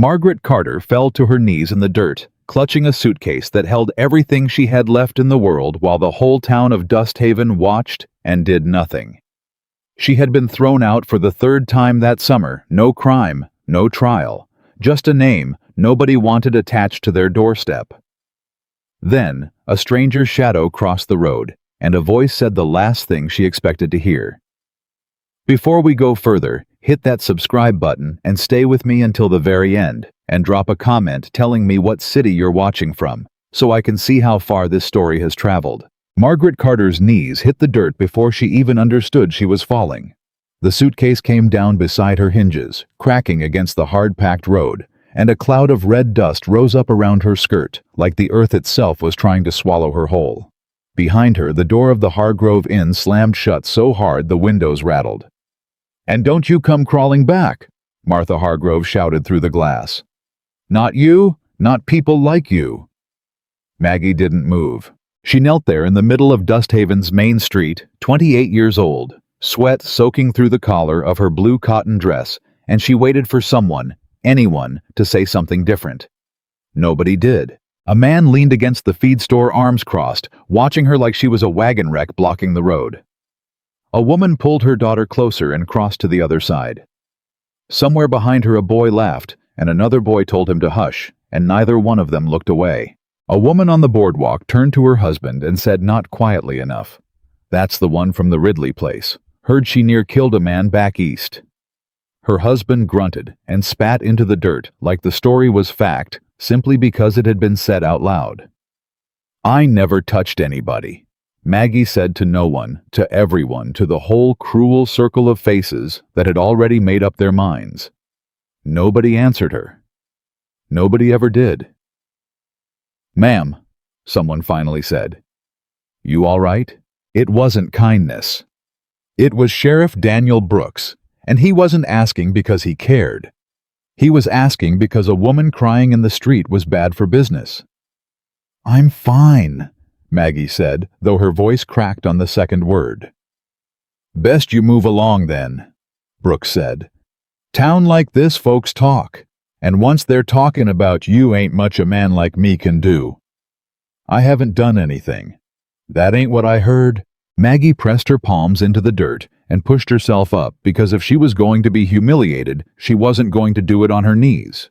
Margaret Carter fell to her knees in the dirt, clutching a suitcase that held everything she had left in the world while the whole town of Dusthaven watched and did nothing. She had been thrown out for the third time that summer, no crime, no trial, just a name nobody wanted attached to their doorstep. Then, a stranger's shadow crossed the road, and a voice said the last thing she expected to hear. Before we go further, hit that subscribe button and stay with me until the very end, and drop a comment telling me what city you're watching from, so I can see how far this story has traveled. Margaret Carter's knees hit the dirt before she even understood she was falling. The suitcase came down beside her hinges, cracking against the hard-packed road, and a cloud of red dust rose up around her skirt, like the earth itself was trying to swallow her whole. Behind her, the door of the Hargrove Inn slammed shut so hard the windows rattled. "And don't you come crawling back," Martha Hargrove shouted through the glass. "Not you, not people like you." Maggie didn't move. She knelt there in the middle of Dusthaven's main street, 28 years old, sweat soaking through the collar of her blue cotton dress, and she waited for someone, anyone, to say something different. Nobody did. A man leaned against the feed store, arms crossed, watching her like she was a wagon wreck blocking the road. A woman pulled her daughter closer and crossed to the other side. Somewhere behind her a boy laughed, and another boy told him to hush, and neither one of them looked away. A woman on the boardwalk turned to her husband and said not quietly enough, "That's the one from the Ridley place. Heard she near killed a man back east." Her husband grunted and spat into the dirt like the story was fact simply because it had been said out loud. "I never touched anybody," Maggie said to no one, to everyone, to the whole cruel circle of faces that had already made up their minds. Nobody answered her. Nobody ever did. "Ma'am," someone finally said. "You all right?" It wasn't kindness. It was Sheriff Daniel Brooks, and he wasn't asking because he cared. He was asking because a woman crying in the street was bad for business. "I'm fine," Maggie said, though her voice cracked on the second word. "Best you move along then," Brooks said. "Town like this folks talk, and once they're talking about you ain't much a man like me can do." "I haven't done anything." "That ain't what I heard." Maggie pressed her palms into the dirt and pushed herself up because if she was going to be humiliated, she wasn't going to do it on her knees.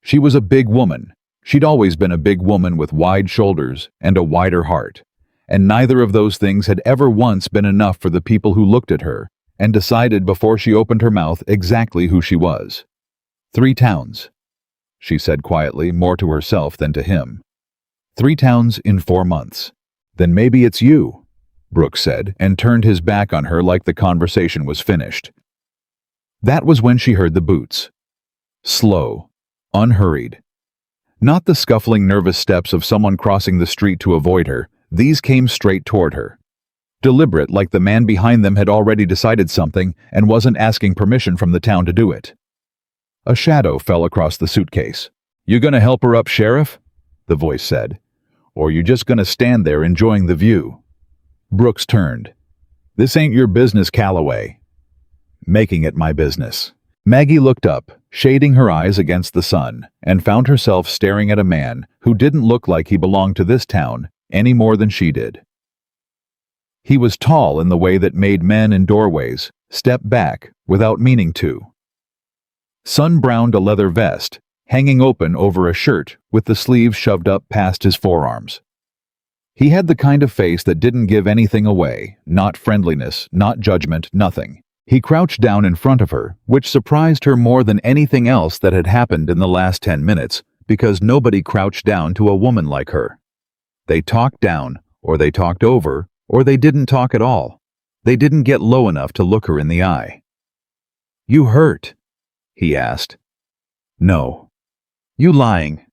She was a big woman. She'd always been a big woman with wide shoulders and a wider heart, and neither of those things had ever once been enough for the people who looked at her and decided before she opened her mouth exactly who she was. 3 towns, she said quietly, more to herself than to him. 3 towns in 4 months. "Then maybe it's you," Brooks said, and turned his back on her like the conversation was finished. That was when she heard the boots. Slow, unhurried. Not the scuffling, nervous steps of someone crossing the street to avoid her. These came straight toward her. Deliberate, like the man behind them had already decided something and wasn't asking permission from the town to do it. A shadow fell across the suitcase. "You gonna help her up, Sheriff?" the voice said. "Or you just gonna stand there enjoying the view?" Brooks turned. "This ain't your business, Calloway." "Making it my business." Maggie looked up, shading her eyes against the sun, and found herself staring at a man who didn't look like he belonged to this town any more than she did. He was tall in the way that made men in doorways step back without meaning to. Sun-browned, a leather vest, hanging open over a shirt with the sleeves shoved up past his forearms. He had the kind of face that didn't give anything away, not friendliness, not judgment, nothing. He crouched down in front of her, which surprised her more than anything else that had happened in the last 10 minutes, because nobody crouched down to a woman like her. They talked down, or they talked over, or they didn't talk at all. They didn't get low enough to look her in the eye. "You hurt?" he asked. "No." "You lying?"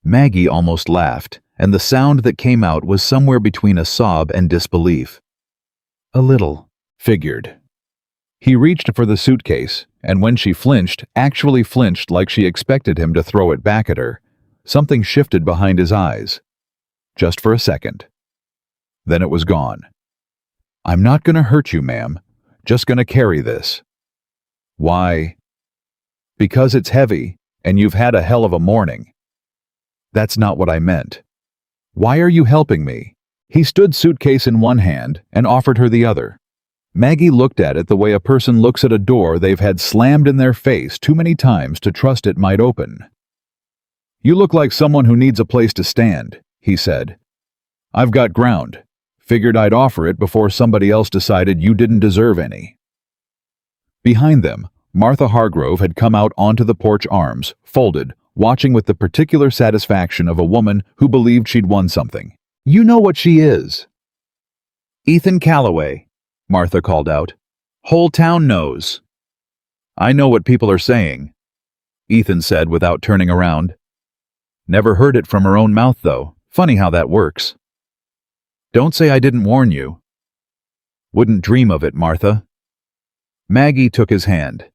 Maggie almost laughed, and the sound that came out was somewhere between a sob and disbelief. "A little," figured. He reached for the suitcase, and when she flinched, actually flinched like she expected him to throw it back at her, something shifted behind his eyes. Just for a second. Then it was gone. "I'm not gonna hurt you, ma'am. Just gonna carry this." "Why?" "Because it's heavy, and you've had a hell of a morning." "That's not what I meant." "Why are you helping me?" He stood suitcase in one hand and offered her the other. Maggie looked at it the way a person looks at a door they've had slammed in their face too many times to trust it might open. "You look like someone who needs a place to stand," he said. "I've got ground. Figured I'd offer it before somebody else decided you didn't deserve any." Behind them, Martha Hargrove had come out onto the porch, arms folded, watching with the particular satisfaction of a woman who believed she'd won something. "You know what she is." "Ethan Calloway," Martha called out. "Whole town knows." "I know what people are saying," Ethan said without turning around. "Never heard it from her own mouth, though. Funny how that works." "Don't say I didn't warn you." "Wouldn't dream of it, Martha." Maggie took his hand.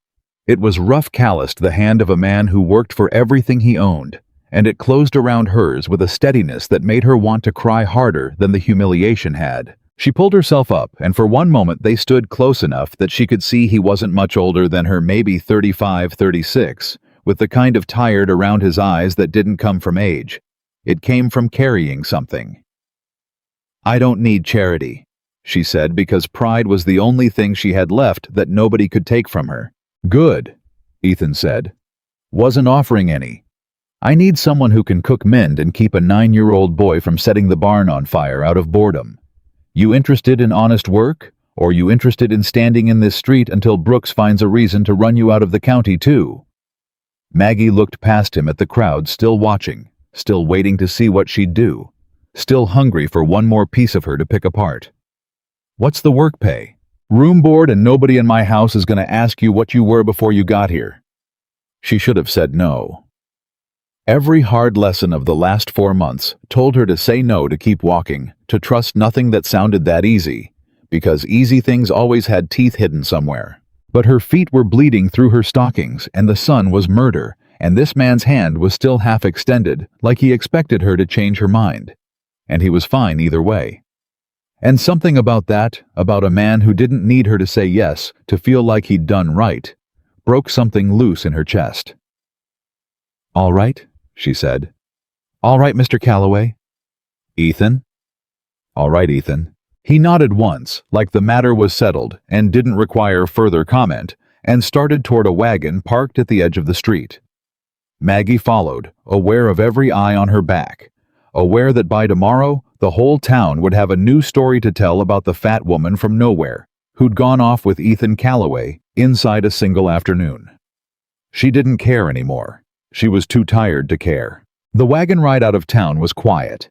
It was rough, calloused, the hand of a man who worked for everything he owned, and it closed around hers with a steadiness that made her want to cry harder than the humiliation had. She pulled herself up, and for one moment they stood close enough that she could see he wasn't much older than her, maybe 35, 36, with the kind of tired around his eyes that didn't come from age. It came from carrying something. "I don't need charity," she said, because pride was the only thing she had left that nobody could take from her. "Good," Ethan said. "Wasn't offering any. I need someone who can cook, mend, and keep a 9-year-old boy from setting the barn on fire out of boredom. You interested in honest work, or you interested in standing in this street until Brooks finds a reason to run you out of the county too?" Maggie looked past him at the crowd, still watching, still waiting to see what she'd do, still hungry for one more piece of her to pick apart. "What's the work pay?" "Room, board, and nobody in my house is going to ask you what you were before you got here." She should have said no. Every hard lesson of the last 4 months told her to say no, to keep walking, to trust nothing that sounded that easy, because easy things always had teeth hidden somewhere. But her feet were bleeding through her stockings, and the sun was murder, and this man's hand was still half extended, like he expected her to change her mind. And he was fine either way. And something about that, about a man who didn't need her to say yes, to feel like he'd done right, broke something loose in her chest. "All right," she said. "All right, Mr. Calloway." "Ethan?" "All right, Ethan." He nodded once, like the matter was settled and didn't require further comment, and started toward a wagon parked at the edge of the street. Maggie followed, aware of every eye on her back, aware that by tomorrow the whole town would have a new story to tell about the fat woman from nowhere who'd gone off with Ethan Calloway inside a single afternoon. She didn't care anymore. She was too tired to care. The wagon ride out of town was quiet.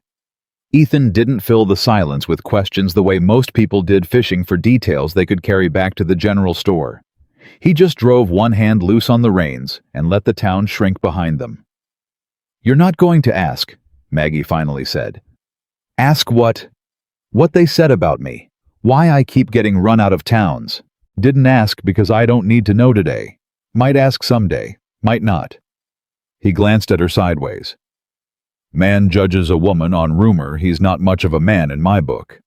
Ethan didn't fill the silence with questions the way most people did fishing for details they could carry back to the general store. He just drove one hand loose on the reins and let the town shrink behind them. "You're not going to ask," Maggie finally said. "Ask what?" "What they said about me. Why I keep getting run out of towns. Didn't ask because I don't need to know today. Might ask someday. Might not." He glanced at her sideways. "Man judges a woman on rumor, he's not much of a man in my book."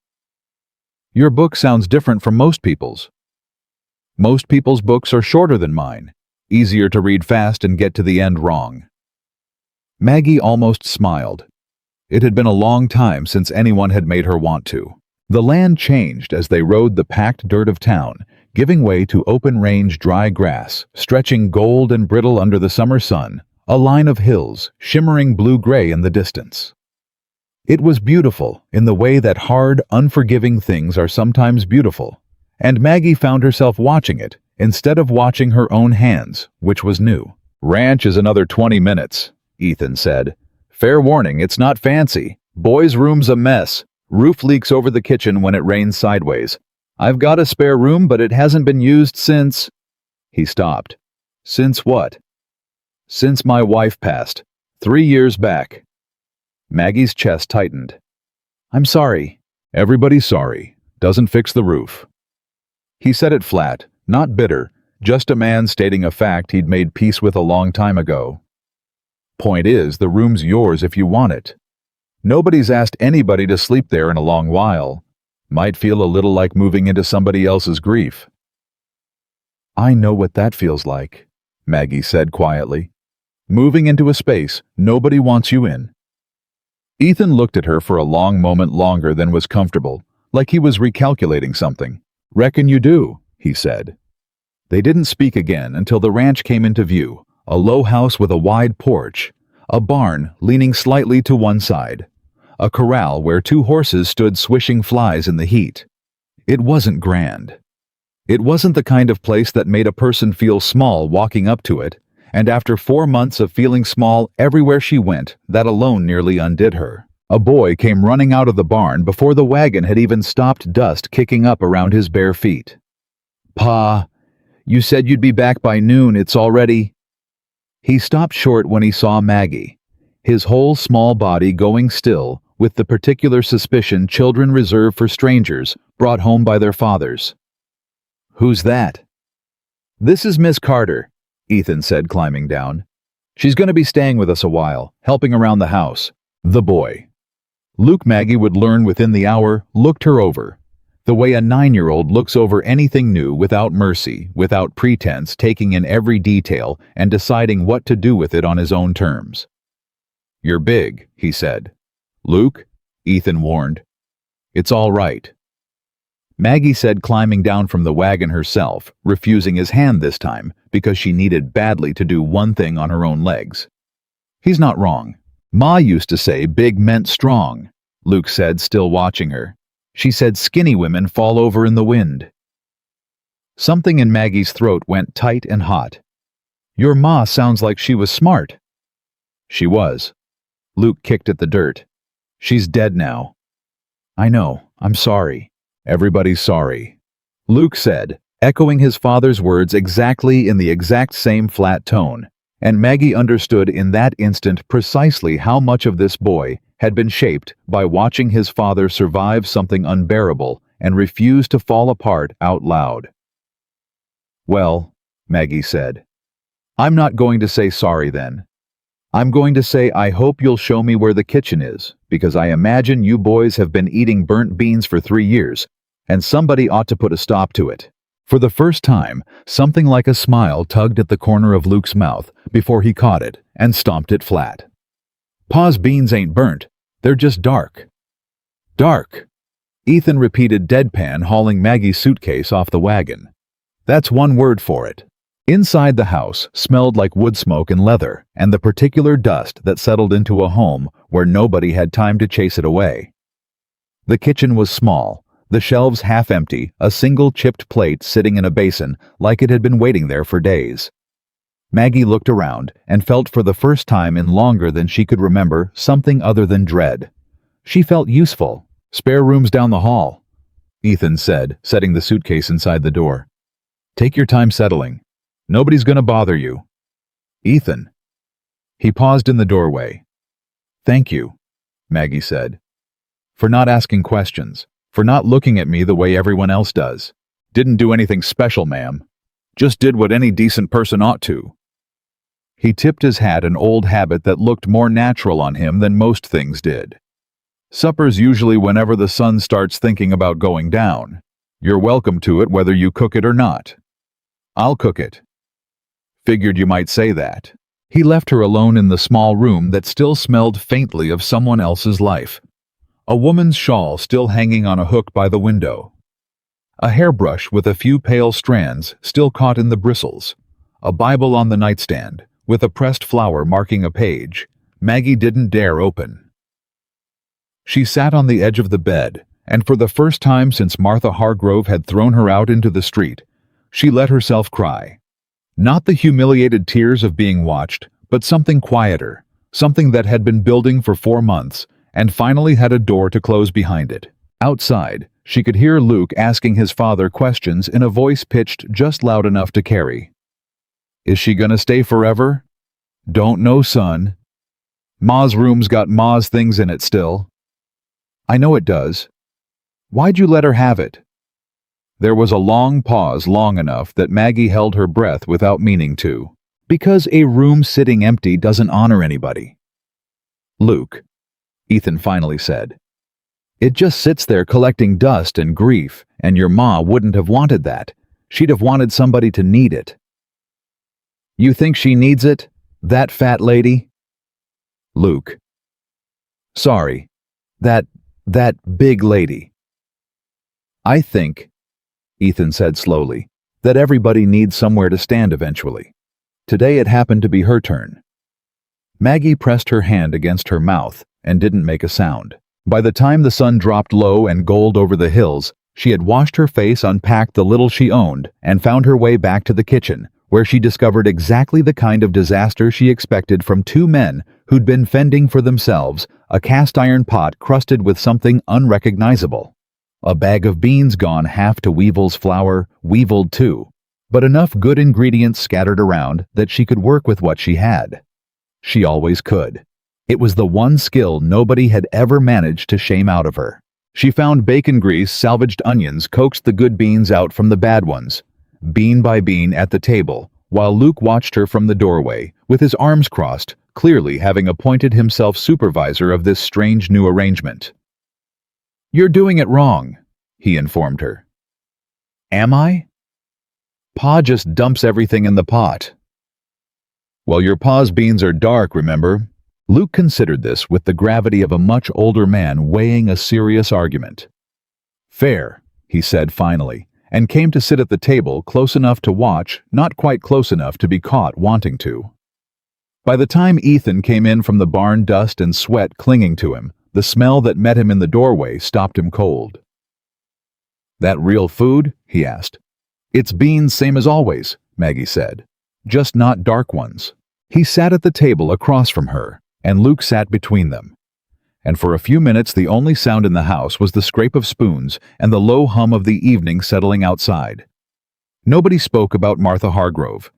"Your book sounds different from most people's." "Most people's books are shorter than mine. Easier to read fast and get to the end wrong." Maggie almost smiled. It had been a long time since anyone had made her want to. The land changed as they rode the packed dirt of town, giving way to open-range dry grass, stretching gold and brittle under the summer sun, a line of hills, shimmering blue-gray in the distance. It was beautiful in the way that hard, unforgiving things are sometimes beautiful, and Maggie found herself watching it instead of watching her own hands, which was new. "Ranch is another 20 minutes, Ethan said. "Fair warning, it's not fancy. Boys' room's a mess. Roof leaks over the kitchen when it rains sideways. I've got a spare room, but it hasn't been used since—" He stopped. "Since what?" "Since my wife passed. 3 years back." Maggie's chest tightened. "I'm sorry." "Everybody's sorry. Doesn't fix the roof." He said it flat, not bitter, just a man stating a fact he'd made peace with a long time ago. "Point is, the room's yours if you want it. Nobody's asked anybody to sleep there in a long while. Might feel a little like moving into somebody else's grief." "I know what that feels like," Maggie said quietly. Moving into a space nobody wants you in. Ethan looked at her for a long moment longer than was comfortable, like he was recalculating something. "Reckon you do," he said. They didn't speak again until the ranch came into view, a low house with a wide porch, a barn leaning slightly to one side, a corral where 2 horses stood swishing flies in the heat. It wasn't grand. It wasn't the kind of place that made a person feel small walking up to it, and after 4 months of feeling small everywhere she went, that alone nearly undid her. A boy came running out of the barn before the wagon had even stopped dust kicking up around his bare feet. "Pa, you said you'd be back by noon, it's already—" He stopped short when he saw Maggie, his whole small body going still with the particular suspicion children reserve for strangers brought home by their fathers. "Who's that?" "This is Miss Carter," Ethan said, climbing down. "She's going to be staying with us a while, helping around the house." The boy, Luke, Maggie would learn within the hour, looked her over, the way a 9-year-old looks over anything new without mercy, without pretense, taking in every detail and deciding what to do with it on his own terms. "You're big," he said. "Luke," Ethan warned. "It's all right." Maggie said, climbing down from the wagon herself, refusing his hand this time because she needed badly to do one thing on her own legs. "He's not wrong. Ma used to say big meant strong," Luke said, still watching her. "She said skinny women fall over in the wind." Something in Maggie's throat went tight and hot. "Your ma sounds like she was smart." "She was." Luke kicked at the dirt. "She's dead now." "I know. I'm sorry." "Everybody's sorry," Luke said, echoing his father's words exactly in the exact same flat tone, and Maggie understood in that instant precisely how much of this boy had been shaped by watching his father survive something unbearable and refuse to fall apart out loud. "Well," Maggie said, "I'm not going to say sorry then. I'm going to say I hope you'll show me where the kitchen is, because I imagine you boys have been eating burnt beans for 3 years, and somebody ought to put a stop to it." For the first time, something like a smile tugged at the corner of Luke's mouth before he caught it and stomped it flat. "Pa's beans ain't burnt. They're just dark." "Dark," Ethan repeated deadpan, hauling Maggie's suitcase off the wagon. "That's one word for it." Inside the house smelled like wood smoke and leather and the particular dust that settled into a home where nobody had time to chase it away. The kitchen was small, the shelves half empty, a single chipped plate sitting in a basin like it had been waiting there for days. Maggie looked around and felt for the first time in longer than she could remember something other than dread. She felt useful. "Spare rooms down the hall," Ethan said, setting the suitcase inside the door. "Take your time settling. Nobody's going to bother you." "Ethan." He paused in the doorway. "Thank you," Maggie said, "for not asking questions, for not looking at me the way everyone else does. Didn't do anything special, ma'am. Just did what any decent person ought to." He tipped his hat, an old habit that looked more natural on him than most things did. "Supper's usually whenever the sun starts thinking about going down. You're welcome to it whether you cook it or not." "I'll cook it." "Figured you might say that." He left her alone in the small room that still smelled faintly of someone else's life. A woman's shawl still hanging on a hook by the window. A hairbrush with a few pale strands still caught in the bristles. A Bible on the nightstand, with a pressed flower marking a page Maggie didn't dare open. She sat on the edge of the bed, and for the first time since Martha Hargrove had thrown her out into the street, she let herself cry. Not the humiliated tears of being watched, but something quieter, something that had been building for 4 months, and finally had a door to close behind it. Outside, she could hear Luke asking his father questions in a voice pitched just loud enough to carry. "Is she gonna stay forever?" "Don't know, son." "Ma's room's got Ma's things in it still." "I know it does." "Why'd you let her have it?" There was a long pause, long enough that Maggie held her breath without meaning to. "Because a room sitting empty doesn't honor anybody." "Luke," Ethan finally said, "it just sits there collecting dust and grief, and your ma wouldn't have wanted that. She'd have wanted somebody to need it." "You think she needs it?" That fat lady? Luke. Sorry. That big lady. I think, Ethan said slowly, that everybody needs somewhere to stand eventually. Today it happened to be her turn. Maggie pressed her hand against her mouth and didn't make a sound. By the time the sun dropped low and gold over the hills, she had washed her face, unpacked the little she owned, and found her way back to the kitchen, where she discovered exactly the kind of disaster she expected from two men who'd been fending for themselves: a cast-iron pot crusted with something unrecognizable, a bag of beans gone half to Weevil's flour, Weevil too, but enough good ingredients scattered around that she could work with what she had. She always could. It was the one skill nobody had ever managed to shame out of her. She found bacon grease, salvaged onions, coaxed the good beans out from the bad ones, bean by bean at the table, while Luke watched her from the doorway, with his arms crossed, clearly having appointed himself supervisor of this strange new arrangement. "You're doing it wrong," he informed her. "Am I?" "Pa just dumps everything in the pot." "Well, your pa's beans are dark, remember?" Luke considered this with the gravity of a much older man weighing a serious argument. "Fair," he said finally, and came to sit at the table close enough to watch, not quite close enough to be caught wanting to. By the time Ethan came in from the barn, dust and sweat clinging to him, the smell that met him in the doorway stopped him cold. "That real food?" he asked. "It's beans, same as always," Maggie said. "Just not dark ones." He sat at the table across from her, and Luke sat between them. And for a few minutes the only sound in the house was the scrape of spoons and the low hum of the evening settling outside. Nobody spoke about Martha Hargrove.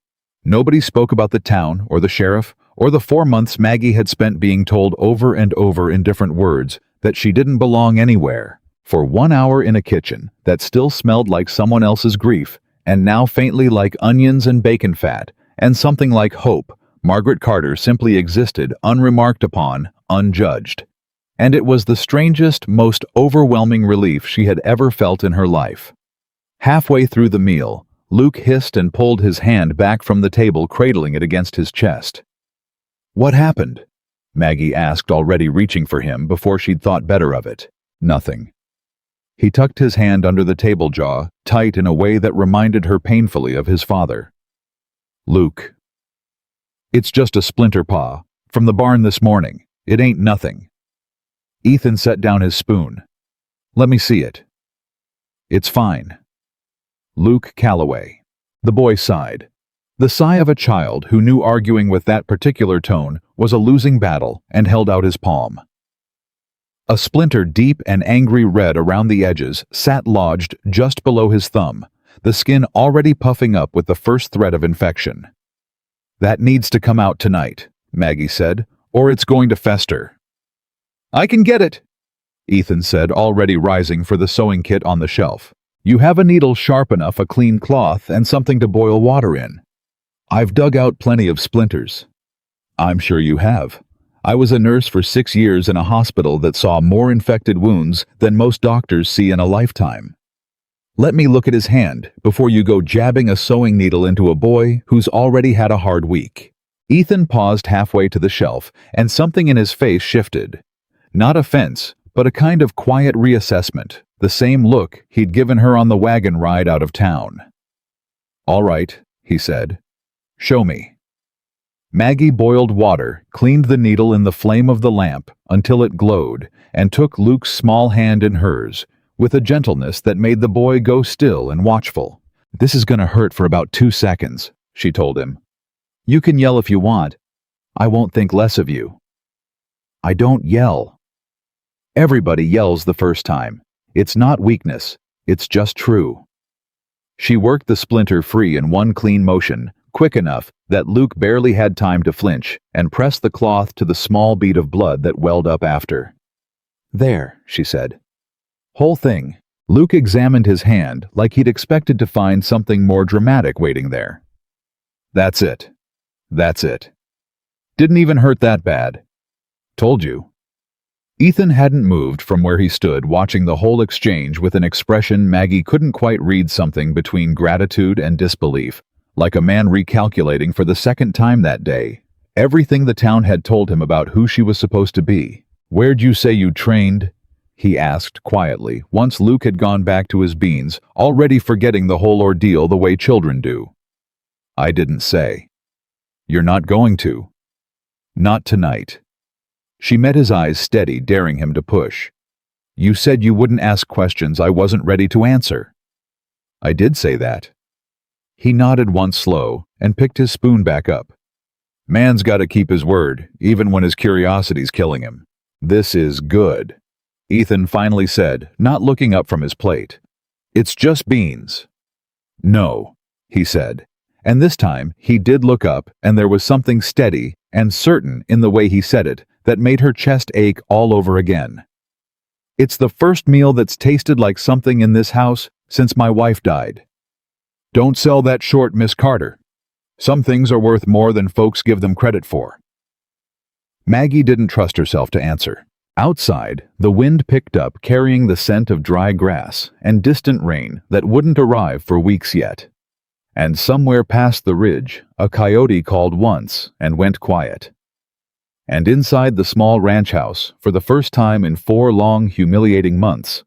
Nobody spoke about the town or the sheriff or the 4 months Maggie had spent being told over and over in different words that she didn't belong anywhere. For 1 hour in a kitchen that still smelled like someone else's grief, and now faintly like onions and bacon fat, and something like hope, Margaret Carter simply existed, unremarked upon, unjudged. And it was the strangest, most overwhelming relief she had ever felt in her life. Halfway through the meal, Luke hissed and pulled his hand back from the table, cradling it against his chest. "What happened?" Maggie asked, already reaching for him before she'd thought better of it. "Nothing." He tucked his hand under the table jaw, tight in a way that reminded her painfully of his father. "Luke. It's just a splinter, Pa, from the barn this morning. It ain't nothing." Ethan set down his spoon. "Let me see it." "It's fine." Luke Calloway. The boy sighed. The sigh of a child who knew arguing with that particular tone was a losing battle, and held out his palm. A splinter deep and angry red around the edges sat lodged just below his thumb, the skin already puffing up with the first threat of infection. "That needs to come out tonight," Maggie said, "or it's going to fester." "I can get it," Ethan said, already rising for the sewing kit on the shelf. "You have a needle sharp enough, a clean cloth, and something to boil water in." "I've dug out plenty of splinters." "I'm sure you have. I was a nurse for 6 years in a hospital that saw more infected wounds than most doctors see in a lifetime." "Let me look at his hand before you go jabbing a sewing needle into a boy who's already had a hard week." Ethan paused halfway to the shelf, and something in his face shifted. Not offense, but a kind of quiet reassessment, the same look he'd given her on the wagon ride out of town. "All right," he said. "Show me." Maggie boiled water, cleaned the needle in the flame of the lamp until it glowed, and took Luke's small hand in hers, with a gentleness that made the boy go still and watchful. "This is gonna hurt for about 2 seconds, she told him. "You can yell if you want. I won't think less of you." "I don't yell." "Everybody yells the first time. It's not weakness, it's just true." She worked the splinter free in one clean motion, quick enough that Luke barely had time to flinch, and pressed the cloth to the small bead of blood that welled up after. "There," she said. "Whole thing." Luke examined his hand like he'd expected to find something more dramatic waiting there. "That's it. That's it. Didn't even hurt that bad. Told you." Ethan hadn't moved from where he stood, watching the whole exchange with an expression Maggie couldn't quite read, something between gratitude and disbelief, like a man recalculating for the second time that day. Everything the town had told him about who she was supposed to be. "Where'd you say you trained?" he asked quietly, once Luke had gone back to his beans, already forgetting the whole ordeal the way children do. "I didn't say." "You're not going to." "Not tonight." She met his eyes steady, daring him to push. "You said you wouldn't ask questions I wasn't ready to answer." "I did say that." He nodded once slow and picked his spoon back up. "Man's got to keep his word, even when his curiosity's killing him." "This is good," Ethan finally said, not looking up from his plate. "It's just beans." "No," he said, and this time he did look up, and there was something steady and certain in the way he said it that made her chest ache all over again. "It's the first meal that's tasted like something in this house since my wife died." "Don't sell that short, Miss Carter. Some things are worth more than folks give them credit for." Maggie didn't trust herself to answer. Outside, the wind picked up, carrying the scent of dry grass and distant rain that wouldn't arrive for weeks yet. And somewhere past the ridge, a coyote called once and went quiet. And inside the small ranch house, for the first time in 4 long, humiliating months,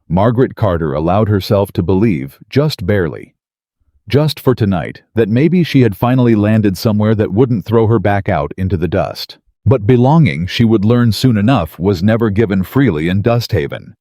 Margaret Carter allowed herself to believe, just barely, just for tonight, that maybe she had finally landed somewhere that wouldn't throw her back out into the dust. But belonging, she would learn soon enough, was never given freely in Dust Haven.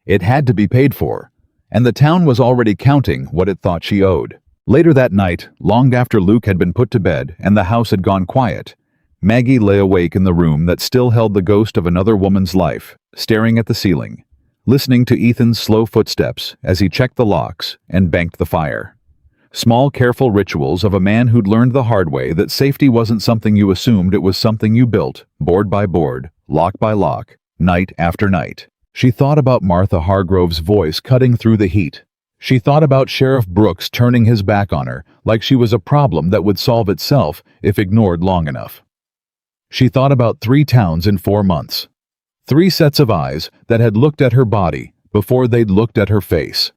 It had to be paid for, and the town was already counting what it thought she owed. Later that night, long after Luke had been put to bed and the house had gone quiet, Maggie lay awake in the room that still held the ghost of another woman's life, staring at the ceiling, listening to Ethan's slow footsteps as he checked the locks and banked the fire. Small, careful rituals of a man who'd learned the hard way that safety wasn't something you assumed, it was something you built, board by board, lock by lock, night after night. She thought about Martha Hargrove's voice cutting through the heat. She thought about Sheriff Brooks turning his back on her, like she was a problem that would solve itself if ignored long enough. She thought about 3 towns in 4 months. 3 sets of eyes that had looked at her body before they'd looked at her face.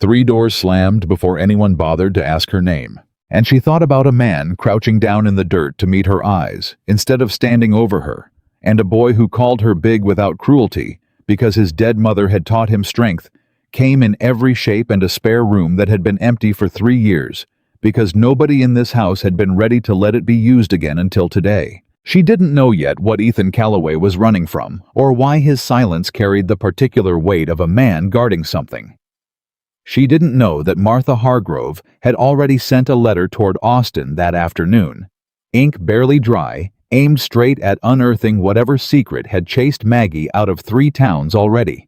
3 doors slammed before anyone bothered to ask her name. And she thought about a man crouching down in the dirt to meet her eyes instead of standing over her, and a boy who called her big without cruelty because his dead mother had taught him strength, came in every shape, and a spare room that had been empty for 3 years because nobody in this house had been ready to let it be used again until today. She didn't know yet what Ethan Calloway was running from, or why his silence carried the particular weight of a man guarding something. She didn't know that Martha Hargrove had already sent a letter toward Austin that afternoon, ink barely dry, aimed straight at unearthing whatever secret had chased Maggie out of 3 towns already.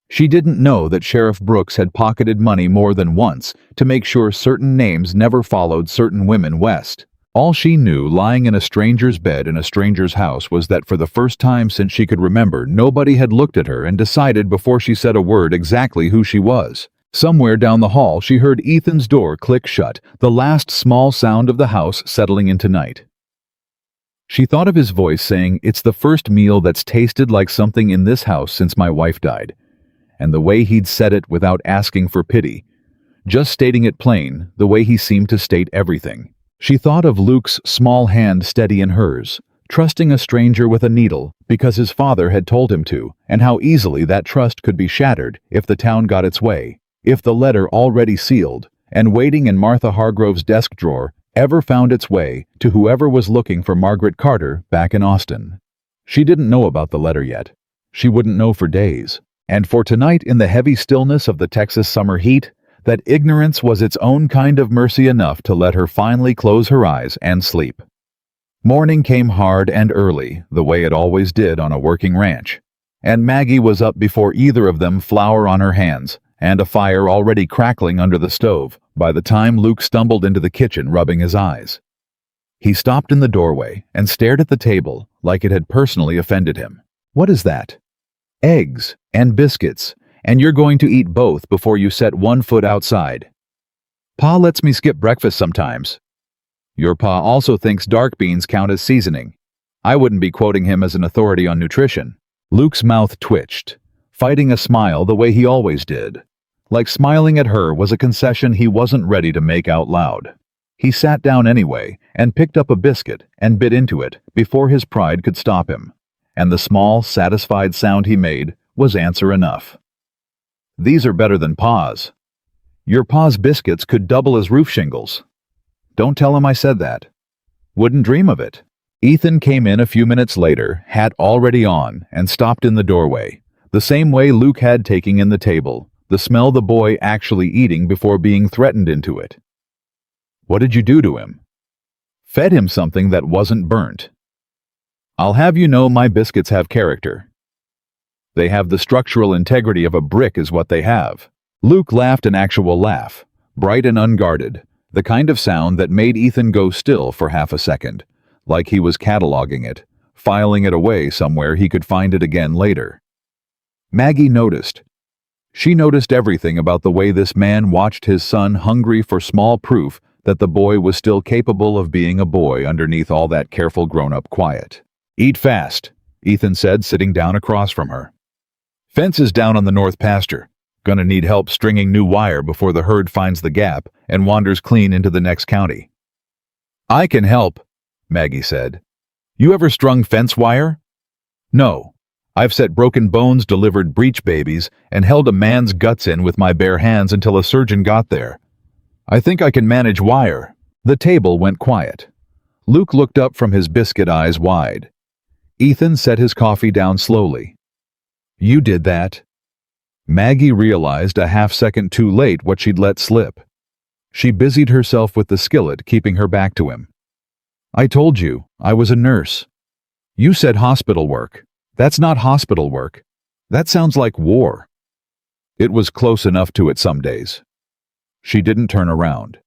She didn't know that Sheriff Brooks had pocketed money more than once to make sure certain names never followed certain women west. All she knew, lying in a stranger's bed in a stranger's house, was that for the first time since she could remember, nobody had looked at her and decided before she said a word exactly who she was. Somewhere down the hall, she heard Ethan's door click shut, the last small sound of the house settling into night. She thought of his voice saying, "It's the first meal that's tasted like something in this house since my wife died," and the way he'd said it without asking for pity, just stating it plain, the way he seemed to state everything. She thought of Luke's small hand steady in hers, trusting a stranger with a needle because his father had told him to, and how easily that trust could be shattered if the town got its way, if the letter already sealed and waiting in Martha Hargrove's desk drawer ever found its way to whoever was looking for Margaret Carter back in Austin. She didn't know about the letter yet. She wouldn't know for days. And for tonight, in the heavy stillness of the Texas summer heat, that ignorance was its own kind of mercy enough to let her finally close her eyes and sleep. Morning came hard and early, the way it always did on a working ranch, and Maggie was up before either of them, flour on her hands, and a fire already crackling under the stove by the time Luke stumbled into the kitchen, rubbing his eyes. He stopped in the doorway and stared at the table like it had personally offended him. "What is that?" "Eggs and biscuits, and you're going to eat both before you set 1 foot outside." "Pa lets me skip breakfast sometimes." "Your pa also thinks dark beans count as seasoning. I wouldn't be quoting him as an authority on nutrition." Luke's mouth twitched, fighting a smile the way he always did. Like smiling at her was a concession he wasn't ready to make out loud. He sat down anyway and picked up a biscuit and bit into it before his pride could stop him, and the small, satisfied sound he made was answer enough. "These are better than Pa's. Your Pa's biscuits could double as roof shingles." "Don't tell him I said that." "Wouldn't dream of it." Ethan came in a few minutes later, hat already on, and stopped in the doorway, the same way Luke had, taking in the table, the smell the boy actually eating before being threatened into it. "What did you do to him?" "Fed him something that wasn't burnt." "I'll have you know my biscuits have character. They have the structural integrity of a brick is what they have." Luke laughed an actual laugh, bright and unguarded, the kind of sound that made Ethan go still for half a second, like he was cataloging it, filing it away somewhere he could find it again later. Maggie noticed. She noticed everything about the way this man watched his son, hungry for small proof that the boy was still capable of being a boy underneath all that careful grown-up quiet. "Eat fast," Ethan said, sitting down across from her. "Fence is down on the north pasture. Gonna need help stringing new wire before the herd finds the gap and wanders clean into the next county." "I can help," Maggie said. "You ever strung fence wire?" "No. I've set broken bones, delivered breech babies, and held a man's guts in with my bare hands until a surgeon got there. I think I can manage wire." The table went quiet. Luke looked up from his biscuit, eyes wide. Ethan set his coffee down slowly. "You did that?" Maggie realized a half-second too late what she'd let slip. She busied herself with the skillet, keeping her back to him. "I told you, I was a nurse." "You said hospital work. That's not hospital work. That sounds like war." "It was close enough to it some days." She didn't turn around.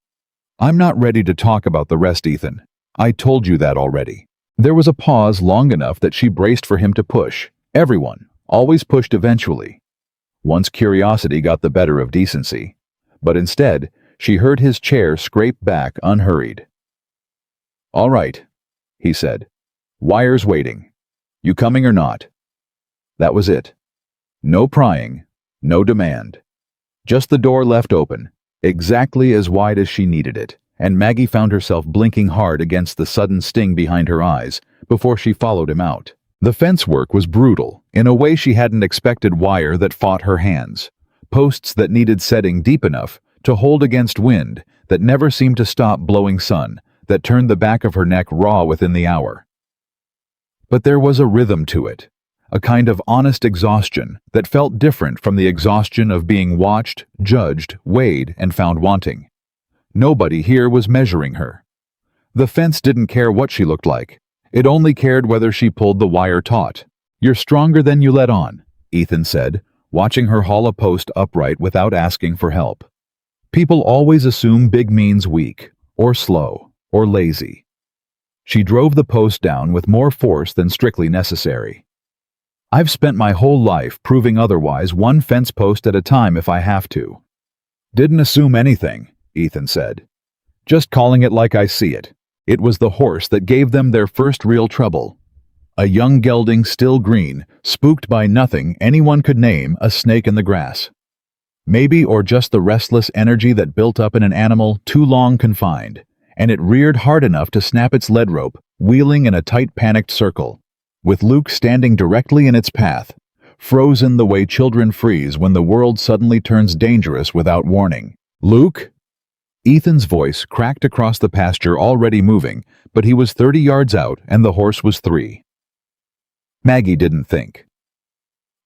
"I'm not ready to talk about the rest, Ethan. I told you that already." There was a pause long enough that she braced for him to push. Everyone always pushed eventually, once curiosity got the better of decency. But instead, she heard his chair scrape back unhurried. "All right," he said. "Wire's waiting. You coming or not?" That was it. No prying, no demand. Just the door left open, exactly as wide as she needed it, and Maggie found herself blinking hard against the sudden sting behind her eyes before she followed him out. The fence work was brutal, in a way she hadn't expected. Wire that fought her hands, posts that needed setting deep enough to hold against wind that never seemed to stop blowing sun, that turned the back of her neck raw within the hour. But there was a rhythm to it, a kind of honest exhaustion that felt different from the exhaustion of being watched, judged, weighed, and found wanting. Nobody here was measuring her. The fence didn't care what she looked like. It only cared whether she pulled the wire taut. "You're stronger than you let on," Ethan said, watching her haul a post upright without asking for help. People always assume big means weak, or slow, or lazy. She drove the post down with more force than strictly necessary. "I've spent my whole life proving otherwise, one fence post at a time if I have to." "Didn't assume anything," Ethan said. "Just calling it like I see it. It was the horse that gave them their first real trouble. A young gelding, still green, spooked by nothing anyone could name, a snake in the grass. Maybe, or just the restless energy that built up in an animal too long confined, and it reared hard enough to snap its lead rope, wheeling in a tight, panicked circle, with Luke standing directly in its path, frozen the way children freeze when the world suddenly turns dangerous without warning. "Luke?" Ethan's voice cracked across the pasture, already moving, but he was 30 yards out and the horse was 3. Maggie didn't think.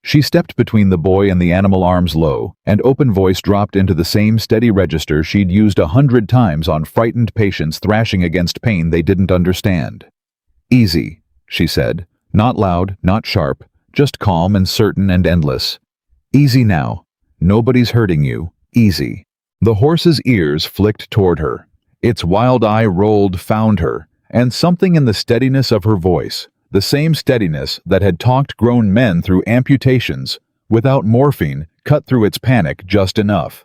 She stepped between the boy and the animal, arms low, and open voice dropped into the same steady register she'd used 100 times on frightened patients thrashing against pain they didn't understand. "Easy," she said, not loud, not sharp, just calm and certain and endless. "Easy now. Nobody's hurting you. Easy." The horse's ears flicked toward her. Its wild eye rolled, found her, and something in the steadiness of her voice, the same steadiness that had talked grown men through amputations, without morphine, cut through its panic just enough.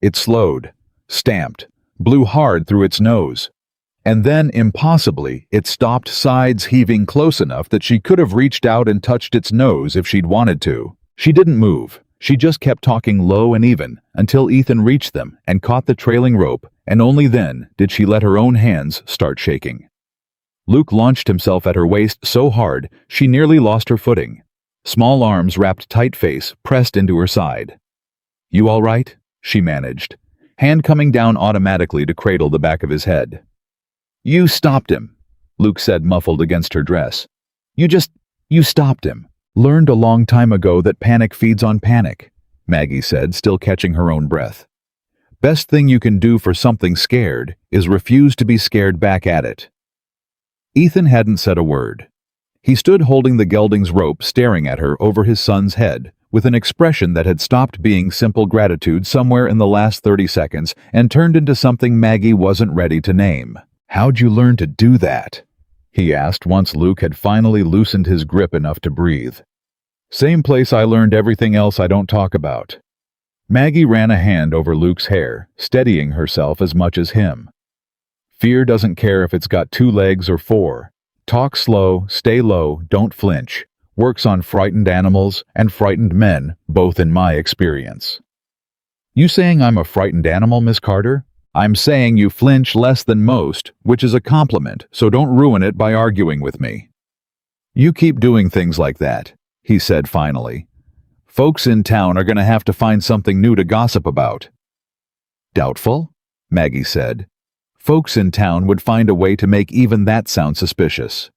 It slowed, stamped, blew hard through its nose. And then, impossibly, it stopped, sides heaving close enough that she could have reached out and touched its nose if she'd wanted to. She didn't move, She just kept talking low and even until Ethan reached them and caught the trailing rope, and only then did she let her own hands start shaking. Luke launched himself at her waist so hard she nearly lost her footing. Small arms wrapped tight face pressed into her side. "You all right?" she managed, hand coming down automatically to cradle the back of his head. "You stopped him," Luke said, muffled against her dress. You stopped him. Learned a long time ago that panic feeds on panic," Maggie said, still catching her own breath. "Best thing you can do for something scared is refuse to be scared back at it." Ethan hadn't said a word. He stood holding the gelding's rope, staring at her over his son's head, with an expression that had stopped being simple gratitude somewhere in the last 30 seconds and turned into something Maggie wasn't ready to name. "How'd you learn to do that?" he asked once Luke had finally loosened his grip enough to breathe. "Same place I learned everything else I don't talk about." Maggie ran a hand over Luke's hair, steadying herself as much as him. "Fear doesn't care if it's got 2 legs or 4. Talk slow, stay low, don't flinch. Works on frightened animals and frightened men, both in my experience." "You saying I'm a frightened animal, Miss Carter?" "I'm saying you flinch less than most, which is a compliment, so don't ruin it by arguing with me." "You keep doing things like that," he said finally. "Folks in town are going to have to find something new to gossip about." "Doubtful?" Maggie said. "Folks in town would find a way to make even that sound suspicious."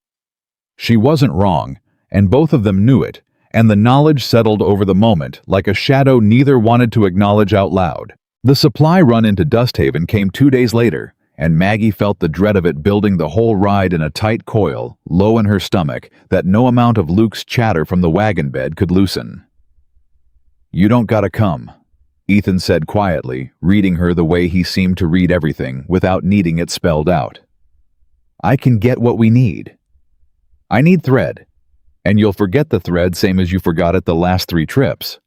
She wasn't wrong, and both of them knew it, and the knowledge settled over the moment like a shadow neither wanted to acknowledge out loud. The supply run into Dusthaven came 2 days later, and Maggie felt the dread of it building the whole ride in a tight coil, low in her stomach, that no amount of Luke's chatter from the wagon bed could loosen. "You don't gotta come," Ethan said quietly, reading her the way he seemed to read everything without needing it spelled out. "I can get what we need. I need thread, and you'll forget the thread same as you forgot it the last 3 trips.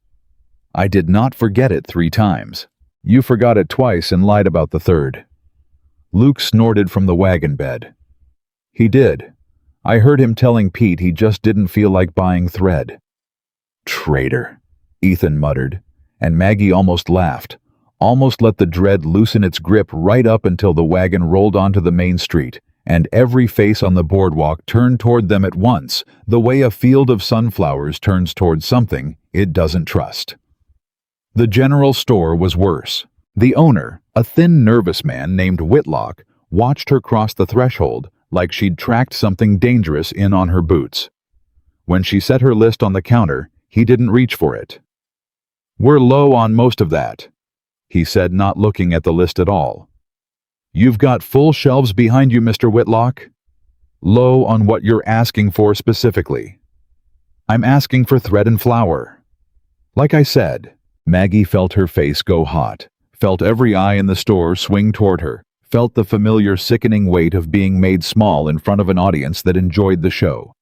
I did not forget it 3 times. You forgot it twice and lied about the 3rd. Luke snorted from the wagon bed. "He did. I heard him telling Pete he just didn't feel like buying thread." "Traitor," Ethan muttered, and Maggie almost laughed, almost let the dread loosen its grip right up until the wagon rolled onto the main street, and every face on the boardwalk turned toward them at once, the way a field of sunflowers turns toward something it doesn't trust. The general store was worse. The owner, a thin, nervous man named Whitlock, watched her cross the threshold like she'd tracked something dangerous in on her boots. When she set her list on the counter, he didn't reach for it. "We're low on most of that," he said, not looking at the list at all. "You've got full shelves behind you, Mr. Whitlock. Low on what you're asking for specifically." "I'm asking for thread and flour." Like I said, Maggie felt her face go hot, felt every eye in the store swing toward her, felt the familiar sickening weight of being made small in front of an audience that enjoyed the show.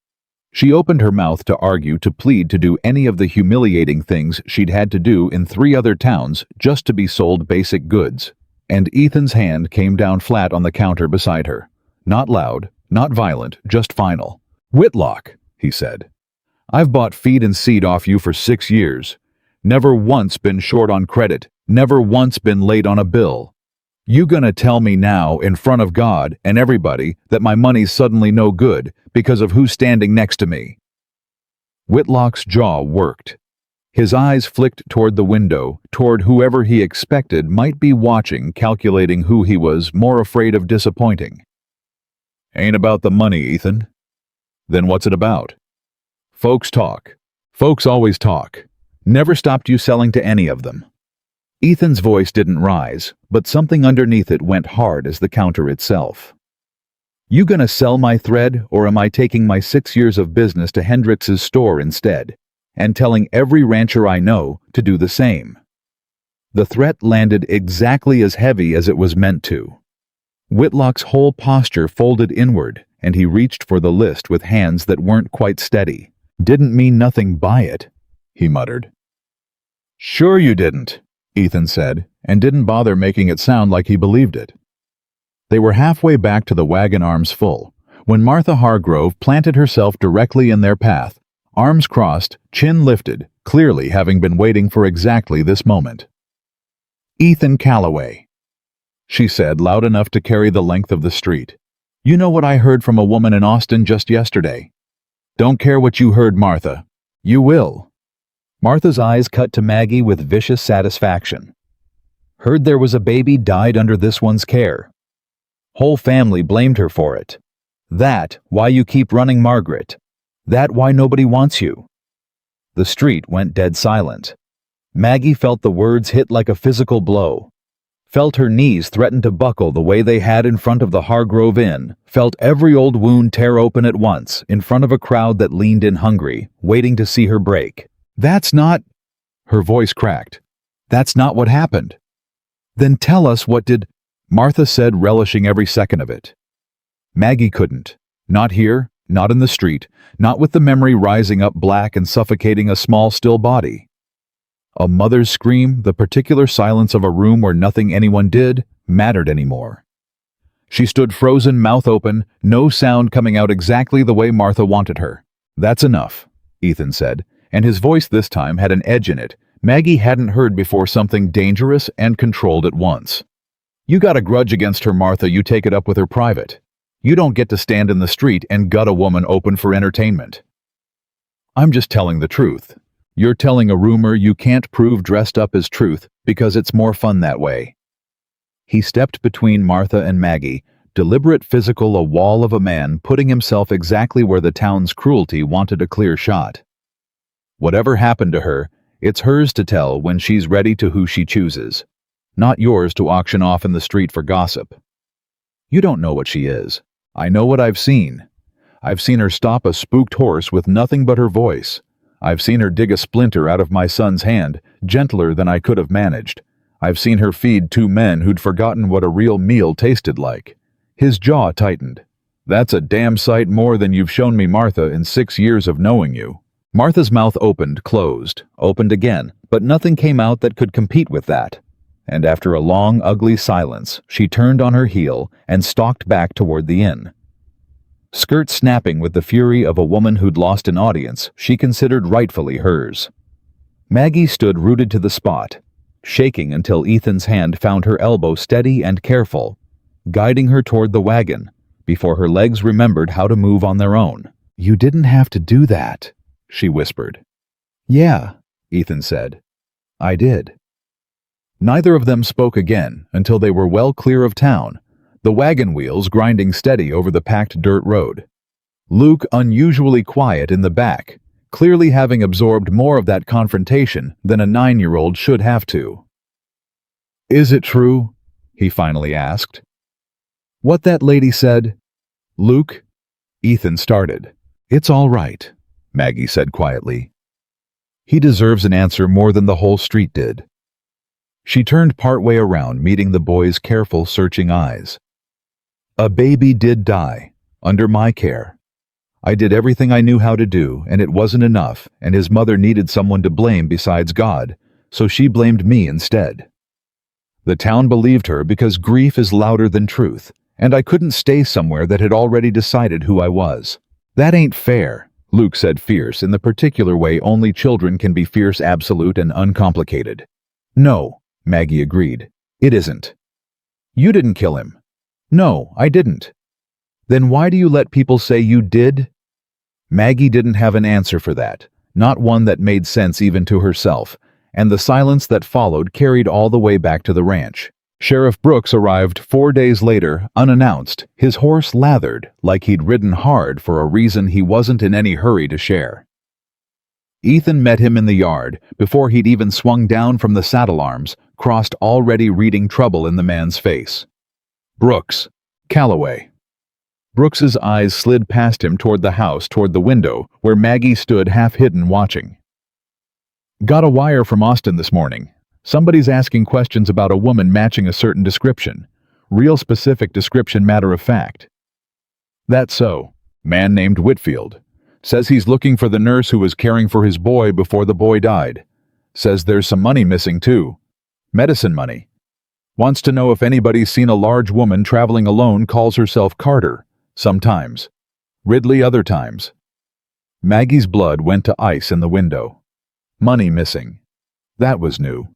She opened her mouth to argue, to plead, to do any of the humiliating things she'd had to do in 3 other towns just to be sold basic goods, and Ethan's hand came down flat on the counter beside her. Not loud, not violent, just final. "Whitlock," he said, "I've bought feed and seed off you for 6 years. Never once been short on credit, never once been late on a bill. You gonna tell me now, in front of God and everybody, that my money's suddenly no good because of who's standing next to me?" Whitlock's jaw worked. His eyes flicked toward the window, toward whoever he expected might be watching, calculating who he was more afraid of disappointing. "Ain't about the money, Ethan." "Then what's it about?" "Folks talk. Folks always talk. Never stopped you selling to any of them." Ethan's voice didn't rise, but something underneath it went hard as the counter itself. "You gonna sell my thread, or am I taking my 6 years of business to Hendrix's store instead, and telling every rancher I know to do the same?" The threat landed exactly as heavy as it was meant to. Whitlock's whole posture folded inward, and he reached for the list with hands that weren't quite steady. "Didn't mean nothing by it," he muttered. "Sure you didn't," Ethan said, and didn't bother making it sound like he believed it. They were halfway back to the wagon, arms full, when Martha Hargrove planted herself directly in their path, arms crossed, chin lifted, clearly having been waiting for exactly this moment. "Ethan Calloway," she said, loud enough to carry the length of the street. "You know what I heard from a woman in Austin just yesterday?" "Don't care what you heard, Martha." "You will." Martha's eyes cut to Maggie with vicious satisfaction. "Heard there was a baby died under this one's care. Whole family blamed her for it. That why you keep running, Margaret. That why nobody wants you." The street went dead silent. Maggie felt the words hit like a physical blow. Felt her knees threaten to buckle the way they had in front of the Hargrove Inn, felt every old wound tear open at once in front of a crowd that leaned in hungry, waiting to see her break. "That's not—" Her voice cracked. "That's not what happened." "Then tell us what did—" Martha said, relishing every second of it. Maggie couldn't. Not here, not in the street, not with the memory rising up black and suffocating a small, still body. A mother's scream, the particular silence of a room where nothing anyone did, mattered anymore. She stood frozen, mouth open, no sound coming out exactly the way Martha wanted her. "That's enough," Ethan said, and his voice this time had an edge in it Maggie hadn't heard before, something dangerous and controlled at once. "You got a grudge against her, Martha, you take it up with her private. You don't get to stand in the street and gut a woman open for entertainment." "I'm just telling the truth. You're telling a rumor you can't prove dressed up as truth because it's more fun that way." He stepped between Martha and Maggie, deliberate, physical, a wall of a man putting himself exactly where the town's cruelty wanted a clear shot. "Whatever happened to her, it's hers to tell when she's ready, to who she chooses. Not yours to auction off in the street for gossip. You don't know what she is. I know what I've seen. I've seen her stop a spooked horse with nothing but her voice. I've seen her dig a splinter out of my son's hand, gentler than I could have managed. I've seen her feed two men who'd forgotten what a real meal tasted like." His jaw tightened. "That's a damn sight more than you've shown me, Martha, in 6 years of knowing you." Martha's mouth opened, closed, opened again, but nothing came out that could compete with that. And after a long, ugly silence, she turned on her heel and stalked back toward the inn. Skirt snapping with the fury of a woman who'd lost an audience she considered rightfully hers. Maggie stood rooted to the spot, shaking until Ethan's hand found her elbow, steady and careful, guiding her toward the wagon, before her legs remembered how to move on their own. "You didn't have to do that," she whispered. "Yeah," Ethan said. "I did." Neither of them spoke again until they were well clear of town, the wagon wheels grinding steady over the packed dirt road. Luke unusually quiet in the back, clearly having absorbed more of that confrontation than a 9-year-old should have to. "Is it true?" he finally asked. "What that lady said?" "Luke?" Ethan started. "It's all right," Maggie said quietly. "He deserves an answer more than the whole street did." She turned partway around, meeting the boy's careful, searching eyes. "A baby did die, under my care. I did everything I knew how to do, and it wasn't enough, and his mother needed someone to blame besides God, so she blamed me instead. The town believed her because grief is louder than truth, and I couldn't stay somewhere that had already decided who I was. That ain't fair," Luke said, fierce in the particular way only children can be fierce, absolute, and uncomplicated. "No," Maggie agreed. "It isn't." "You didn't kill him." "No, I didn't." "Then why do you let people say you did?" Maggie didn't have an answer for that, not one that made sense even to herself, and the silence that followed carried all the way back to the ranch. Sheriff Brooks arrived 4 days later, unannounced, his horse lathered like he'd ridden hard for a reason he wasn't in any hurry to share. Ethan met him in the yard before he'd even swung down from the saddle arms, crossed, already reading trouble in the man's face. "Brooks, Calloway." Brooks's eyes slid past him toward the house, toward the window, where Maggie stood half-hidden watching. "Got a wire from Austin this morning. Somebody's asking questions about a woman matching a certain description. Real specific description, matter of fact." "That's so. Man named Whitfield. Says he's looking for the nurse who was caring for his boy before the boy died. Says there's some money missing too. Medicine money. Wants to know if anybody's seen a large woman traveling alone, calls herself Carter. Sometimes. Ridley other times." Maggie's blood went to ice in the window. Money missing. That was new.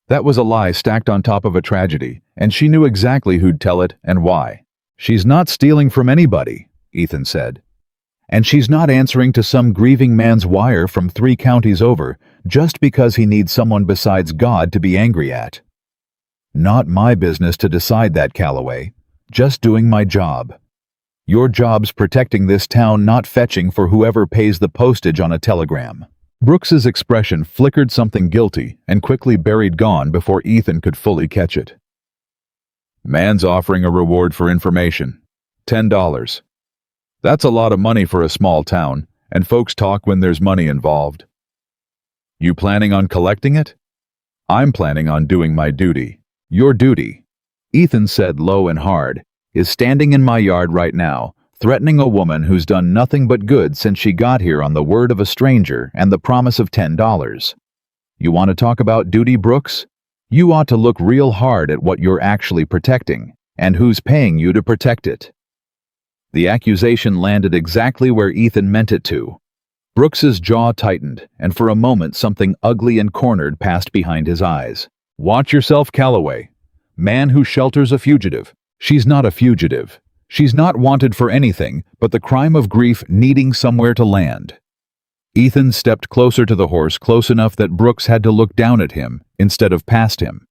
That was a lie stacked on top of a tragedy, and she knew exactly who'd tell it and why. "She's not stealing from anybody," Ethan said. "And she's not answering to some grieving man's wire from 3 counties over just because he needs someone besides God to be angry at." "Not my business to decide that, Calloway. Just doing my job. Your job's protecting this town, not fetching for whoever pays the postage on a telegram." Brooks's expression flickered something guilty and quickly buried gone before Ethan could fully catch it. "Man's offering a reward for information. $10. That's a lot of money for a small town, and folks talk when there's money involved." "You planning on collecting it?" "I'm planning on doing my duty." "Your duty," Ethan said low and hard, "is standing in my yard right now, threatening a woman who's done nothing but good since she got here on the word of a stranger and the promise of $10. You want to talk about duty, Brooks? You ought to look real hard at what you're actually protecting, and who's paying you to protect it." The accusation landed exactly where Ethan meant it to. Brooks's jaw tightened, and for a moment something ugly and cornered passed behind his eyes. "Watch yourself, Calloway. Man who shelters a fugitive. She's not a fugitive. She's not wanted for anything but the crime of grief needing somewhere to land." Ethan stepped closer to the horse, close enough that Brooks had to look down at him instead of past him.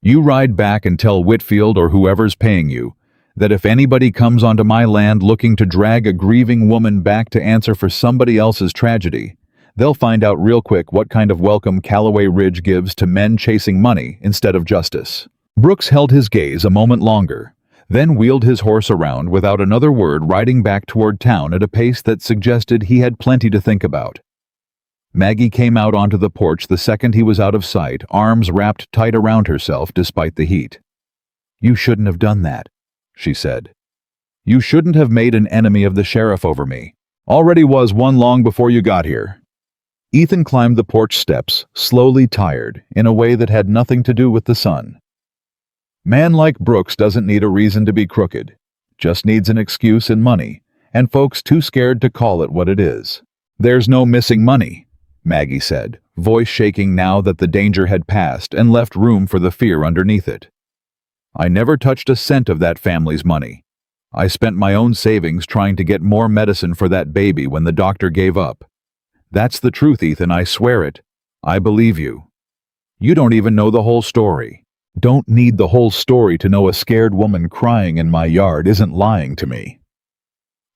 "You ride back and tell Whitfield or whoever's paying you that if anybody comes onto my land looking to drag a grieving woman back to answer for somebody else's tragedy, they'll find out real quick what kind of welcome Calloway Ridge gives to men chasing money instead of justice." Brooks held his gaze a moment longer, then wheeled his horse around without another word, riding back toward town at a pace that suggested he had plenty to think about. Maggie came out onto the porch the second he was out of sight, arms wrapped tight around herself despite the heat. "You shouldn't have done that," she said. "You shouldn't have made an enemy of the sheriff over me. Already was one long before you got here." Ethan climbed the porch steps, slowly, tired, in a way that had nothing to do with the sun. "Man like Brooks doesn't need a reason to be crooked. Just needs an excuse and money, and folks too scared to call it what it is." "There's no missing money," Maggie said, voice shaking now that the danger had passed and left room for the fear underneath it. "I never touched a cent of that family's money. I spent my own savings trying to get more medicine for that baby when the doctor gave up. That's the truth, Ethan, I swear it. I believe you. You don't even know the whole story. Don't need the whole story to know a scared woman crying in my yard isn't lying to me."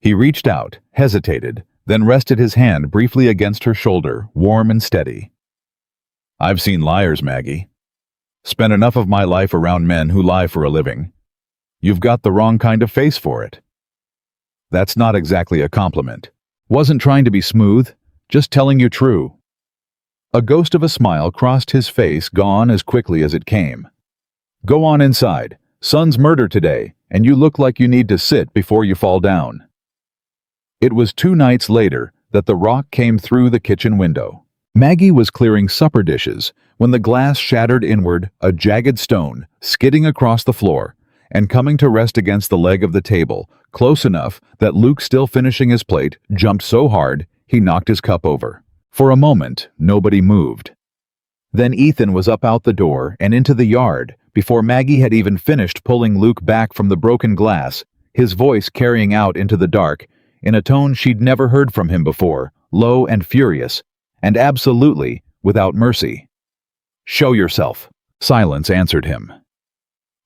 He reached out, hesitated, then rested his hand briefly against her shoulder, warm and steady. "I've seen liars, Maggie. Spent enough of my life around men who lie for a living. You've got the wrong kind of face for it." "That's not exactly a compliment. Wasn't trying to be smooth, just telling you true." A ghost of a smile crossed his face, gone as quickly as it came. "Go on inside. Son's murder today, and you look like you need to sit before you fall down." It was 2 nights later that the rock came through the kitchen window. Maggie was clearing supper dishes when the glass shattered inward, a jagged stone, skidding across the floor, and coming to rest against the leg of the table, close enough that Luke, still finishing his plate, jumped so hard he knocked his cup over. For a moment, nobody moved. Then Ethan was up out the door and into the yard before Maggie had even finished pulling Luke back from the broken glass, his voice carrying out into the dark in a tone she'd never heard from him before, low and furious, and absolutely without mercy. "Show yourself." Silence answered him.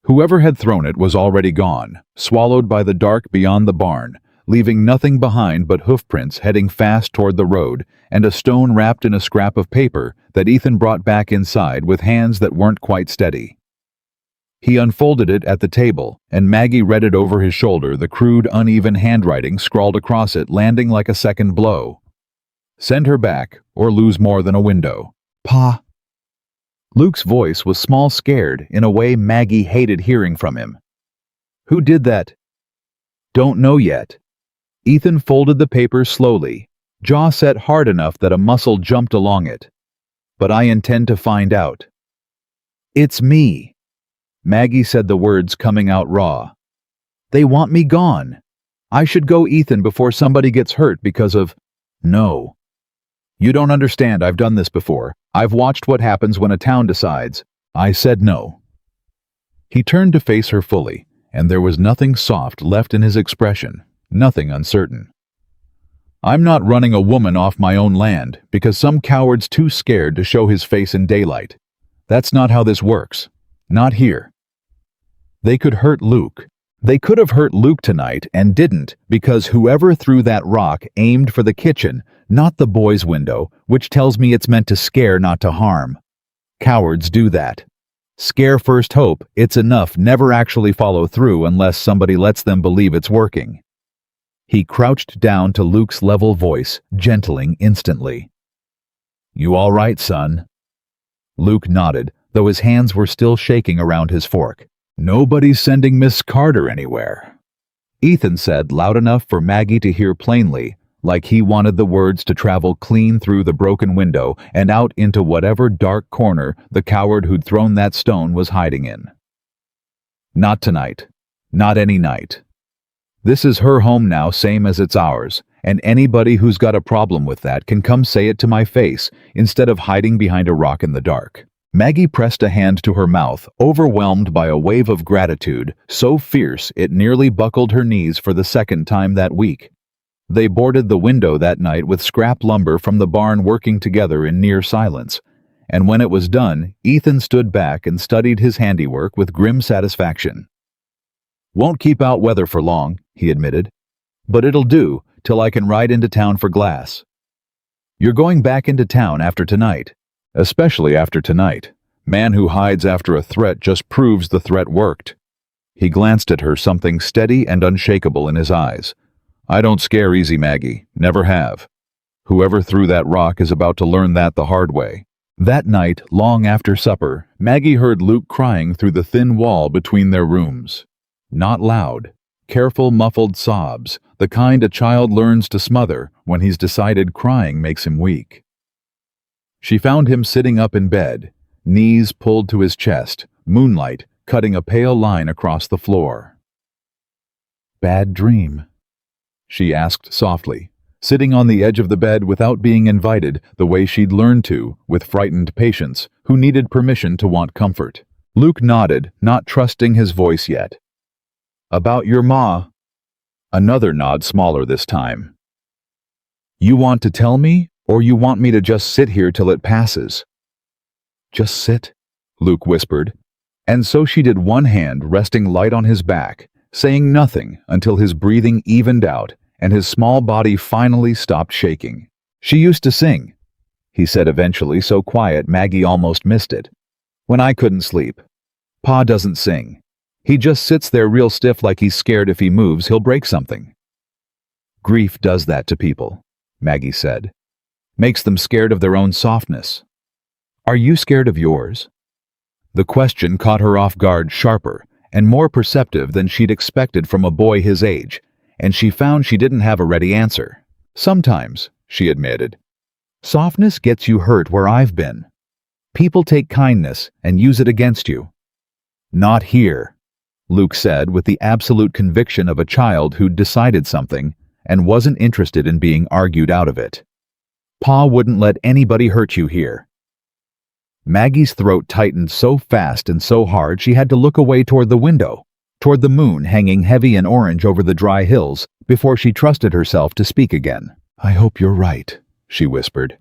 Whoever had thrown it was already gone, swallowed by the dark beyond the barn, leaving nothing behind but hoofprints heading fast toward the road and a stone wrapped in a scrap of paper that Ethan brought back inside with hands that weren't quite steady. He unfolded it at the table, and Maggie read it over his shoulder, the crude, uneven handwriting scrawled across it, landing like a second blow. "Send her back, or lose more than a window." "Pa." Luke's voice was small, scared, in a way Maggie hated hearing from him. "Who did that?" "Don't know yet." Ethan folded the paper slowly, jaw set hard enough that a muscle jumped along it. "But I intend to find out." "It's me." Maggie said the words coming out raw. "They want me gone. I should go, Ethan, before somebody gets hurt because of—" "No. You don't understand, I've done this before. I've watched what happens when a town decides. I said no. He turned to face her fully, and there was nothing soft left in his expression, nothing uncertain. I'm not running a woman off my own land because some coward's too scared to show his face in daylight. That's not how this works. Not here. They could hurt Luke. They could have hurt Luke tonight and didn't because whoever threw that rock aimed for the kitchen, not the boys' window, which tells me it's meant to scare, not to harm. Cowards do that. Scare first, hope it's enough, never actually follow through unless somebody lets them believe it's working. He crouched down to Luke's level voice, gentling instantly. You all right, son? Luke nodded, though his hands were still shaking around his fork. Nobody's sending Miss Carter anywhere, Ethan said loud enough for Maggie to hear plainly, like he wanted the words to travel clean through the broken window and out into whatever dark corner the coward who'd thrown that stone was hiding in. Not tonight. Not any night. This is her home now, same as it's ours, and anybody who's got a problem with that can come say it to my face instead of hiding behind a rock in the dark. Maggie pressed a hand to her mouth, overwhelmed by a wave of gratitude so fierce it nearly buckled her knees for the second time that week. They boarded the window that night with scrap lumber from the barn, working together in near silence, and when it was done, Ethan stood back and studied his handiwork with grim satisfaction. Won't keep out weather for long, he admitted, but it'll do till I can ride into town for glass. You're going back into town after tonight. Especially after tonight. Man who hides after a threat just proves the threat worked. He glanced at her, something steady and unshakable in his eyes. I don't scare easy, Maggie. Never have. Whoever threw that rock is about to learn that the hard way. That night, long after supper, Maggie heard Luke crying through the thin wall between their rooms. Not loud. Careful, muffled sobs, the kind a child learns to smother when he's decided crying makes him weak. She found him sitting up in bed, knees pulled to his chest, moonlight cutting a pale line across the floor. Bad dream? She asked softly, sitting on the edge of the bed without being invited the way she'd learned to with frightened patients who needed permission to want comfort. Luke nodded, not trusting his voice yet. About your ma? Another nod, smaller this time. You want to tell me? Or you want me to just sit here till it passes? Just sit, Luke whispered, and so she did, one hand resting light on his back, saying nothing until his breathing evened out and his small body finally stopped shaking. She used to sing, he said eventually, so quiet Maggie almost missed it. When I couldn't sleep. Pa doesn't sing. He just sits there real stiff like he's scared if he moves he'll break something. Grief does that to people, Maggie said. Makes them scared of their own softness. Are you scared of yours? The question caught her off guard, sharper and more perceptive than she'd expected from a boy his age, and she found she didn't have a ready answer. Sometimes, she admitted. Softness gets you hurt where I've been. People take kindness and use it against you. Not here, Luke said with the absolute conviction of a child who'd decided something and wasn't interested in being argued out of it. Pa wouldn't let anybody hurt you here. Maggie's throat tightened so fast and so hard she had to look away toward the window, toward the moon hanging heavy and orange over the dry hills, before she trusted herself to speak again. I hope you're right, she whispered.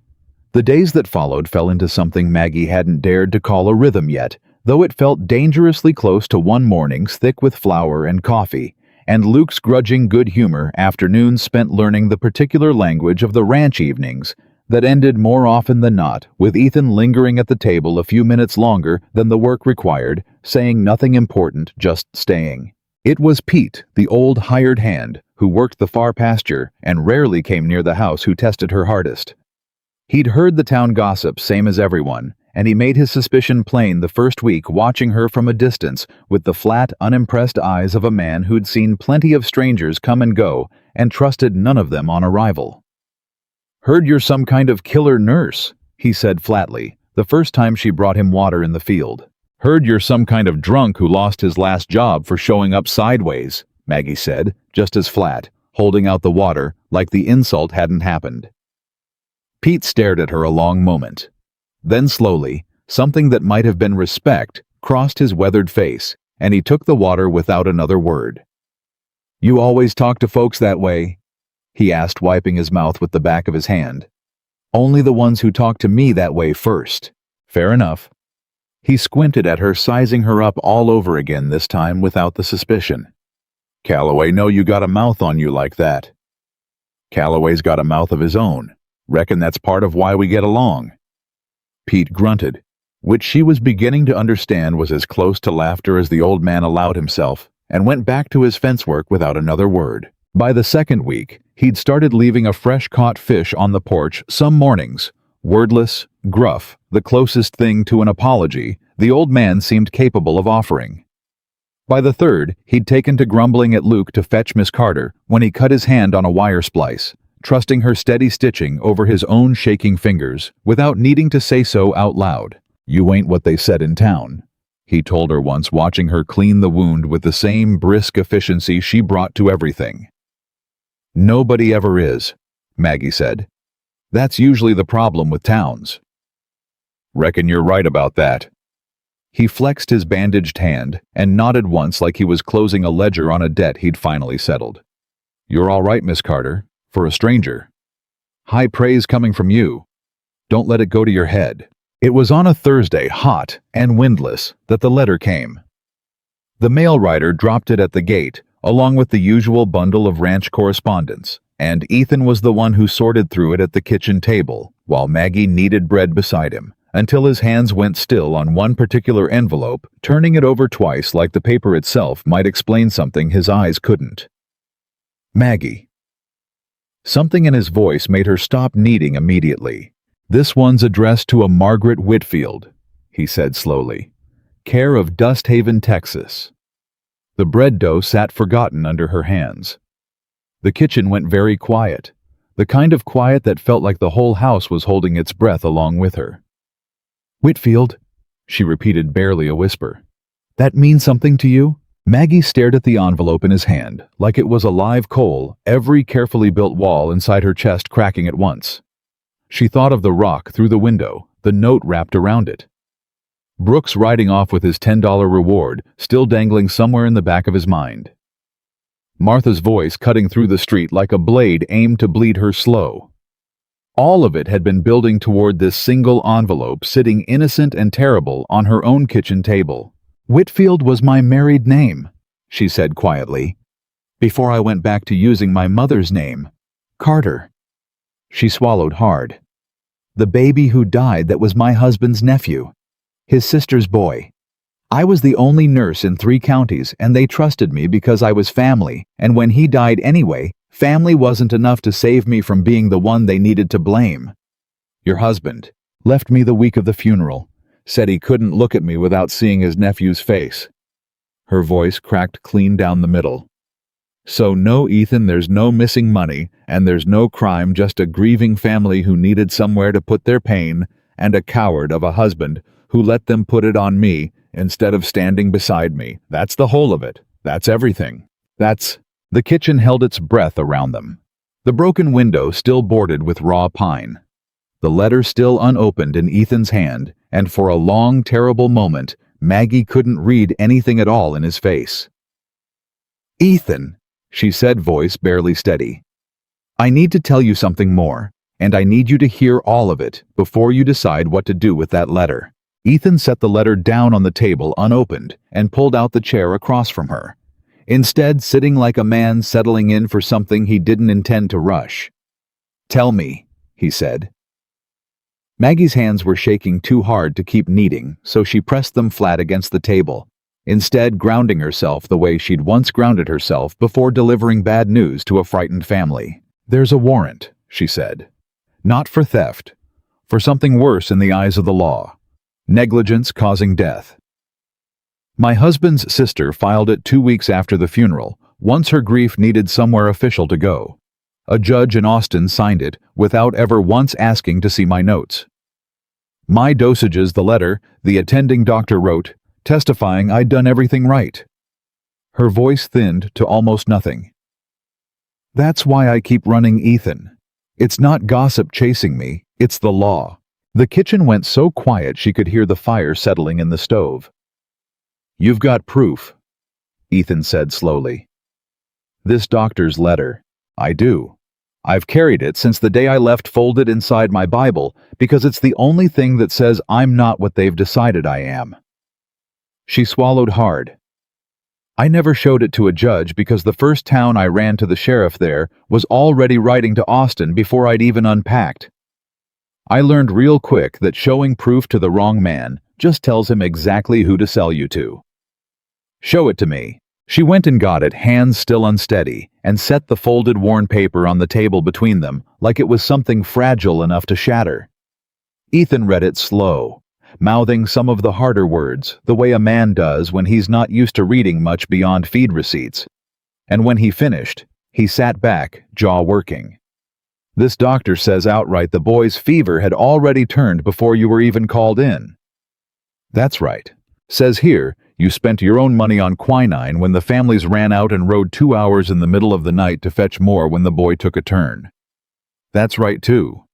The days that followed fell into something Maggie hadn't dared to call a rhythm yet, though it felt dangerously close to one mornings thick with flour and coffee, and Luke's grudging good humor afternoons spent learning the particular language of the ranch evenings that ended more often than not with Ethan lingering at the table a few minutes longer than the work required, saying nothing important, just staying. It was Pete, the old hired hand, who worked the far pasture and rarely came near the house, who tested her hardest. He'd heard the town gossip, same as everyone, and he made his suspicion plain the first week, watching her from a distance with the flat, unimpressed eyes of a man who'd seen plenty of strangers come and go and trusted none of them on arrival. Heard you're some kind of killer nurse, he said flatly, the first time she brought him water in the field. Heard you're some kind of drunk who lost his last job for showing up sideways, Maggie said, just as flat, holding out the water like the insult hadn't happened. Pete stared at her a long moment. Then slowly, something that might have been respect crossed his weathered face, and he took the water without another word. "You always talk to folks that way?" he asked, wiping his mouth with the back of his hand. "Only the ones who talk to me that way first." "Fair enough." He squinted at her, sizing her up all over again, this time without the suspicion. "Calloway know you got a mouth on you like that." "Calloway's got a mouth of his own. Reckon that's part of why we get along." Pete grunted, which she was beginning to understand was as close to laughter as the old man allowed himself, and went back to his fence work without another word. By the second week, he'd started leaving a fresh-caught fish on the porch some mornings. Wordless, gruff, the closest thing to an apology the old man seemed capable of offering. By the third, he'd taken to grumbling at Luke to fetch Miss Carter when he cut his hand on a wire splice, trusting her steady stitching over his own shaking fingers without needing to say so out loud. "You ain't what they said in town," he told her once, watching her clean the wound with the same brisk efficiency she brought to everything. "Nobody ever is," Maggie said. "That's usually the problem with towns." "Reckon you're right about that." He flexed his bandaged hand and nodded once like he was closing a ledger on a debt he'd finally settled. "You're all right, Miss Carter, for a stranger. High praise coming from you. Don't let it go to your head." It was on a Thursday, hot and windless, that the letter came. The mail rider dropped it at the gate, along with the usual bundle of ranch correspondence, and Ethan was the one who sorted through it at the kitchen table, while Maggie kneaded bread beside him, until his hands went still on one particular envelope, turning it over twice like the paper itself might explain something his eyes couldn't. "Maggie." Something in his voice made her stop kneading immediately. "This one's addressed to a Margaret Whitfield," he said slowly. "Care of Dust Haven, Texas." The bread dough sat forgotten under her hands. The kitchen went very quiet, the kind of quiet that felt like the whole house was holding its breath along with her. "Whitfield," she repeated, barely a whisper. "That means something to you?" Maggie stared at the envelope in his hand, like it was a live coal, every carefully built wall inside her chest cracking at once. She thought of the rock through the window, the note wrapped around it. Brooks riding off with his $10 reward still dangling somewhere in the back of his mind. Martha's voice cutting through the street like a blade aimed to bleed her slow. All of it had been building toward this single envelope sitting innocent and terrible on her own kitchen table. "Whitfield was my married name," she said quietly, "before I went back to using my mother's name, Carter." She swallowed hard. "The baby who died that was my husband's nephew, his sister's boy. I was the only nurse in 3 counties, and they trusted me because I was family, and when he died anyway, family wasn't enough to save me from being the one they needed to blame. Your husband left me the week of the funeral, said he couldn't look at me without seeing his nephew's face." Her voice cracked clean down the middle. "So no, Ethan, there's no missing money, and there's no crime, just a grieving family who needed somewhere to put their pain, and a coward of a husband who let them put it on me instead of standing beside me. That's the whole of it. That's everything. That's—" The kitchen held its breath around them. The broken window still boarded with raw pine. The letter still unopened in Ethan's hand, and for a long, terrible moment, Maggie couldn't read anything at all in his face. "Ethan," she said, voice barely steady, "I need to tell you something more, and I need you to hear all of it before you decide what to do with that letter." Ethan set the letter down on the table unopened and pulled out the chair across from her, instead sitting like a man settling in for something he didn't intend to rush. "Tell me," he said. Maggie's hands were shaking too hard to keep kneading, so she pressed them flat against the table, instead grounding herself the way she'd once grounded herself before delivering bad news to a frightened family. "There's a warrant," she said. "Not for theft. For something worse in the eyes of the law. Negligence causing death. My husband's sister filed it 2 weeks after the funeral, once her grief needed somewhere official to go. A judge in Austin signed it without ever once asking to see my notes. My dosages, the letter, the attending doctor wrote, testifying I'd done everything right." Her voice thinned to almost nothing. "That's why I keep running, Ethan. It's not gossip chasing me, It's the law. The kitchen went so quiet she could hear the fire settling in the stove. You've got proof, Ethan said slowly. This doctor's letter. I do. I've carried it since the day I left folded inside my Bible because it's the only thing that says I'm not what they've decided I am. She swallowed hard. I never showed it to a judge because the first town I ran to the sheriff there was already writing to Austin before I'd even unpacked. I learned real quick that showing proof to the wrong man just tells him exactly who to sell you to. Show it to me. She went and got it, hands still unsteady, and set the folded worn paper on the table between them like it was something fragile enough to shatter. Ethan read it slow, mouthing some of the harder words, the way a man does when he's not used to reading much beyond feed receipts. And when he finished, he sat back, jaw working. This doctor says outright the boy's fever had already turned before you were even called in. That's right. Says here, you spent your own money on quinine when the families ran out and rode 2 hours in the middle of the night to fetch more when the boy took a turn. That's right too.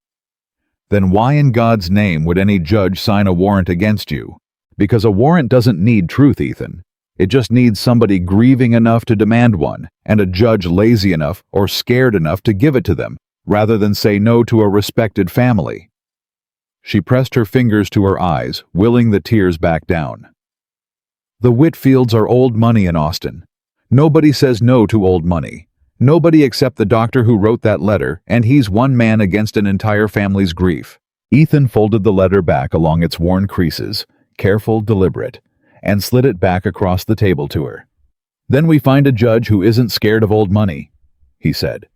Then why in God's name would any judge sign a warrant against you? Because a warrant doesn't need truth, Ethan. It just needs somebody grieving enough to demand one, and a judge lazy enough or scared enough to give it to them, rather than say no to a respected family. She pressed her fingers to her eyes, willing the tears back down. The Whitfields are old money in Austin. Nobody says no to old money. Nobody except the doctor who wrote that letter, and he's one man against an entire family's grief. Ethan folded the letter back along its worn creases, careful, deliberate, and slid it back across the table to her. Then we find a judge who isn't scared of old money, he said.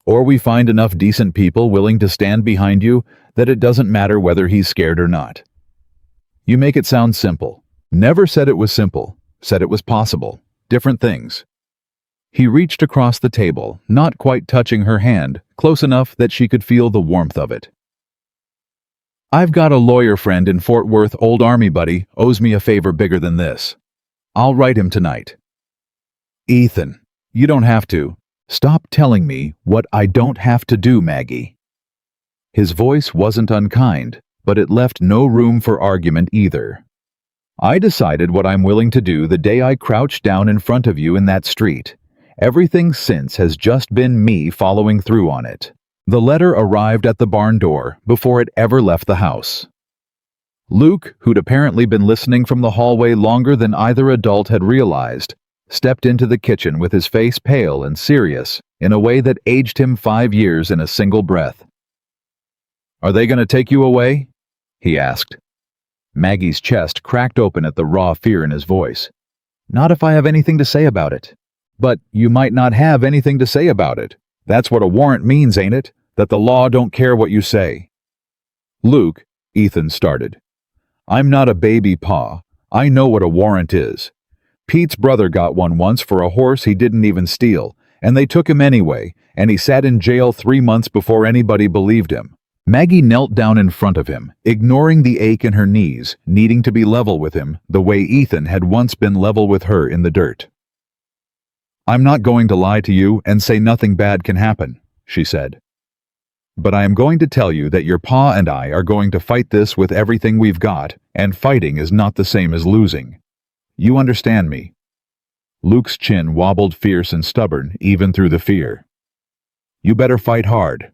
Or we find enough decent people willing to stand behind you that it doesn't matter whether he's scared or not. You make it sound simple. Never said it was simple, said it was possible. Different things. He reached across the table, not quite touching her hand, close enough that she could feel the warmth of it. I've got a lawyer friend in Fort Worth, old army buddy, owes me a favor bigger than this. I'll write him tonight. Ethan, you don't have to. Stop telling me what I don't have to do, Maggie. His voice wasn't unkind, but it left no room for argument either. I decided what I'm willing to do the day I crouched down in front of you in that street. Everything since has just been me following through on it. The letter arrived at the barn door before it ever left the house. Luke, who'd apparently been listening from the hallway longer than either adult had realized, stepped into the kitchen with his face pale and serious in a way that aged him 5 years in a single breath. Are they going to take you away? He asked. Maggie's chest cracked open at the raw fear in his voice. Not if I have anything to say about it. But you might not have anything to say about it. That's what a warrant means, ain't it? That the law don't care what you say. Luke, Ethan started. I'm not a baby pa. I know what a warrant is. Pete's brother got one once for a horse he didn't even steal, and they took him anyway, and he sat in jail 3 months before anybody believed him. Maggie knelt down in front of him, ignoring the ache in her knees, needing to be level with him the way Ethan had once been level with her in the dirt. I'm not going to lie to you and say nothing bad can happen, she said. But I am going to tell you that your pa and I are going to fight this with everything we've got, and fighting is not the same as losing. You understand me? Luke's chin wobbled fierce and stubborn even through the fear. You better fight hard.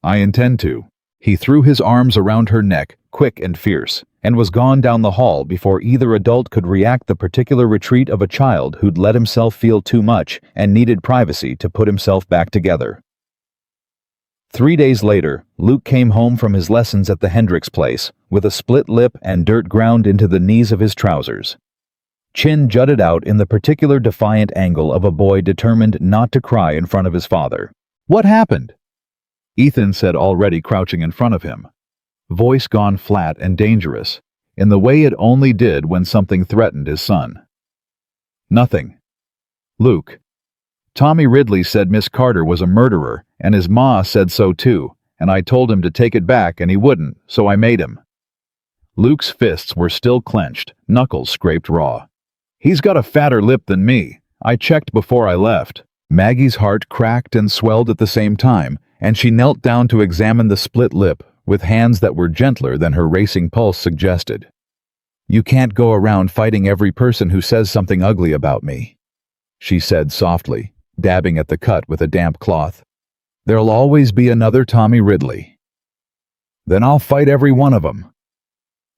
I intend to. He threw his arms around her neck, quick and fierce, and was gone down the hall before either adult could react the particular retreat of a child who'd let himself feel too much and needed privacy to put himself back together. 3 days later, Luke came home from his lessons at the Hendricks place with a split lip and dirt ground into the knees of his trousers. Chin jutted out in the particular defiant angle of a boy determined not to cry in front of his father. What happened? Ethan said, already crouching in front of him. Voice gone flat and dangerous, in the way it only did when something threatened his son. Nothing. Luke. Tommy Ridley said Miss Carter was a murderer, and his ma said so too, and I told him to take it back and he wouldn't, so I made him. Luke's fists were still clenched, knuckles scraped raw. He's got a fatter lip than me. I checked before I left. Maggie's heart cracked and swelled at the same time, and she knelt down to examine the split lip with hands that were gentler than her racing pulse suggested. "You can't go around fighting every person who says something ugly about me," she said softly, dabbing at the cut with a damp cloth. "There'll always be another Tommy Ridley." "Then I'll fight every one of 'em."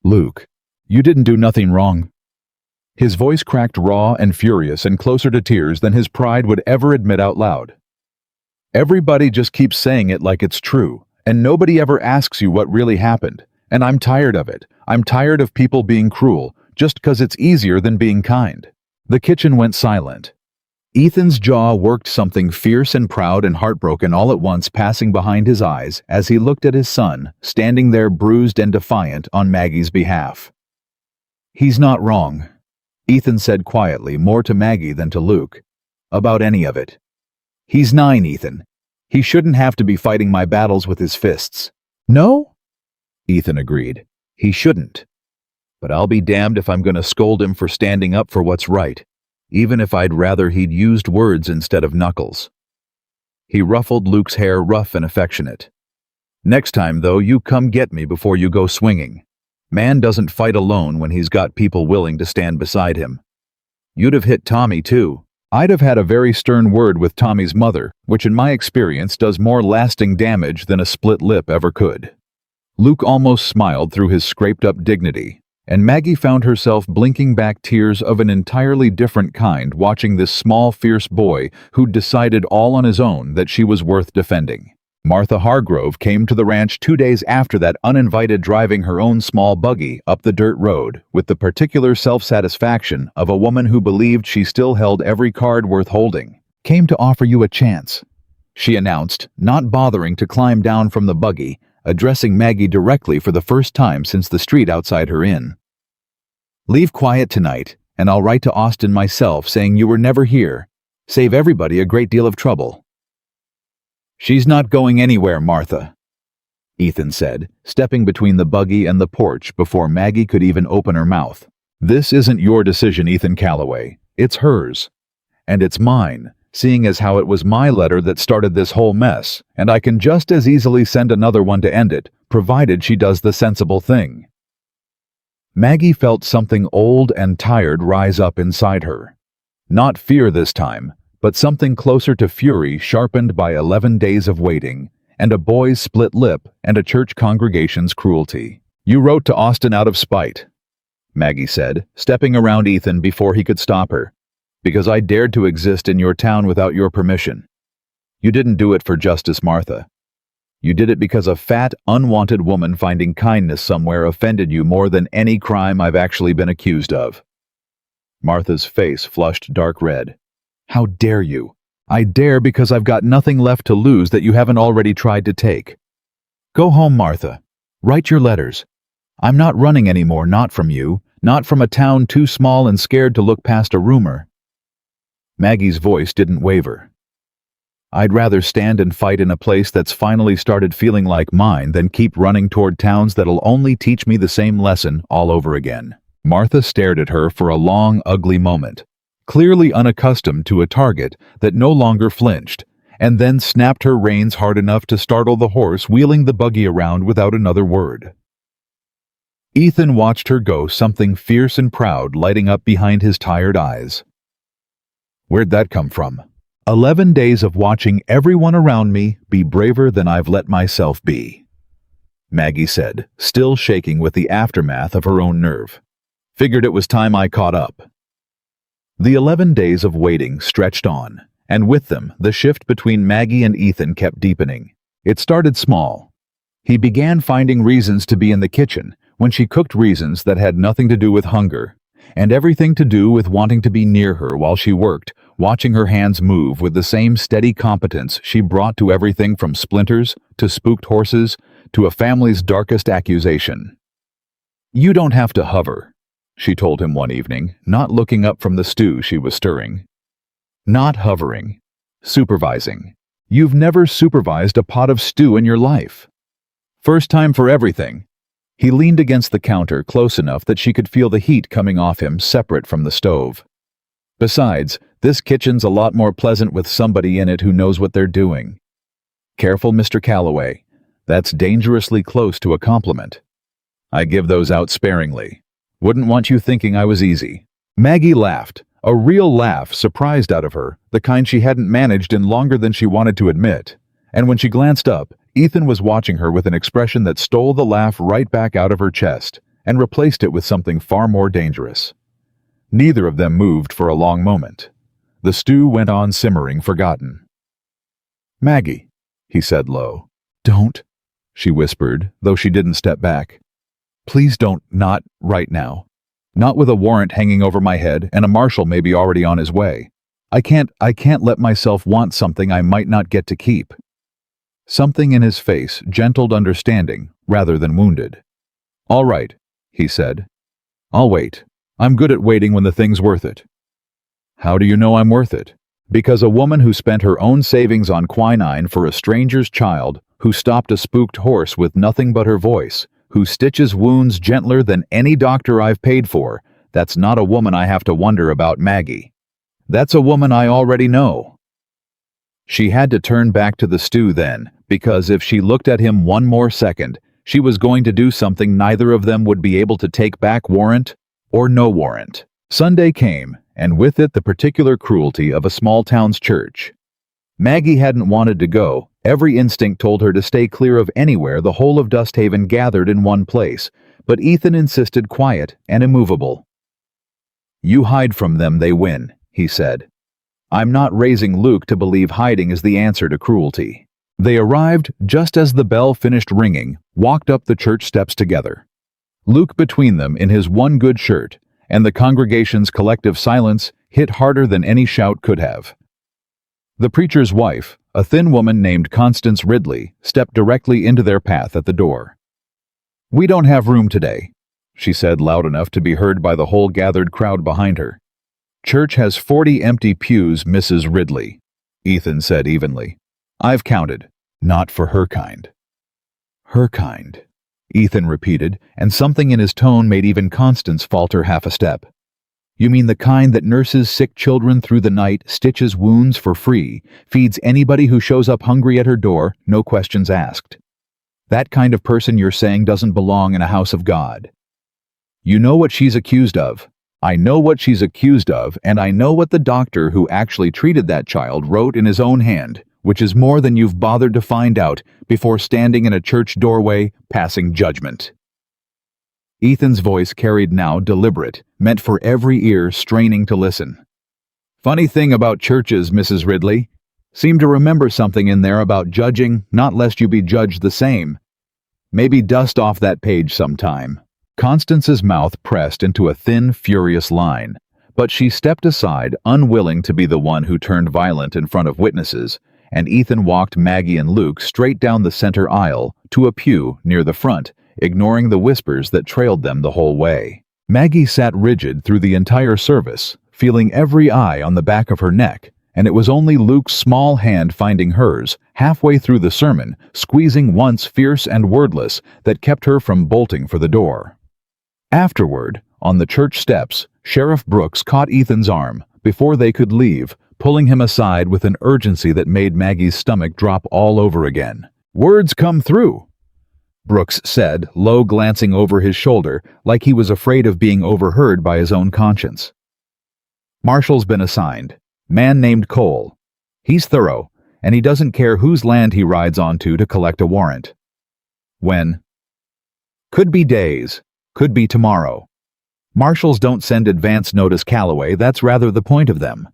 "Luke, you didn't do nothing wrong." His voice cracked raw and furious and closer to tears than his pride would ever admit out loud. "Everybody just keeps saying it like it's true, and nobody ever asks you what really happened, and I'm tired of it. I'm tired of people being cruel, just 'cause it's easier than being kind." The kitchen went silent. Ethan's jaw worked, something fierce and proud and heartbroken all at once passing behind his eyes as he looked at his son, standing there bruised and defiant on Maggie's behalf. "He's not wrong," Ethan said quietly, more to Maggie than to Luke, "about any of it. He's 9, Ethan. He shouldn't have to be fighting my battles with his fists." "No?" Ethan agreed. "He shouldn't. But I'll be damned if I'm going to scold him for standing up for what's right, even if I'd rather he'd used words instead of knuckles." He ruffled Luke's hair, rough and affectionate. "Next time, though, you come get me before you go swinging. Man doesn't fight alone when he's got people willing to stand beside him. You'd have hit Tommy, too. I'd have had a very stern word with Tommy's mother, which in my experience does more lasting damage than a split lip ever could." Luke almost smiled through his scraped-up dignity, and Maggie found herself blinking back tears of an entirely different kind watching this small, fierce boy who'd decided all on his own that she was worth defending. Martha Hargrove came to the ranch 2 days after that, uninvited, driving her own small buggy up the dirt road with the particular self-satisfaction of a woman who believed she still held every card worth holding. "Came to offer you a chance," she announced, not bothering to climb down from the buggy, addressing Maggie directly for the first time since the street outside her inn. "Leave quiet tonight, and I'll write to Austin myself saying you were never here. Save everybody a great deal of trouble." "She's not going anywhere, Martha," Ethan said, stepping between the buggy and the porch before Maggie could even open her mouth. "This isn't your decision, Ethan Calloway. It's hers. And it's mine, seeing as how it was my letter that started this whole mess, and I can just as easily send another one to end it, provided she does the sensible thing." Maggie felt something old and tired rise up inside her. Not fear this time, but something closer to fury, sharpened by 11 days of waiting, and a boy's split lip and a church congregation's cruelty. "You wrote to Austin out of spite," Maggie said, stepping around Ethan before he could stop her, "because I dared to exist in your town without your permission. You didn't do it for justice, Martha. You did it because a fat, unwanted woman finding kindness somewhere offended you more than any crime I've actually been accused of." Martha's face flushed dark red. "How dare you? I dare because I've got nothing left to lose that you haven't already tried to take. Go home, Martha. Write your letters. I'm not running anymore, not from you, not from a town too small and scared to look past a rumor." Maggie's voice didn't waver. "I'd rather stand and fight in a place that's finally started feeling like mine than keep running toward towns that'll only teach me the same lesson all over again." Martha stared at her for a long, ugly moment, clearly unaccustomed to a target that no longer flinched, and then snapped her reins hard enough to startle the horse wheeling the buggy around without another word. Ethan watched her go, something fierce and proud lighting up behind his tired eyes. "Where'd that come from?" 11 days of watching everyone around me be braver than I've let myself be," Maggie said, still shaking with the aftermath of her own nerve. "Figured it was time I caught up." The 11 days of waiting stretched on, and with them, the shift between Maggie and Ethan kept deepening. It started small. He began finding reasons to be in the kitchen when she cooked, reasons that had nothing to do with hunger, and everything to do with wanting to be near her while she worked, watching her hands move with the same steady competence she brought to everything from splinters to spooked horses to a family's darkest accusation. "You don't have to hover," she told him one evening, not looking up from the stew she was stirring. "Not hovering. Supervising. You've never supervised a pot of stew in your life. First time for everything." He leaned against the counter close enough that she could feel the heat coming off him separate from the stove. "Besides, this kitchen's a lot more pleasant with somebody in it who knows what they're doing." Careful, Mr. Calloway. That's dangerously close to a compliment. I give those out sparingly. Wouldn't want you thinking I was easy. Maggie laughed, a real laugh surprised out of her, the kind she hadn't managed in longer than she wanted to admit. And when she glanced up, Ethan was watching her with an expression that stole the laugh right back out of her chest and replaced it with something far more dangerous. Neither of them moved for a long moment. The stew went on simmering, forgotten. "Maggie," he said low. "Don't," she whispered, though she didn't step back. "Please don't, not right now. Not with a warrant hanging over my head and a marshal maybe already on his way. I can't let myself want something I might not get to keep." Something in his face gentled understanding rather than wounded. "All right," he said. "I'll wait. I'm good at waiting when the thing's worth it." "How do you know I'm worth it?" "Because a woman who spent her own savings on quinine for a stranger's child, who stopped a spooked horse with nothing but her voice, who stitches wounds gentler than any doctor I've paid for, that's not a woman I have to wonder about, Maggie. That's a woman I already know." She had to turn back to the stew then, because if she looked at him one more second, she was going to do something neither of them would be able to take back, warrant or no warrant. Sunday came, and with it the particular cruelty of a small town's church. Maggie hadn't wanted to go. Every instinct told her to stay clear of anywhere the whole of Dusthaven gathered in one place, but Ethan insisted, quiet and immovable. "You hide from them, they win," he said. "I'm not raising Luke to believe hiding is the answer to cruelty." They arrived just as the bell finished ringing, walked up the church steps together. Luke between them in his one good shirt, and the congregation's collective silence hit harder than any shout could have. The preacher's wife, a thin woman named Constance Ridley, stepped directly into their path at the door. "We don't have room today," she said loud enough to be heard by the whole gathered crowd behind her. "Church has 40 empty pews, Mrs. Ridley," Ethan said evenly. "I've counted. Not for her kind." "Her kind," Ethan repeated, and something in his tone made even Constance falter half a step. "You mean the kind that nurses sick children through the night, stitches wounds for free, feeds anybody who shows up hungry at her door, no questions asked. That kind of person you're saying doesn't belong in a house of God. You know what she's accused of. I know what she's accused of, and I know what the doctor who actually treated that child wrote in his own hand, which is more than you've bothered to find out before standing in a church doorway passing judgment." Ethan's voice carried now deliberate, meant for every ear straining to listen. "Funny thing about churches, Mrs. Ridley. Seem to remember something in there about judging, not lest you be judged the same. Maybe dust off that page sometime." Constance's mouth pressed into a thin, furious line, but she stepped aside, unwilling to be the one who turned violent in front of witnesses, and Ethan walked Maggie and Luke straight down the center aisle to a pew near the front, ignoring the whispers that trailed them the whole way. Maggie sat rigid through the entire service, feeling every eye on the back of her neck, and it was only Luke's small hand finding hers, halfway through the sermon, squeezing once fierce and wordless, that kept her from bolting for the door. Afterward, on the church steps, Sheriff Brooks caught Ethan's arm before they could leave, pulling him aside with an urgency that made Maggie's stomach drop all over again. "Words come through," Brooks said, low, glancing over his shoulder, like he was afraid of being overheard by his own conscience. "Marshal's been assigned. Man named Cole. He's thorough, and he doesn't care whose land he rides onto to collect a warrant. When? Could be days, could be tomorrow. Marshals don't send advance notice, Calloway, that's rather the point of them."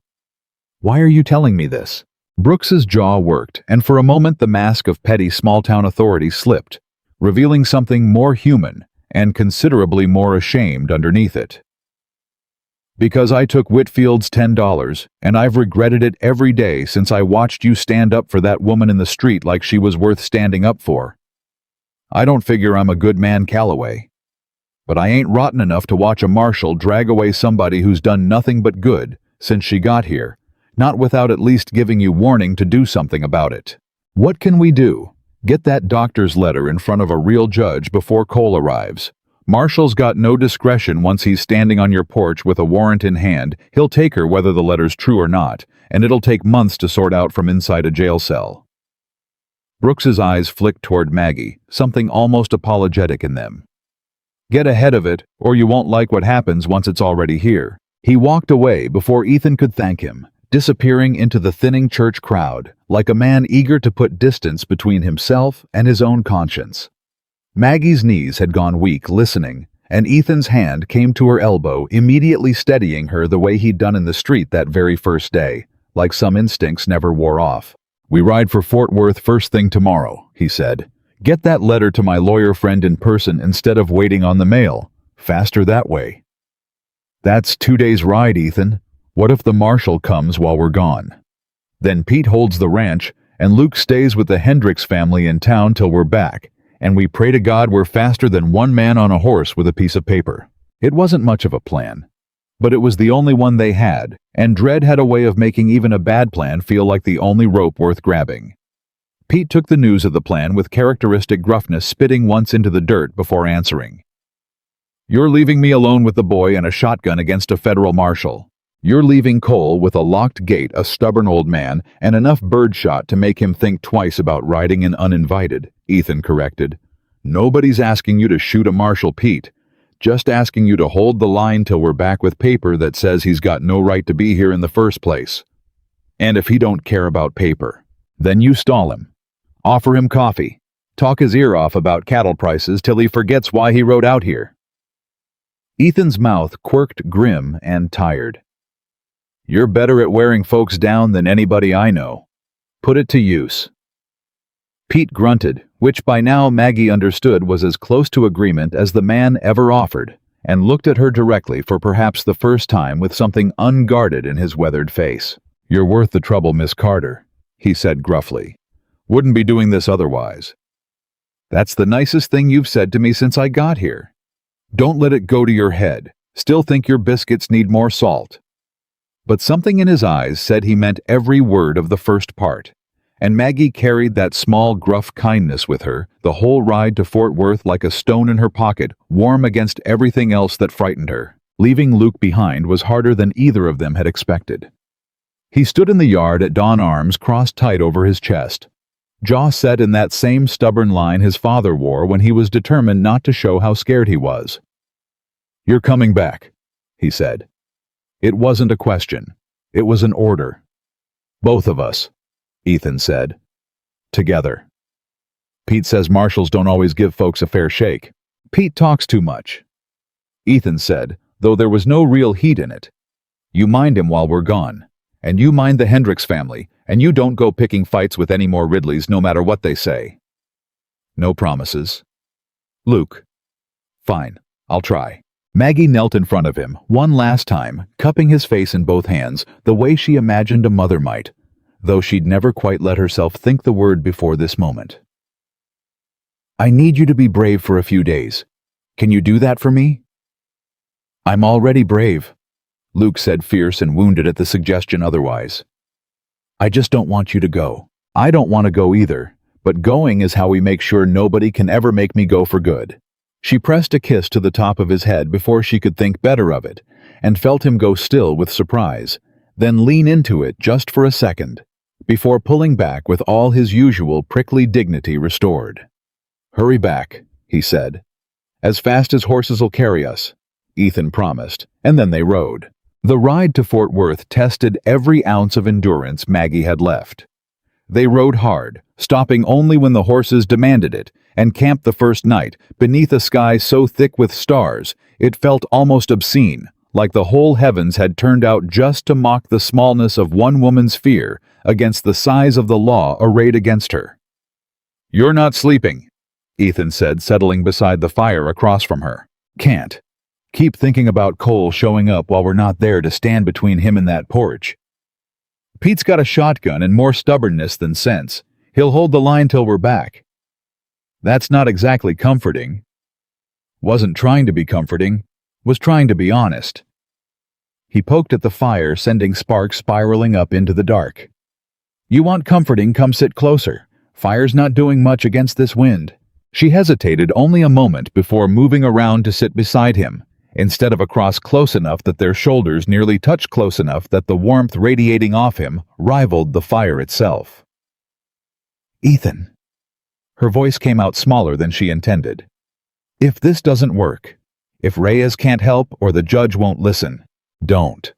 "Why are you telling me this?" Brooks's jaw worked, and for a moment the mask of petty small-town authority slipped, revealing something more human and considerably more ashamed underneath it. "Because I took Whitfield's $10, and I've regretted it every day since I watched you stand up for that woman in the street like she was worth standing up for. I don't figure I'm a good man, Calloway. But I ain't rotten enough to watch a marshal drag away somebody who's done nothing but good since she got here, not without at least giving you warning to do something about it. What can we do? Get that doctor's letter in front of a real judge before Cole arrives. Marshal's got no discretion once he's standing on your porch with a warrant in hand. He'll take her whether the letter's true or not, and it'll take months to sort out from inside a jail cell." Brooks's eyes flicked toward Maggie, something almost apologetic in them. Get ahead of it, or you won't like what happens once it's already here. He walked away before Ethan could thank him, disappearing into the thinning church crowd, like a man eager to put distance between himself and his own conscience. Maggie's knees had gone weak listening, and Ethan's hand came to her elbow, immediately steadying her the way he'd done in the street that very first day, like some instincts never wore off. We ride for Fort Worth first thing tomorrow, he said. Get that letter to my lawyer friend in person instead of waiting on the mail. Faster that way. That's 2 days' ride, Ethan. What if the marshal comes while we're gone? Then Pete holds the ranch, and Luke stays with the Hendricks family in town till we're back, and we pray to God we're faster than one man on a horse with a piece of paper. It wasn't much of a plan, but it was the only one they had, and dread had a way of making even a bad plan feel like the only rope worth grabbing. Pete took the news of the plan with characteristic gruffness, spitting once into the dirt before answering. You're leaving me alone with the boy and a shotgun against a federal marshal. You're leaving Cole with a locked gate, a stubborn old man, and enough birdshot to make him think twice about riding in uninvited, Ethan corrected. Nobody's asking you to shoot a marshal, Pete. Just asking you to hold the line till we're back with paper that says he's got no right to be here in the first place. And if he don't care about paper, then you stall him. Offer him coffee. Talk his ear off about cattle prices till he forgets why he rode out here. Ethan's mouth quirked, grim and tired. You're better at wearing folks down than anybody I know. Put it to use. Pete grunted, which by now Maggie understood was as close to agreement as the man ever offered, and looked at her directly for perhaps the first time with something unguarded in his weathered face. You're worth the trouble, Miss Carter, he said gruffly. Wouldn't be doing this otherwise. That's the nicest thing you've said to me since I got here. Don't let it go to your head. Still think your biscuits need more salt. But something in his eyes said he meant every word of the first part, and Maggie carried that small, gruff kindness with her the whole ride to Fort Worth like a stone in her pocket, warm against everything else that frightened her. Leaving Luke behind was harder than either of them had expected. He stood in the yard at dawn, arms crossed tight over his chest, jaw set in that same stubborn line his father wore when he was determined not to show how scared he was. You're coming back, he said. It wasn't a question. It was an order. Both of us, Ethan said. Together. Pete says marshals don't always give folks a fair shake. Pete talks too much, Ethan said, though there was no real heat in it. You mind him while we're gone, and you mind the Hendricks family, and you don't go picking fights with any more Ridleys no matter what they say. No promises. Luke. Fine, I'll try. Maggie knelt in front of him, one last time, cupping his face in both hands, the way she imagined a mother might, though she'd never quite let herself think the word before this moment. I need you to be brave for a few days. Can you do that for me? I'm already brave, Luke said, fierce and wounded at the suggestion otherwise. I just don't want you to go. I don't want to go either, but going is how we make sure nobody can ever make me go for good. She pressed a kiss to the top of his head before she could think better of it, and felt him go still with surprise, then lean into it just for a second, before pulling back with all his usual prickly dignity restored. Hurry back, he said. As fast as horses'll carry us, Ethan promised, and then they rode. The ride to Fort Worth tested every ounce of endurance Maggie had left. They rode hard, stopping only when the horses demanded it, and camped the first night beneath a sky so thick with stars it felt almost obscene, like the whole heavens had turned out just to mock the smallness of one woman's fear against the size of the law arrayed against her. You're not sleeping, Ethan said, settling beside the fire across from her. Can't. Keep thinking about Cole showing up while we're not there to stand between him and that porch. Pete's got a shotgun and more stubbornness than sense. He'll hold the line till we're back. That's not exactly comforting. Wasn't trying to be comforting. Was trying to be honest. He poked at the fire, sending sparks spiraling up into the dark. You want comforting, come sit closer. Fire's not doing much against this wind. She hesitated only a moment before moving around to sit beside him, instead of across close enough that their shoulders nearly touched close enough that the warmth radiating off him rivaled the fire itself. Ethan, Her voice came out smaller than she intended. "If this doesn't work, if Reyes can't help or the judge won't listen, don't."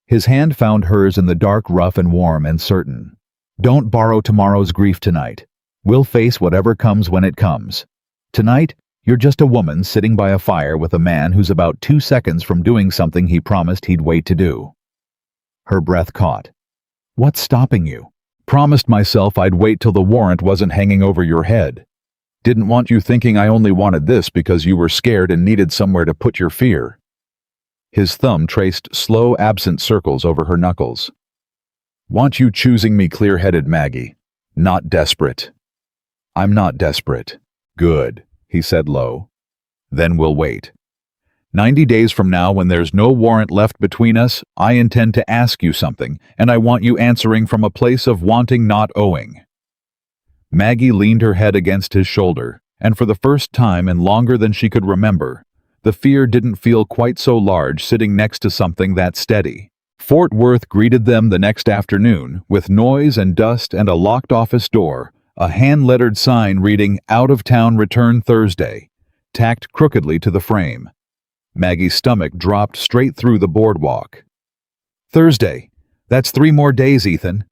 His hand found hers in the dark, rough and warm and certain. "Don't borrow tomorrow's grief tonight. We'll face whatever comes when it comes. Tonight, you're just a woman sitting by a fire with a man who's about 2 seconds from doing something he promised he'd wait to do." Her breath caught. "What's stopping you? Promised myself I'd wait till the warrant wasn't hanging over your head. Didn't want you thinking I only wanted this because you were scared and needed somewhere to put your fear." His thumb traced slow, absent circles over her knuckles. "Want you choosing me clear-headed, Maggie. Not desperate." "I'm not desperate." "Good," he said low. "Then we'll wait. 90 days from now, when there's no warrant left between us, I intend to ask you something, and I want you answering from a place of wanting, not owing." Maggie leaned her head against his shoulder, and for the first time in longer than she could remember, the fear didn't feel quite so large sitting next to something that steady. Fort Worth greeted them the next afternoon with noise and dust and a locked office door, a hand-lettered sign reading "Out of Town, Return Thursday," tacked crookedly to the frame. Maggie's stomach dropped straight through the boardwalk. "Thursday. That's 3 more days, Ethan.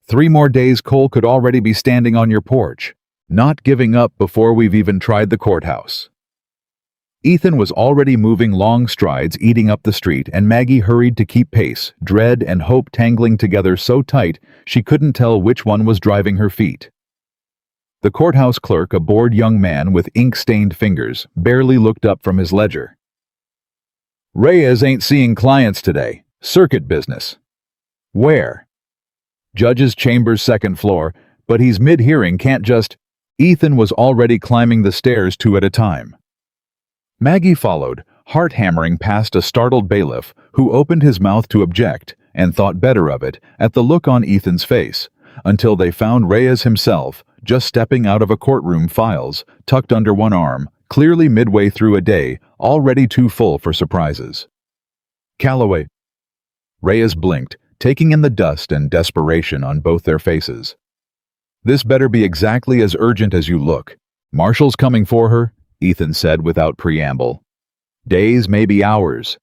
3 more days Cole could already be standing on your porch, not giving up before we've even tried the courthouse." Ethan was already moving long strides eating up the street, and Maggie hurried to keep pace, dread and hope tangling together so tight she couldn't tell which one was driving her feet. The courthouse clerk, a bored young man with ink-stained fingers, barely looked up from his ledger. "Reyes ain't seeing clients today. Circuit business." "Where?" "Judge's chambers, 2nd floor, but he's mid-hearing, can't just—" Ethan was already climbing the stairs 2 at a time. Maggie followed, heart-hammering past a startled bailiff who opened his mouth to object and thought better of it at the look on Ethan's face, until they found Reyes himself just stepping out of a courtroom, files tucked under one arm, clearly midway through a day already too full for surprises. "Calloway." Reyes blinked, taking in the dust and desperation on both their faces. "This better be exactly as urgent as you look. Marshall's coming for her," Ethan said without preamble. "Days, maybe hours.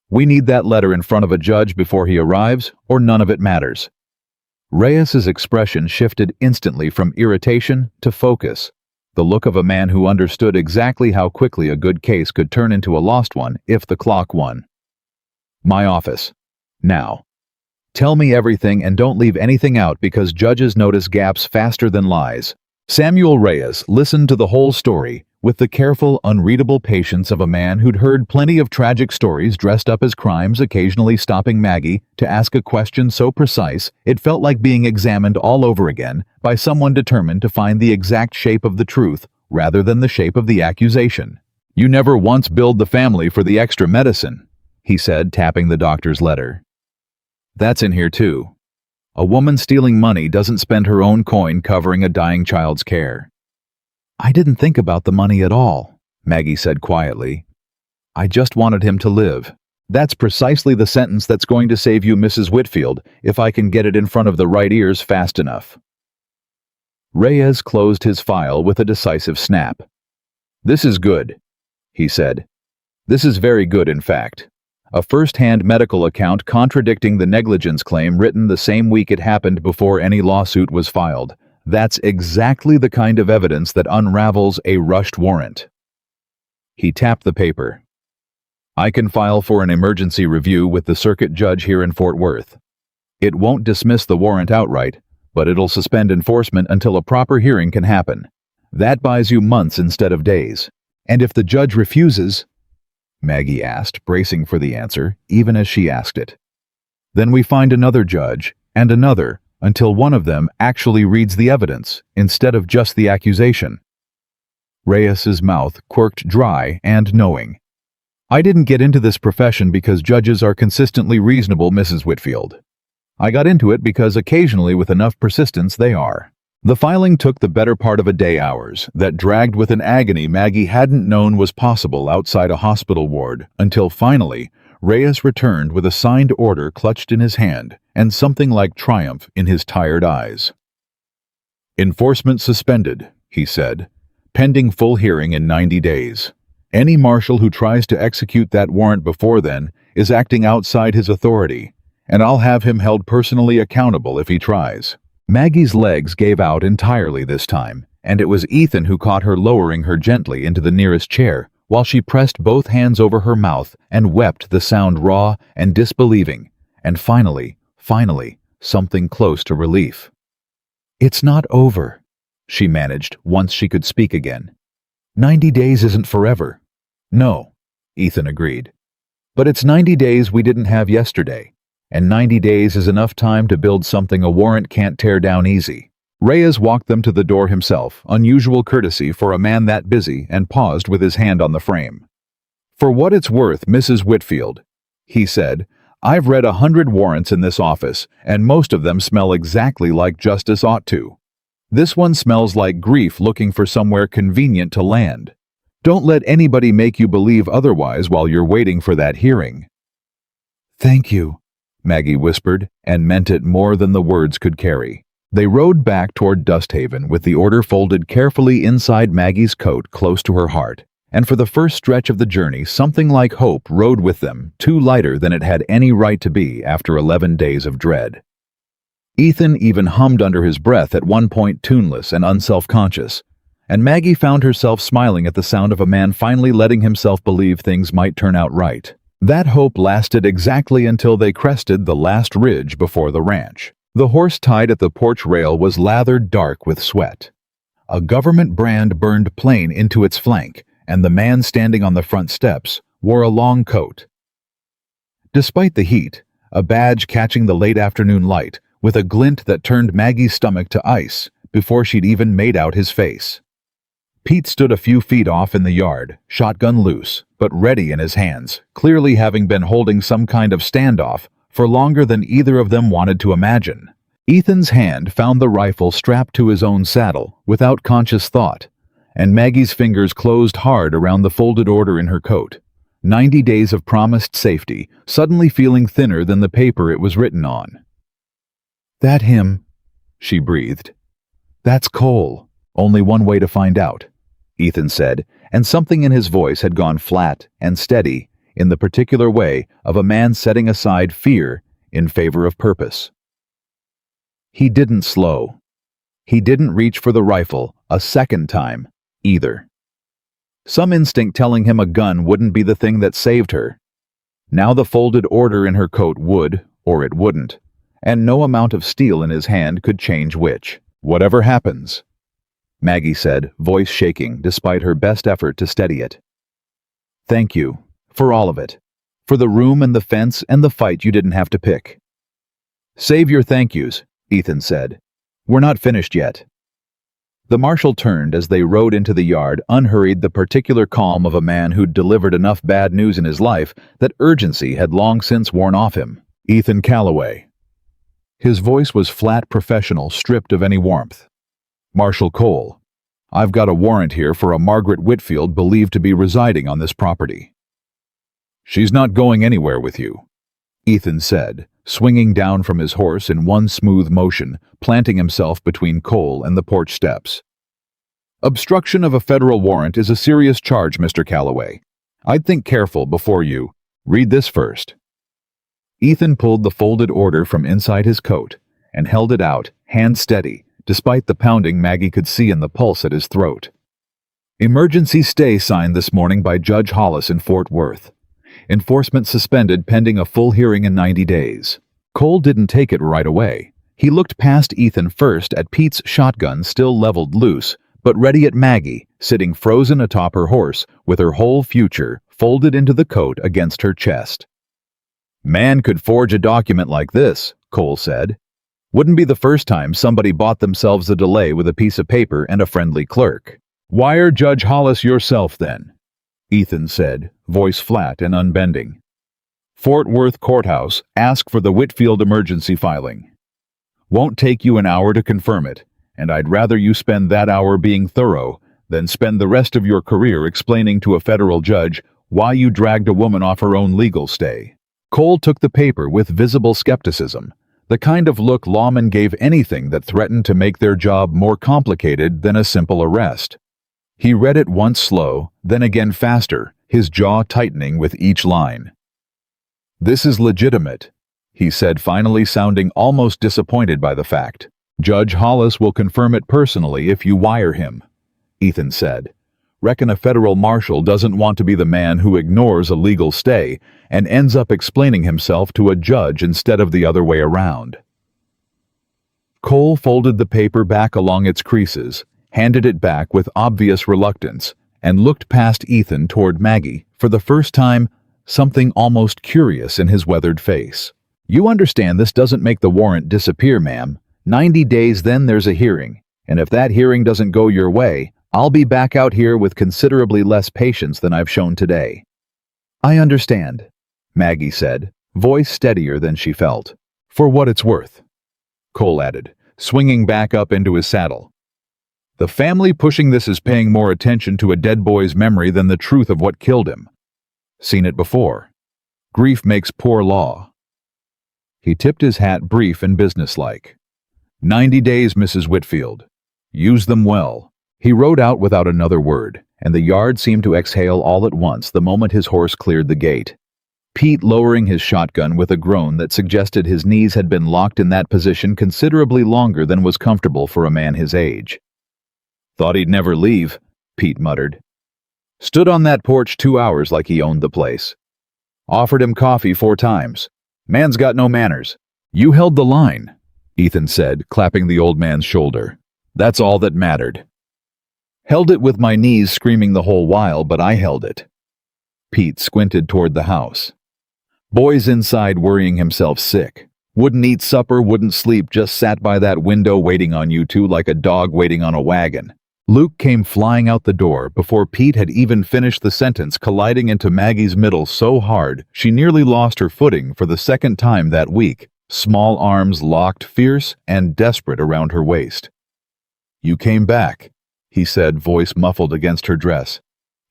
We need that letter in front of a judge before he arrives, or none of it matters." Reyes's expression shifted instantly from irritation to focus, the look of a man who understood exactly how quickly a good case could turn into a lost one if the clock won. "My office. Now. Tell me everything and don't leave anything out, because judges notice gaps faster than lies." Samuel Reyes listened to the whole story with the careful, unreadable patience of a man who'd heard plenty of tragic stories dressed up as crimes, occasionally stopping Maggie to ask a question so precise it felt like being examined all over again by someone determined to find the exact shape of the truth rather than the shape of the accusation. "You never once billed the family for the extra medicine," he said, tapping the doctor's letter. "That's in here too. A woman stealing money doesn't spend her own coin covering a dying child's care." "I didn't think about the money at all," Maggie said quietly. "I just wanted him to live. That's precisely the sentence that's going to save you, Mrs. Whitfield, if I can get it in front of the right ears fast enough." Reyes closed his file with a decisive snap. "This is good," he said. "This is very good, in fact. A first-hand medical account contradicting the negligence claim written the same week it happened before any lawsuit was filed. That's exactly the kind of evidence that unravels a rushed warrant." He tapped the paper. "I can file for an emergency review with the circuit judge here in Fort Worth. It won't dismiss the warrant outright, but it'll suspend enforcement until a proper hearing can happen. That buys you months instead of days. And if the judge refuses—" Maggie asked, bracing for the answer, even as she asked it. "Then we find another judge, and another, until one of them actually reads the evidence, instead of just the accusation." Reyes's mouth quirked dry and knowing. "I didn't get into this profession because judges are consistently reasonable, Mrs. Whitfield. I got into it because occasionally, with enough persistence, they are." The filing took the better part of a day, hours that dragged with an agony Maggie hadn't known was possible outside a hospital ward, until finally Reyes returned with a signed order clutched in his hand and something like triumph in his tired eyes. "Enforcement suspended," he said. "Pending full hearing in 90 days. Any marshal who tries to execute that warrant before then is acting outside his authority, and I'll have him held personally accountable if he tries." Maggie's legs gave out entirely this time, and it was Ethan who caught her, lowering her gently into the nearest chair, while she pressed both hands over her mouth and wept, the sound raw and disbelieving, and finally, something close to relief. "It's not over," she managed once she could speak again. "90 days isn't forever." "No," Ethan agreed. "But it's 90 days we didn't have yesterday, and 90 days is enough time to build something a warrant can't tear down easy." Reyes walked them to the door himself, unusual courtesy for a man that busy, and paused with his hand on the frame. "For what it's worth, Mrs. Whitfield," he said, "I've read 100 warrants in this office, and most of them smell exactly like justice ought to. This one smells like grief looking for somewhere convenient to land. Don't let anybody make you believe otherwise while you're waiting for that hearing." "Thank you," Maggie whispered, and meant it more than the words could carry. They rode back toward Dusthaven with the order folded carefully inside Maggie's coat close to her heart, and for the first stretch of the journey something like hope rode with them, too lighter than it had any right to be after 11 days of dread. Ethan even hummed under his breath at one point, tuneless and unself-conscious, and Maggie found herself smiling at the sound of a man finally letting himself believe things might turn out right. That hope lasted exactly until they crested the last ridge before the ranch. The horse tied at the porch rail was lathered dark with sweat. A government brand burned plain into its flank, and the man standing on the front steps wore a long coat. Despite the heat, a badge catching the late afternoon light, with a glint that turned Maggie's stomach to ice before she'd even made out his face. Pete stood a few feet off in the yard, shotgun loose, but ready in his hands, clearly having been holding some kind of standoff for longer than either of them wanted to imagine. Ethan's hand found the rifle strapped to his own saddle without conscious thought, and Maggie's fingers closed hard around the folded order in her coat. 90 days of promised safety, suddenly feeling thinner than the paper it was written on. "That him," she breathed. "That's Cole. Only one way to find out," Ethan said, and something in his voice had gone flat and steady in the particular way of a man setting aside fear in favor of purpose. He didn't slow. He didn't reach for the rifle a second time, either. Some instinct telling him a gun wouldn't be the thing that saved her. Now the folded order in her coat would, or it wouldn't, and no amount of steel in his hand could change which. "Whatever happens," Maggie said, voice shaking despite her best effort to steady it. "Thank you, for all of it. For the room and the fence and the fight you didn't have to pick." "Save your thank yous," Ethan said. "We're not finished yet." The marshal turned as they rode into the yard, unhurried, the particular calm of a man who'd delivered enough bad news in his life that urgency had long since worn off him. "Ethan Calloway." His voice was flat, professional, stripped of any warmth. "Marshal Cole, I've got a warrant here for a Margaret Whitfield believed to be residing on this property." "She's not going anywhere with you," Ethan said, swinging down from his horse in one smooth motion, planting himself between Cole and the porch steps. "Obstruction of a federal warrant is a serious charge, Mr. Calloway. I'd think careful before you. Read this first." Ethan pulled the folded order from inside his coat and held it out, hand steady, despite the pounding Maggie could see in the pulse at his throat. "Emergency stay signed this morning by Judge Hollis in Fort Worth. Enforcement suspended pending a full hearing in 90 days. Cole didn't take it right away. He looked past Ethan first at Pete's shotgun still leveled loose, but ready at Maggie, sitting frozen atop her horse, with her whole future folded into the coat against her chest. "Man could forge a document like this," Cole said. "Wouldn't be the first time somebody bought themselves a delay with a piece of paper and a friendly clerk." "Wire Judge Hollis yourself, then," Ethan said, voice flat and unbending. "Fort Worth Courthouse, ask for the Whitfield emergency filing. Won't take you an hour to confirm it, and I'd rather you spend that hour being thorough than spend the rest of your career explaining to a federal judge why you dragged a woman off her own legal stay." Cole took the paper with visible skepticism, the kind of look lawmen gave anything that threatened to make their job more complicated than a simple arrest. He read it once slow, then again faster, his jaw tightening with each line. "This is legitimate," he said, finally sounding almost disappointed by the fact. "Judge Hollis will confirm it personally if you wire him," Ethan said. "Reckon a federal marshal doesn't want to be the man who ignores a legal stay and ends up explaining himself to a judge instead of the other way around." Cole folded the paper back along its creases, handed it back with obvious reluctance, and looked past Ethan toward Maggie, for the first time, something almost curious in his weathered face. "You understand this doesn't make the warrant disappear, ma'am. 90 days, then there's a hearing, and if that hearing doesn't go your way, I'll be back out here with considerably less patience than I've shown today." "I understand," Maggie said, voice steadier than she felt. "For what it's worth," Cole added, swinging back up into his saddle. "The family pushing this is paying more attention to a dead boy's memory than the truth of what killed him. Seen it before. Grief makes poor law." He tipped his hat, brief and businesslike. 90 days, Mrs. Whitfield. Use them well." He rode out without another word, and the yard seemed to exhale all at once the moment his horse cleared the gate. Pete lowering his shotgun with a groan that suggested his knees had been locked in that position considerably longer than was comfortable for a man his age. "Thought he'd never leave," Pete muttered. "Stood on that porch 2 hours like he owned the place. Offered him coffee 4 times. Man's got no manners." "You held the line," Ethan said, clapping the old man's shoulder. "That's all that mattered." "Held it with my knees screaming the whole while, but I held it." Pete squinted toward the house. "Boy's inside worrying himself sick. Wouldn't eat supper, wouldn't sleep, just sat by that window waiting on you two like a dog waiting on a wagon." Luke came flying out the door before Pete had even finished the sentence, colliding into Maggie's middle so hard she nearly lost her footing for the second time that week, small arms locked fierce and desperate around her waist. "You came back," he said, voice muffled against her dress.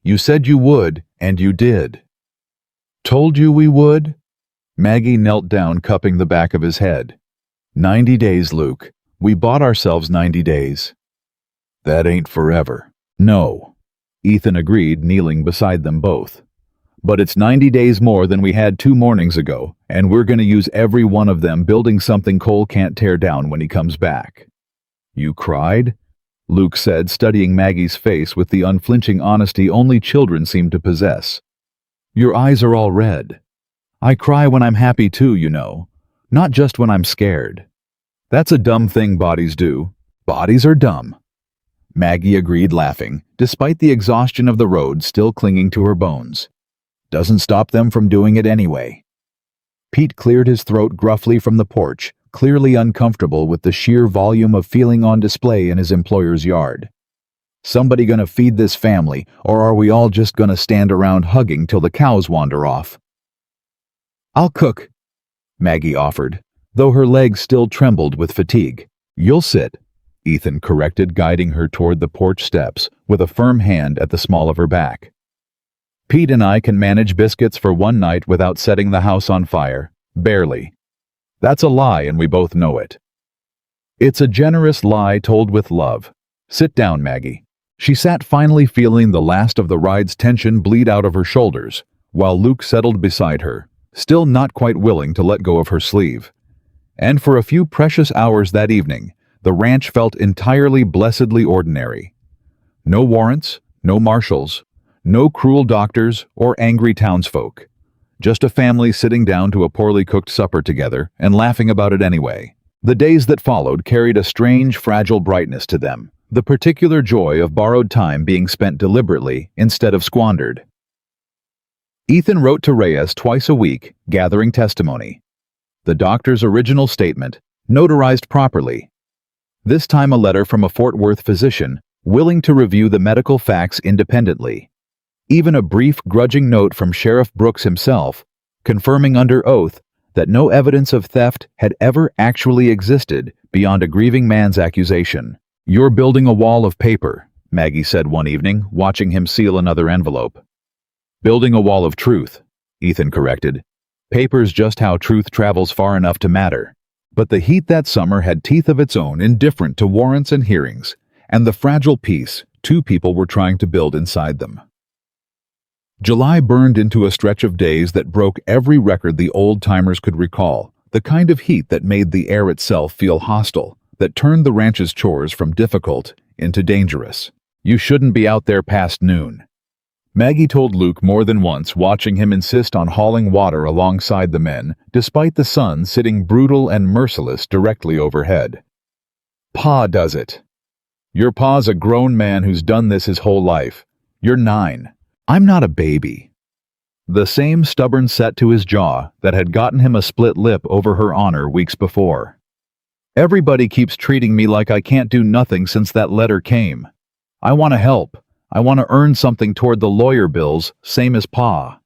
"You said you would, and you did." "Told you we would?" Maggie knelt down, cupping the back of his head. 90 days, Luke. We bought ourselves 90 days. "That ain't forever." "No," Ethan agreed, kneeling beside them both. "But it's 90 days more than we had 2 mornings ago, and we're going to use every one of them building something Cole can't tear down when he comes back." "You cried?" Luke said, studying Maggie's face with the unflinching honesty only children seem to possess. "Your eyes are all red." "I cry when I'm happy too, you know. Not just when I'm scared." "That's a dumb thing bodies do. Bodies are dumb." Maggie agreed, laughing, despite the exhaustion of the road still clinging to her bones. "Doesn't stop them from doing it anyway." Pete cleared his throat gruffly from the porch, clearly uncomfortable with the sheer volume of feeling on display in his employer's yard. "Somebody gonna feed this family, or are we all just gonna stand around hugging till the cows wander off?" "I'll cook," Maggie offered, though her legs still trembled with fatigue. "You'll sit," Ethan corrected, guiding her toward the porch steps with a firm hand at the small of her back. "Pete and I can manage biscuits for 1 night without setting the house on fire. Barely. That's a lie, and we both know it." "It's a generous lie told with love. Sit down, Maggie." She sat, finally feeling the last of the ride's tension bleed out of her shoulders, while Luke settled beside her, still not quite willing to let go of her sleeve. And for a few precious hours that evening, the ranch felt entirely blessedly ordinary. No warrants, no marshals, no cruel doctors or angry townsfolk. Just a family sitting down to a poorly cooked supper together and laughing about it anyway. The days that followed carried a strange, fragile brightness to them, the particular joy of borrowed time being spent deliberately instead of squandered. Ethan wrote to Reyes twice a week, gathering testimony. The doctor's original statement, notarized properly. This time a letter from a Fort Worth physician, willing to review the medical facts independently. Even a brief, grudging note from Sheriff Brooks himself, confirming under oath that no evidence of theft had ever actually existed beyond a grieving man's accusation. "You're building a wall of paper," Maggie said one evening, watching him seal another envelope. "Building a wall of truth," Ethan corrected. "Paper's just how truth travels far enough to matter. But the heat that summer had teeth of its own, indifferent to warrants and hearings, and the fragile peace two people were trying to build inside them. July burned into a stretch of days that broke every record the old-timers could recall, the kind of heat that made the air itself feel hostile, that turned the ranch's chores from difficult into dangerous. You shouldn't be out there past noon. Maggie told Luke more than once, watching him insist on hauling water alongside the men, despite the sun sitting brutal and merciless directly overhead. Pa does it. Your pa's a grown man who's done this his whole life. You're 9. I'm not a baby. The same stubborn set to his jaw that had gotten him a split lip over her honor weeks before. Everybody keeps treating me like I can't do nothing since that letter came. I want to help. I want to earn something toward the lawyer bills, same as Pa.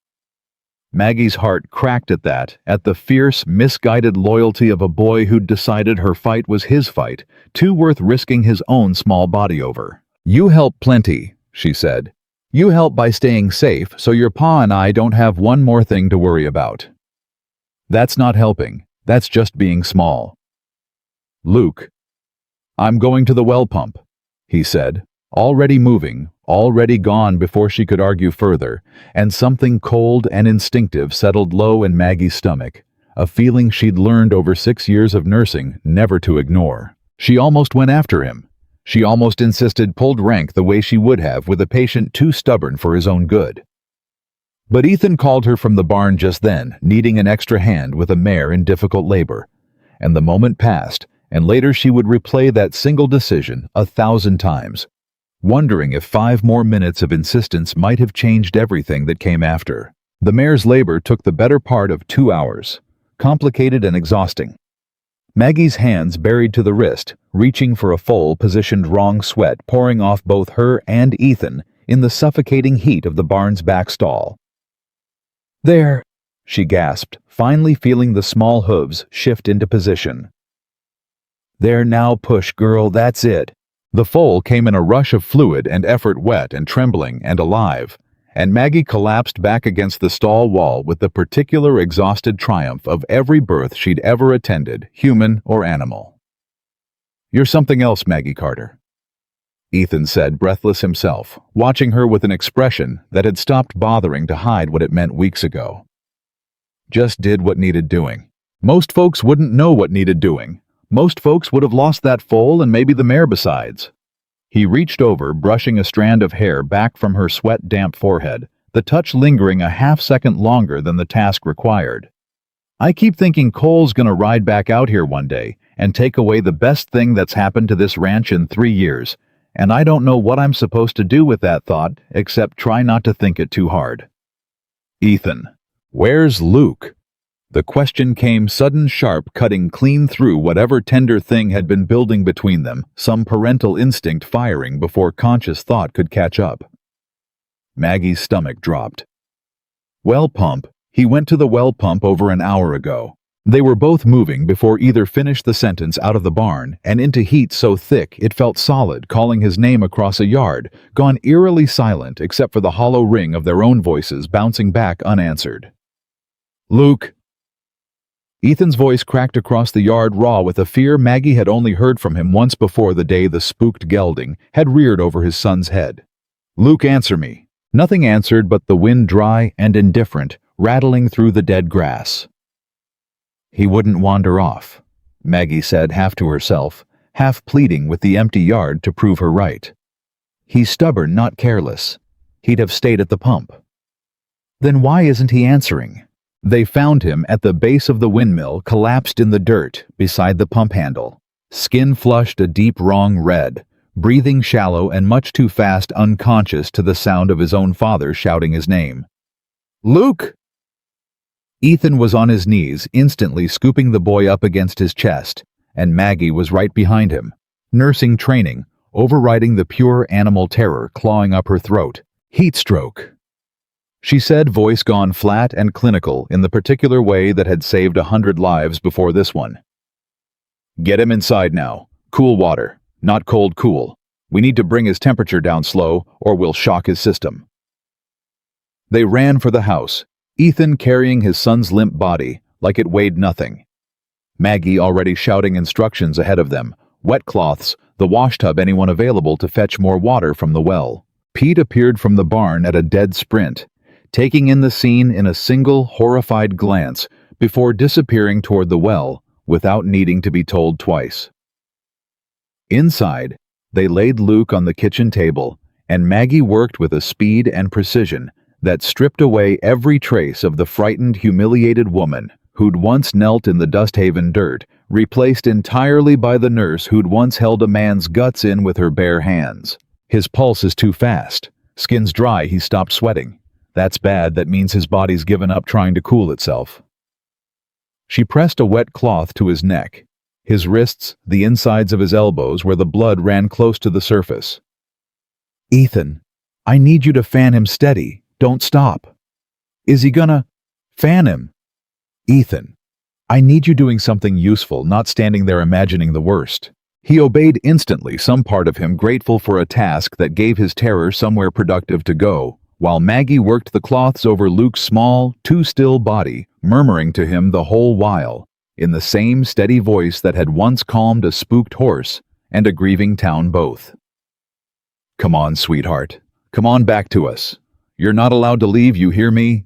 Maggie's heart cracked at that, at the fierce, misguided loyalty of a boy who'd decided her fight was his fight, too worth risking his own small body over. You help plenty, she said. You help by staying safe so your Pa and I don't have one more thing to worry about. That's not helping. That's just being small. Luke. I'm going to the well pump, he said, already moving, already gone before she could argue further, and something cold and instinctive settled low in Maggie's stomach, a feeling she'd learned over 6 years of nursing never to ignore. She almost went after him. She almost insisted, pulled rank the way she would have with a patient too stubborn for his own good. But Ethan called her from the barn just then, needing an extra hand with a mare in difficult labor, and the moment passed, and later she would replay that single decision 1,000 times, wondering if 5 more minutes of insistence might have changed everything that came after. The mare's labor took the better part of 2 hours, complicated and exhausting. Maggie's hands buried to the wrist, reaching for a foal positioned wrong, sweat pouring off both her and Ethan in the suffocating heat of the barn's back stall. There, she gasped, finally feeling the small hooves shift into position. There now, push, girl, that's it. The foal came in a rush of fluid and effort, wet and trembling and alive, and Maggie collapsed back against the stall wall with the particular exhausted triumph of every birth she'd ever attended, human or animal. You're something else, Maggie Carter, Ethan said, breathless himself, watching her with an expression that had stopped bothering to hide what it meant weeks ago. Just did what needed doing. Most folks wouldn't know what needed doing. Most folks would have lost that foal and maybe the mare besides. He reached over, brushing a strand of hair back from her sweat-damp forehead, the touch lingering a half-second longer than the task required. I keep thinking Cole's gonna ride back out here one day and take away the best thing that's happened to this ranch in 3 years, and I don't know what I'm supposed to do with that thought except try not to think it too hard. Ethan, where's Luke? The question came sudden, sharp, cutting clean through whatever tender thing had been building between them, some parental instinct firing before conscious thought could catch up. Maggie's stomach dropped. Well pump. He went to the well pump over an hour ago. They were both moving before either finished the sentence out of the barn and into heat so thick it felt solid, calling his name across a yard, gone eerily silent except for the hollow ring of their own voices bouncing back unanswered. Luke. Ethan's voice cracked across the yard, raw with a fear Maggie had only heard from him once before the day the spooked gelding had reared over his son's head. Luke, answer me. Nothing answered but the wind, dry and indifferent, rattling through the dead grass. He wouldn't wander off, Maggie said, half to herself, half pleading with the empty yard to prove her right. He's stubborn, not careless. He'd have stayed at the pump. Then why isn't he answering? They found him at the base of the windmill, collapsed in the dirt beside the pump handle, skin flushed a deep wrong red, breathing shallow and much too fast, unconscious to the sound of his own father shouting his name. Luke! Ethan was on his knees, instantly scooping the boy up against his chest, and Maggie was right behind him, nursing training, overriding the pure animal terror clawing up her throat. Heat stroke, she said, voice gone flat and clinical in the particular way that had saved 100 lives before this one. Get him inside now. Cool water, not cold, cool. We need to bring his temperature down slow or we'll shock his system. They ran for the house, Ethan carrying his son's limp body like it weighed nothing. Maggie already shouting instructions ahead of them. Wet cloths, the washtub, anyone available to fetch more water from the well. Pete appeared from the barn at a dead sprint, taking in the scene in a single horrified glance before disappearing toward the well without needing to be told twice. Inside, they laid Luke on the kitchen table, and Maggie worked with a speed and precision that stripped away every trace of the frightened, humiliated woman who'd once knelt in the Dusthaven dirt, replaced entirely by the nurse who'd once held a man's guts in with her bare hands. His pulse is too fast. Skin's dry, he's stopped sweating. That's bad, that means his body's given up trying to cool itself. She pressed a wet cloth to his neck, his wrists, the insides of his elbows where the blood ran close to the surface. "Ethan, I need you to fan him steady. Don't stop." "Is he gonna?" "Fan him." "Ethan, I need you doing something useful, not standing there imagining the worst." He obeyed instantly, some part of him grateful for a task that gave his terror somewhere productive to go, while Maggie worked the cloths over Luke's small, too-still body, murmuring to him the whole while, in the same steady voice that had once calmed a spooked horse and a grieving town both. "Come on, sweetheart. Come on back to us. You're not allowed to leave, you hear me?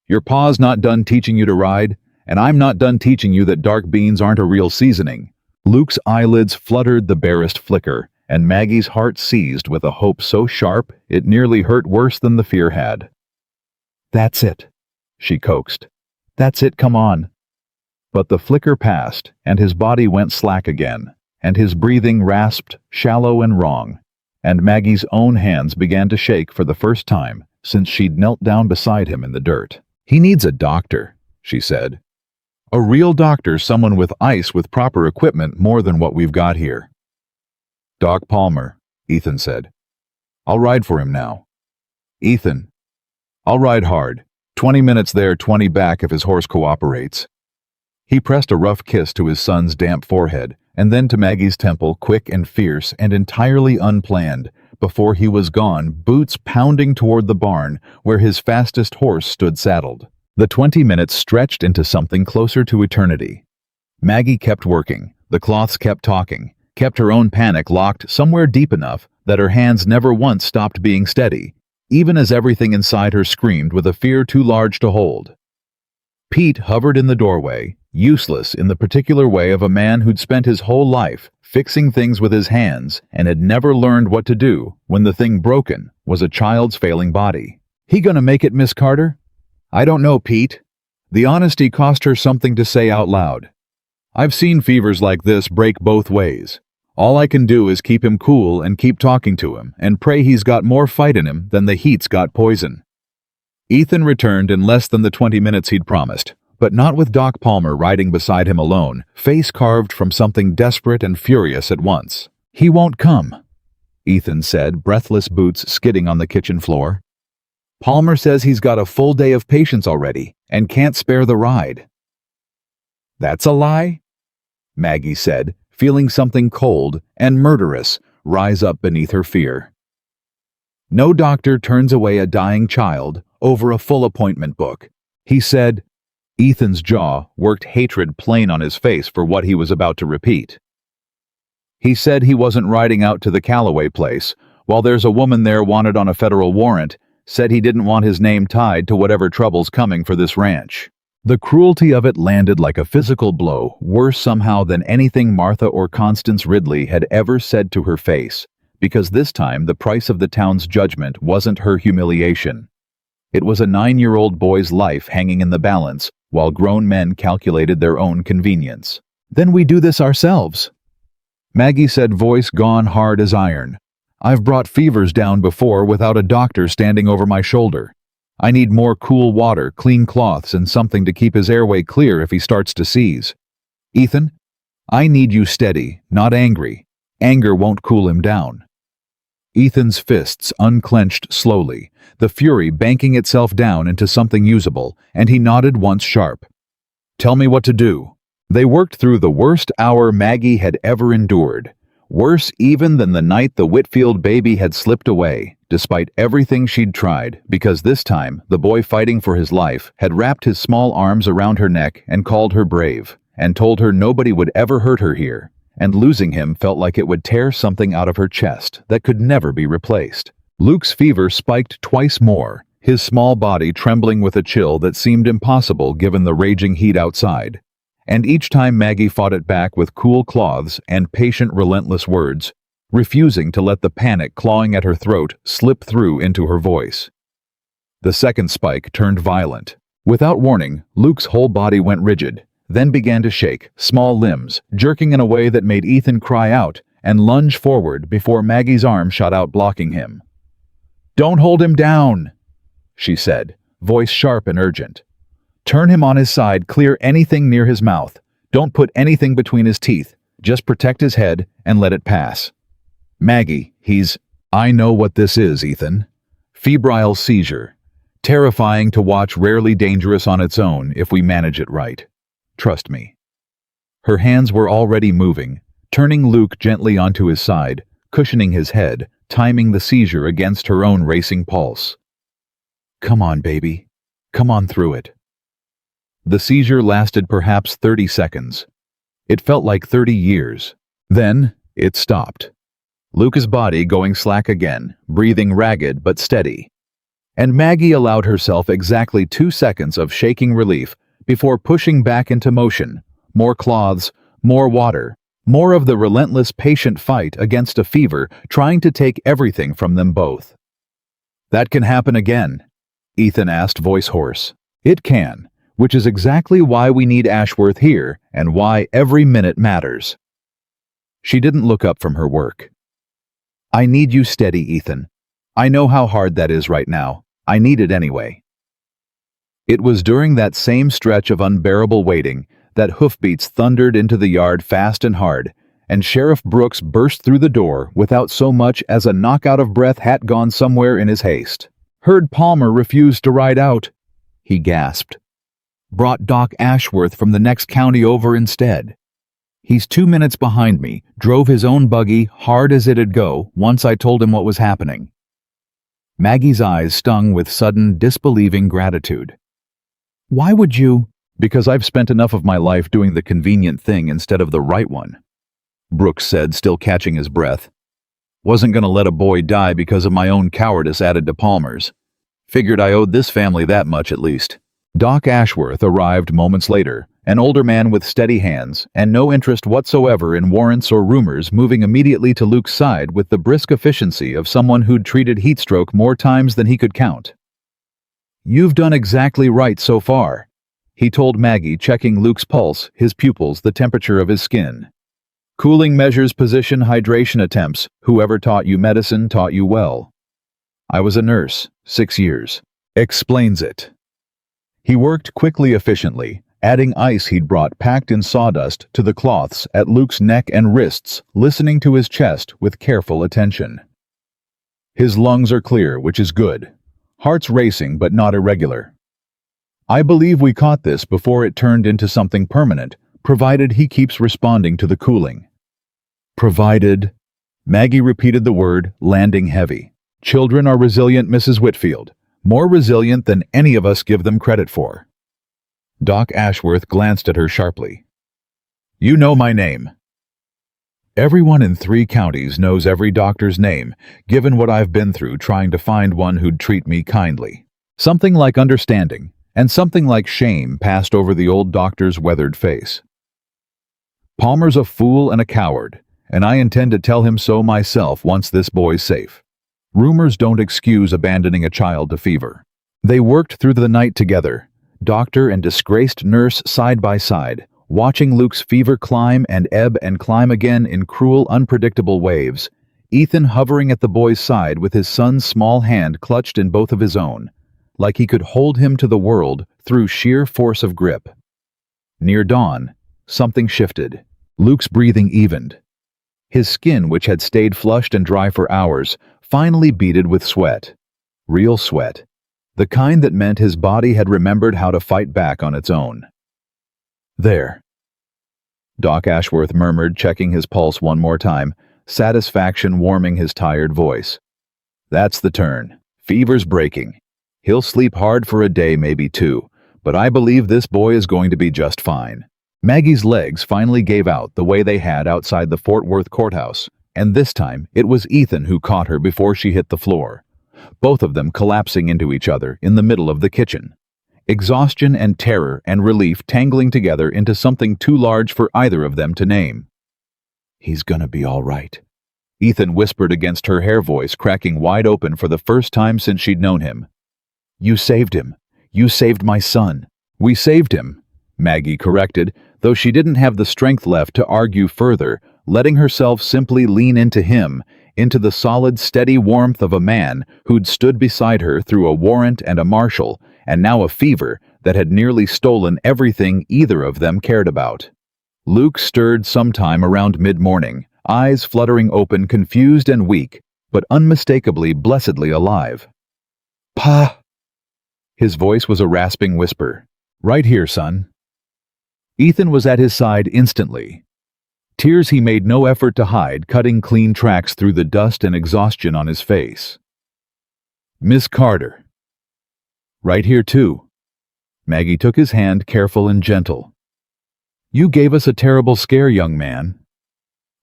Your pa's not done teaching you to ride, and I'm not done teaching you that dark beans aren't a real seasoning." Luke's eyelids fluttered the barest flicker, and Maggie's heart seized with a hope so sharp it nearly hurt worse than the fear had. "That's it," she coaxed. "That's it, come on." But the flicker passed, and his body went slack again, and his breathing rasped, shallow and wrong, and Maggie's own hands began to shake for the first time since she'd knelt down beside him in the dirt. "He needs a doctor," she said. "A real doctor, someone with ice with proper equipment, more than what we've got here." "Doc Palmer," Ethan said. "I'll ride for him now." "Ethan, I'll ride hard. 20 minutes there, 20 back if his horse cooperates." He pressed a rough kiss to his son's damp forehead, and then to Maggie's temple, quick and fierce and entirely unplanned, before he was gone, boots pounding toward the barn where his fastest horse stood saddled. The 20 minutes stretched into something closer to eternity. Maggie kept working, the cloths kept talking, kept her own panic locked somewhere deep enough that her hands never once stopped being steady, even as everything inside her screamed with a fear too large to hold. Pete hovered in the doorway, useless in the particular way of a man who'd spent his whole life fixing things with his hands and had never learned what to do when the thing broken was a child's failing body. "He gonna make it, Miss Carter?" "I don't know, Pete." The honesty cost her something to say out loud. "I've seen fevers like this break both ways. All I can do is keep him cool and keep talking to him and pray he's got more fight in him than the heat's got poison." Ethan returned in less than the 20 minutes he'd promised, but not with Doc Palmer riding beside him alone, face carved from something desperate and furious at once. "He won't come," Ethan said, breathless boots skidding on the kitchen floor. "Palmer says he's got a full day of patients already and can't spare the ride." "That's a lie?" Maggie said, feeling something cold and murderous rise up beneath her fear. No doctor turns away a dying child over a full appointment book, he said. Ethan's jaw worked hatred plain on his face for what he was about to repeat. "He said he wasn't riding out to the Calloway place, while there's a woman there wanted on a federal warrant, said he didn't want his name tied to whatever trouble's coming for this ranch." The cruelty of it landed like a physical blow, worse somehow than anything Martha or Constance Ridley had ever said to her face, because this time the price of the town's judgment wasn't her humiliation. It was a 9-year-old boy's life hanging in the balance, while grown men calculated their own convenience. "Then we do this ourselves," Maggie said, voice gone hard as iron. "I've brought fevers down before without a doctor standing over my shoulder. I need more cool water, clean cloths, and something to keep his airway clear if he starts to seize. Ethan, I need you steady, not angry. Anger won't cool him down." Ethan's fists unclenched slowly, the fury banking itself down into something usable, and he nodded once sharp. "Tell me what to do." They worked through the worst hour Maggie had ever endured, worse even than the night the Whitfield baby had slipped away, despite everything she'd tried, because this time the boy fighting for his life had wrapped his small arms around her neck and called her brave, and told her nobody would ever hurt her here, and losing him felt like it would tear something out of her chest that could never be replaced. Luke's fever spiked twice more, his small body trembling with a chill that seemed impossible given the raging heat outside. And each time Maggie fought it back with cool cloths and patient, relentless words, refusing to let the panic clawing at her throat slip through into her voice. The second spike turned violent. Without warning, Luke's whole body went rigid, then began to shake, small limbs jerking in a way that made Ethan cry out and lunge forward before Maggie's arm shot out blocking him. "Don't hold him down," she said, voice sharp and urgent. "Turn him on his side, clear anything near his mouth. Don't put anything between his teeth. Just protect his head and let it pass. Maggie, I know what this is, Ethan. Febrile seizure. Terrifying to watch, rarely dangerous on its own if we manage it right. Trust me." Her hands were already moving, turning Luke gently onto his side, cushioning his head, timing the seizure against her own racing pulse. "Come on, baby. Come on through it." The seizure lasted perhaps 30 seconds. It felt like 30 years. Then, it stopped. Luke's body going slack again, breathing ragged but steady. And Maggie allowed herself exactly 2 seconds of shaking relief before pushing back into motion. More cloths, more water, more of the relentless patient fight against a fever trying to take everything from them both. "That can happen again?" Ethan asked, voice hoarse. "It can, which is exactly why we need Ashworth here and why every minute matters." She didn't look up from her work. "I need you steady, Ethan. I know how hard that is right now. I need it anyway." It was during that same stretch of unbearable waiting that hoofbeats thundered into the yard fast and hard, and Sheriff Brooks burst through the door without so much as a knock-out-of-breath hat gone somewhere in his haste. "Heard Palmer refused to ride out," he gasped. "Brought Doc Ashworth from the next county over instead. He's 2 minutes behind me, drove his own buggy hard as it'd go once I told him what was happening." Maggie's eyes stung with sudden, disbelieving gratitude. "Why would you?" "Because I've spent enough of my life doing the convenient thing instead of the right one," Brooks said, still catching his breath. "Wasn't gonna let a boy die because of my own cowardice added to Palmer's. Figured I owed this family that much at least." Doc Ashworth arrived moments later, an older man with steady hands and no interest whatsoever in warrants or rumors, moving immediately to Luke's side with the brisk efficiency of someone who'd treated heatstroke more times than he could count. "You've done exactly right so far," he told Maggie, checking Luke's pulse, his pupils, the temperature of his skin. "Cooling measures, position, hydration attempts. Whoever taught you medicine taught you well. I was a nurse, 6 years. Explains it." He worked quickly, efficiently, adding ice he'd brought packed in sawdust to the cloths at Luke's neck and wrists, listening to his chest with careful attention. "His lungs are clear, which is good. Heart's racing but not irregular. I believe we caught this before it turned into something permanent, provided he keeps responding to the cooling." "Provided," Maggie repeated the word, landing heavy. "Children are resilient, Mrs. Whitfield. More resilient than any of us give them credit for." Doc Ashworth glanced at her sharply. "You know my name." "Everyone in 3 counties knows every doctor's name, given what I've been through trying to find one who'd treat me kindly." Something like understanding and something like shame passed over the old doctor's weathered face. "Palmer's a fool and a coward, and I intend to tell him so myself once this boy's safe. Rumors don't excuse abandoning a child to fever." They worked through the night together, doctor and disgraced nurse side by side, watching Luke's fever climb and ebb and climb again in cruel, unpredictable waves, Ethan hovering at the boy's side with his son's small hand clutched in both of his own, like he could hold him to the world through sheer force of grip. Near dawn, something shifted. Luke's breathing evened. His skin, which had stayed flushed and dry for hours, finally beaded with sweat. Real sweat. The kind that meant his body had remembered how to fight back on its own. "There," Doc Ashworth murmured, checking his pulse one more time, satisfaction warming his tired voice. "That's the turn. Fever's breaking. He'll sleep hard for a day, maybe 2, but I believe this boy is going to be just fine. Maggie's legs finally gave out the way they had outside the Fort Worth courthouse, and this time it was Ethan who caught her before she hit the floor, both of them collapsing into each other in the middle of the kitchen. Exhaustion and terror and relief tangling together into something too large for either of them to name. "He's gonna be all right," Ethan whispered against her hair, voice cracking wide open for the first time since she'd known him. "You saved him. You saved my son." "We saved him," Maggie corrected, though she didn't have the strength left to argue further, letting herself simply lean into him, into the solid, steady warmth of a man who'd stood beside her through a warrant and a marshal, and now a fever that had nearly stolen everything either of them cared about. Luke stirred sometime around mid-morning, eyes fluttering open, confused and weak, but unmistakably blessedly alive. "Pa!" His voice was a rasping whisper. "Right here, son." Ethan was at his side instantly. Tears he made no effort to hide, cutting clean tracks through the dust and exhaustion on his face. "Miss Carter." "Right here, too." Maggie took his hand, careful and gentle. "You gave us a terrible scare, young man."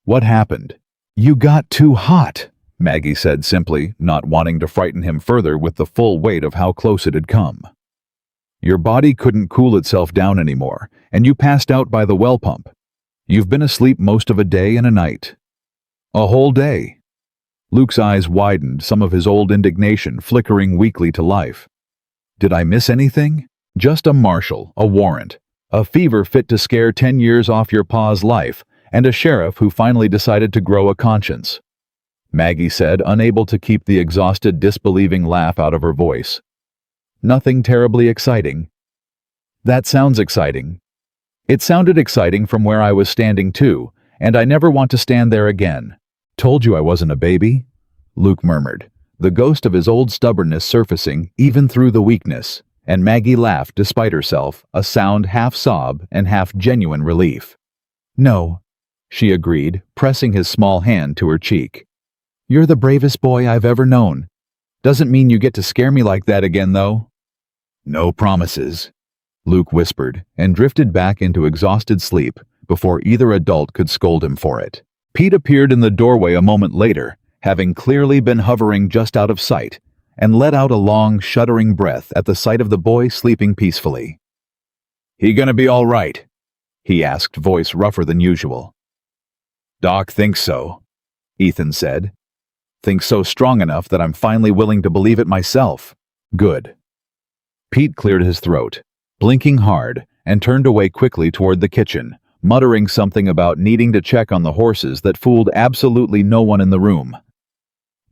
"What happened?" "You got too hot," Maggie said simply, not wanting to frighten him further with the full weight of how close it had come. "Your body couldn't cool itself down anymore, and you passed out by the well pump. You've been asleep most of a day and a night." "A whole day?" Luke's eyes widened, some of his old indignation flickering weakly to life. "Did I miss anything? Just a marshal, a warrant, a fever fit to scare 10 years off your pa's life, and a sheriff who finally decided to grow a conscience," Maggie said, unable to keep the exhausted, disbelieving laugh out of her voice. "Nothing terribly exciting." "That sounds exciting." "It sounded exciting from where I was standing too, and I never want to stand there again." "Told you I wasn't a baby," Luke murmured, the ghost of his old stubbornness surfacing even through the weakness, and Maggie laughed despite herself, a sound half sob and half genuine relief. "No," she agreed, pressing his small hand to her cheek. "You're the bravest boy I've ever known. Doesn't mean you get to scare me like that again, though." "No promises," Luke whispered, and drifted back into exhausted sleep before either adult could scold him for it. Pete appeared in the doorway a moment later, having clearly been hovering just out of sight, and let out a long, shuddering breath at the sight of the boy sleeping peacefully. "He gonna be all right?" he asked, voice rougher than usual. "Doc thinks so," Ethan said. "Thinks so strong enough that I'm finally willing to believe it myself." "Good." Pete cleared his throat, blinking hard, and turned away quickly toward the kitchen, muttering something about needing to check on the horses that fooled absolutely no one in the room.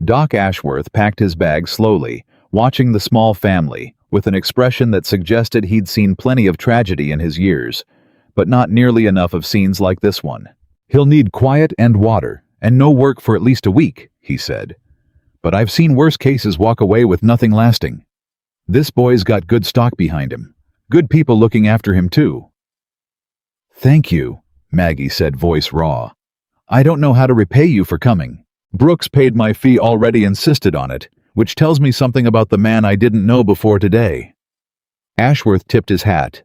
Doc Ashworth packed his bag slowly, watching the small family, with an expression that suggested he'd seen plenty of tragedy in his years, but not nearly enough of scenes like this one. "He'll need quiet and water, and no work for at least a week," he said. "But I've seen worse cases walk away with nothing lasting. This boy's got good stock behind him. Good people looking after him, too." "Thank you," Maggie said, voice raw. "I don't know how to repay you for coming. Brooks paid my fee already, insisted on it, which tells me something about the man I didn't know before today." Ashworth tipped his hat.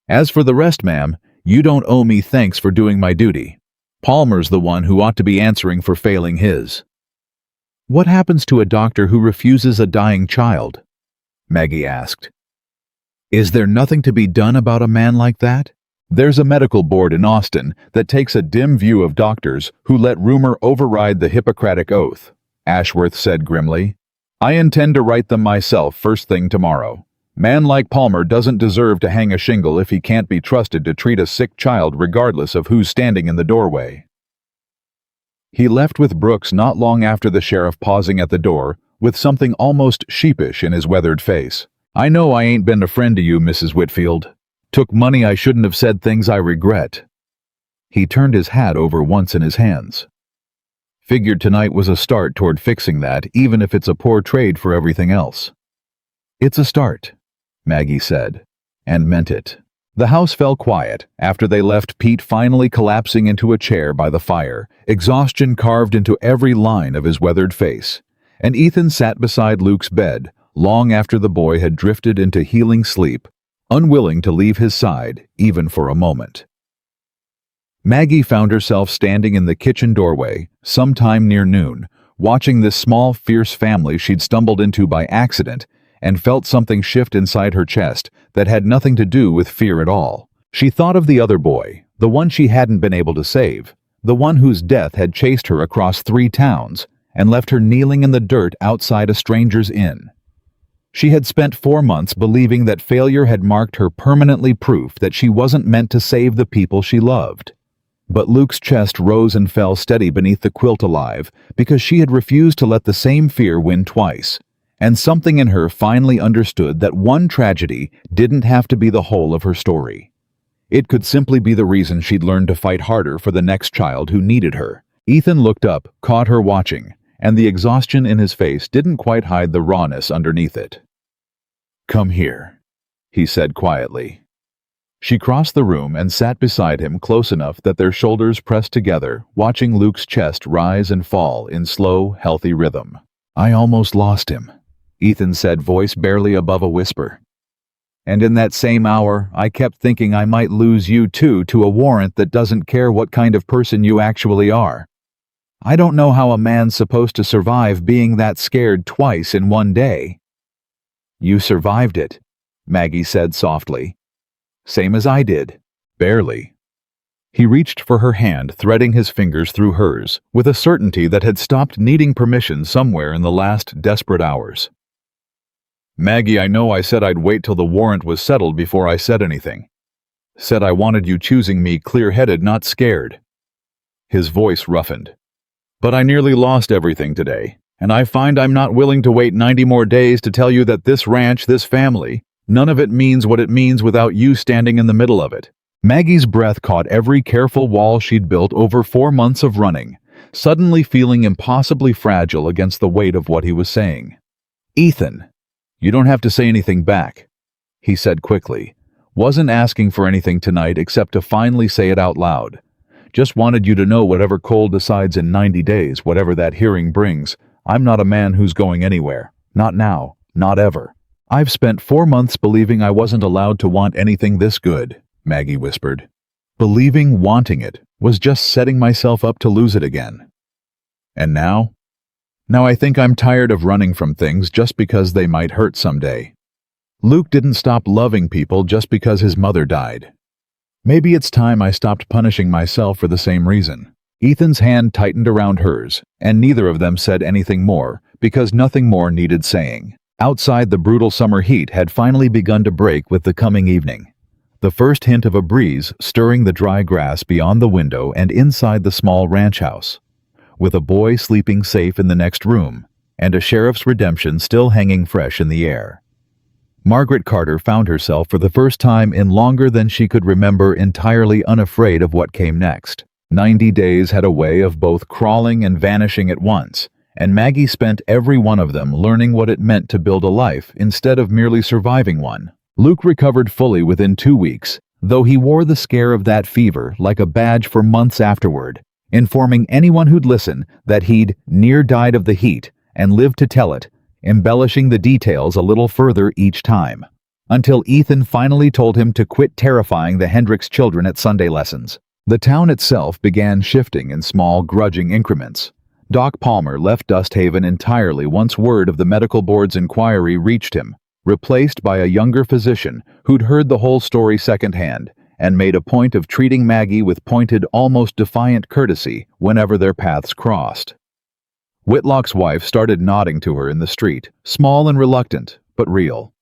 "As for the rest, ma'am, you don't owe me thanks for doing my duty. Palmer's the one who ought to be answering for failing his." "What happens to a doctor who refuses a dying child?" Maggie asked. "Is there nothing to be done about a man like that?" "There's a medical board in Austin that takes a dim view of doctors who let rumor override the Hippocratic oath," Ashworth said grimly. "I intend to write them myself first thing tomorrow. Man like Palmer doesn't deserve to hang a shingle if he can't be trusted to treat a sick child regardless of who's standing in the doorway." He left with Brooks not long after the sheriff, pausing at the door with something almost sheepish in his weathered face. "I know I ain't been a friend to you, Mrs. Whitfield. Took money I shouldn't have, said things I regret." He turned his hat over once in his hands. "Figured tonight was a start toward fixing that, even if it's a poor trade for everything else." "It's a start," Maggie said, and meant it. The house fell quiet after they left Pete finally collapsing into a chair by the fire, exhaustion carved into every line of his weathered face, and Ethan sat beside Luke's bed long after the boy had drifted into healing sleep, unwilling to leave his side even for a moment. Maggie found herself standing in the kitchen doorway, sometime near noon, watching this small, fierce family she'd stumbled into by accident, and felt something shift inside her chest that had nothing to do with fear at all. She thought of the other boy, the one she hadn't been able to save, the one whose death had chased her across 3 towns and left her kneeling in the dirt outside a stranger's inn. She had spent 4 months believing that failure had marked her permanently proof that she wasn't meant to save the people she loved. But Luke's chest rose and fell steady beneath the quilt alive because she had refused to let the same fear win twice, and something in her finally understood that one tragedy didn't have to be the whole of her story. It could simply be the reason she'd learned to fight harder for the next child who needed her. Ethan looked up, caught her watching, and the exhaustion in his face didn't quite hide the rawness underneath it. "Come here," he said quietly. She crossed the room and sat beside him close enough that their shoulders pressed together, watching Luke's chest rise and fall in slow, healthy rhythm. "I almost lost him," Ethan said, voice barely above a whisper. "And in that same hour, I kept thinking I might lose you too to a warrant that doesn't care what kind of person you actually are. I don't know how a man's supposed to survive being that scared twice in one day." "You survived it," Maggie said softly. "Same as I did." "Barely." He reached for her hand, threading his fingers through hers, with a certainty that had stopped needing permission somewhere in the last desperate hours. "Maggie, I know I said I'd wait till the warrant was settled before I said anything. Said I wanted you choosing me clear-headed, not scared." His voice roughened. "But I nearly lost everything today, and I find I'm not willing to wait 90 more days to tell you that this ranch, this family, none of it means what it means without you standing in the middle of it." Maggie's breath caught every careful wall she'd built over 4 months of running, suddenly feeling impossibly fragile against the weight of what he was saying. "Ethan, you don't have to say anything back," he said quickly. "Wasn't asking for anything tonight except to finally say it out loud. Just wanted you to know whatever Cole decides in 90 days, whatever that hearing brings, I'm not a man who's going anywhere. Not now. Not ever. I've spent 4 months believing I wasn't allowed to want anything this good," Maggie whispered. "Believing wanting it was just setting myself up to lose it again. And now? Now I think I'm tired of running from things just because they might hurt someday. Luke didn't stop loving people just because his mother died. Maybe it's time I stopped punishing myself for the same reason." Ethan's hand tightened around hers, and neither of them said anything more because nothing more needed saying. Outside, the brutal summer heat had finally begun to break with the coming evening. The first hint of a breeze stirring the dry grass beyond the window and inside the small ranch house, with a boy sleeping safe in the next room, and a sheriff's redemption still hanging fresh in the air. Margaret Carter found herself for the first time in longer than she could remember entirely unafraid of what came next. 90 days had a way of both crawling and vanishing at once, and Maggie spent every one of them learning what it meant to build a life instead of merely surviving one. Luke recovered fully within 2 weeks, though he wore the scare of that fever like a badge for months afterward, informing anyone who'd listen that he'd near died of the heat and lived to tell it, embellishing the details a little further each time, until Ethan finally told him to quit terrifying the Hendricks children at Sunday lessons. The town itself began shifting in small, grudging increments. Doc Palmer left Dust Haven entirely once word of the medical board's inquiry reached him, replaced by a younger physician who'd heard the whole story secondhand and made a point of treating Maggie with pointed, almost defiant courtesy whenever their paths crossed. Whitlock's wife started nodding to her in the street, small and reluctant, but real.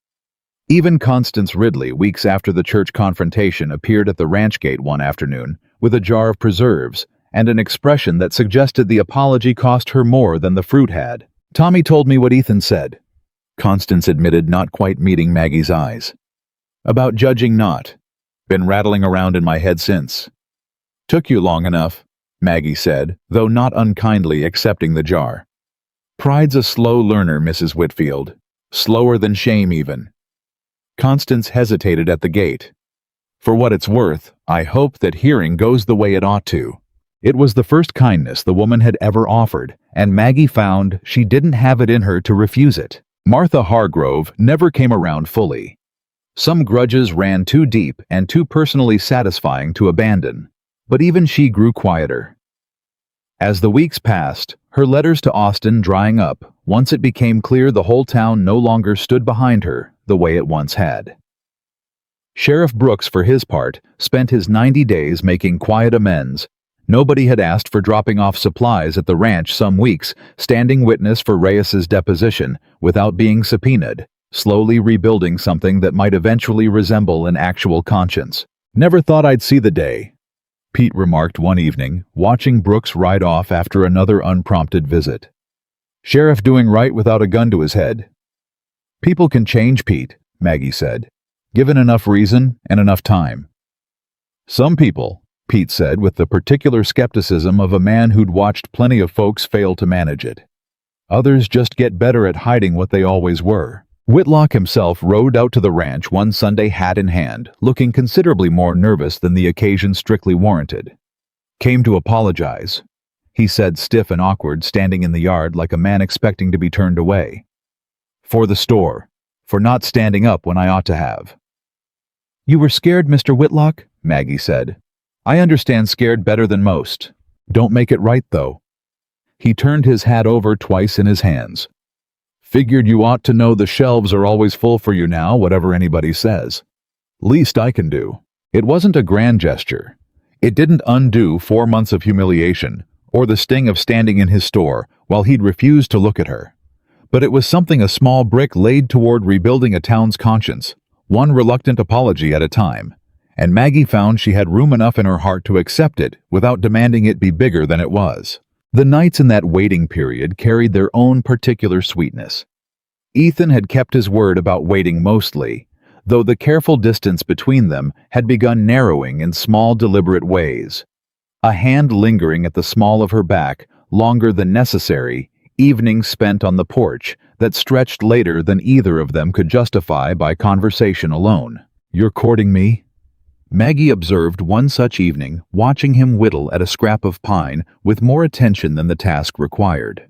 Even Constance Ridley, weeks after the church confrontation, appeared at the ranch gate one afternoon with a jar of preserves and an expression that suggested the apology cost her more than the fruit had. "Tommy told me what Ethan said," Constance admitted, not quite meeting Maggie's eyes. "About judging not. Been rattling around in my head since." "Took you long enough," Maggie said, though not unkindly accepting the jar. "Pride's a slow learner, Mrs. Whitfield. Slower than shame, even." Constance hesitated at the gate. "For what it's worth, I hope that hearing goes the way it ought to." It was the first kindness the woman had ever offered, and Maggie found she didn't have it in her to refuse it. Martha Hargrove never came around fully. Some grudges ran too deep and too personally satisfying to abandon, but even she grew quieter. As the weeks passed, her letters to Austin drying up, once it became clear the whole town no longer stood behind her the way it once had. Sheriff Brooks, for his part, spent his 90 days making quiet amends. Nobody had asked for dropping off supplies at the ranch some weeks, standing witness for Reyes's deposition without being subpoenaed, slowly rebuilding something that might eventually resemble an actual conscience. "Never thought I'd see the day," Pete remarked one evening, watching Brooks ride off after another unprompted visit. "Sheriff doing right without a gun to his head." "People can change, Pete," Maggie said, "given enough reason and enough time." "Some people," Pete said with the particular skepticism of a man who'd watched plenty of folks fail to manage it. "Others just get better at hiding what they always were." Whitlock himself rode out to the ranch one Sunday, hat in hand, looking considerably more nervous than the occasion strictly warranted. "Came to apologize," he said, stiff and awkward, standing in the yard like a man expecting to be turned away. "For the store. For not standing up when I ought to have." "You were scared, Mr. Whitlock?" Maggie said. "I understand scared better than most. Don't make it right, though." He turned his hat over twice in his hands. "Figured you ought to know the shelves are always full for you now, whatever anybody says. Least I can do." It wasn't a grand gesture. It didn't undo 4 months of humiliation, or the sting of standing in his store while he'd refused to look at her. But it was something a small brick laid toward rebuilding a town's conscience, one reluctant apology at a time, and Maggie found she had room enough in her heart to accept it without demanding it be bigger than it was. The nights in that waiting period carried their own particular sweetness. Ethan had kept his word about waiting mostly, though the careful distance between them had begun narrowing in small, deliberate ways. A hand lingering at the small of her back, longer than necessary, evenings spent on the porch that stretched later than either of them could justify by conversation alone. "You're courting me?" Maggie observed one such evening, watching him whittle at a scrap of pine with more attention than the task required.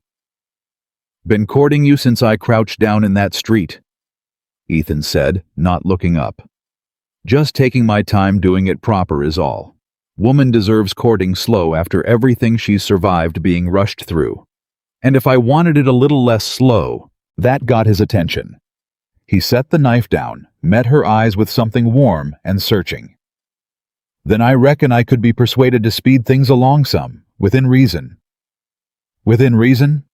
"Been courting you since I crouched down in that street," Ethan said, not looking up. "Just taking my time doing it proper is all. Woman deserves courting slow after everything she's survived being rushed through. And if I wanted it a little less slow, that got his attention." He set the knife down, met her eyes with something warm and searching. "Then I reckon I could be persuaded to speed things along some, within reason." "Within reason?"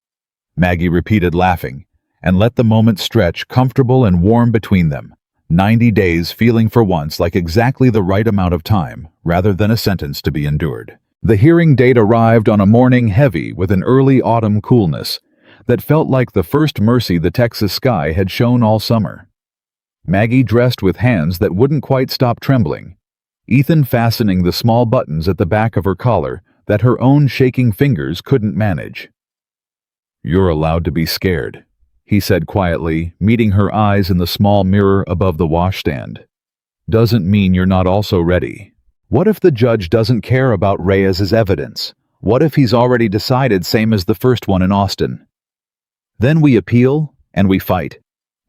Maggie repeated, laughing, and let the moment stretch comfortable and warm between them, 90 days feeling for once like exactly the right amount of time, rather than a sentence to be endured. The hearing date arrived on a morning heavy with an early autumn coolness that felt like the first mercy the Texas sky had shown all summer. Maggie dressed with hands that wouldn't quite stop trembling, Ethan fastening the small buttons at the back of her collar that her own shaking fingers couldn't manage. "You're allowed to be scared," he said quietly, meeting her eyes in the small mirror above the washstand. "Doesn't mean you're not also ready. What if the judge doesn't care about Reyes's evidence? What if he's already decided, same as the first one in Austin? Then we appeal, and we fight,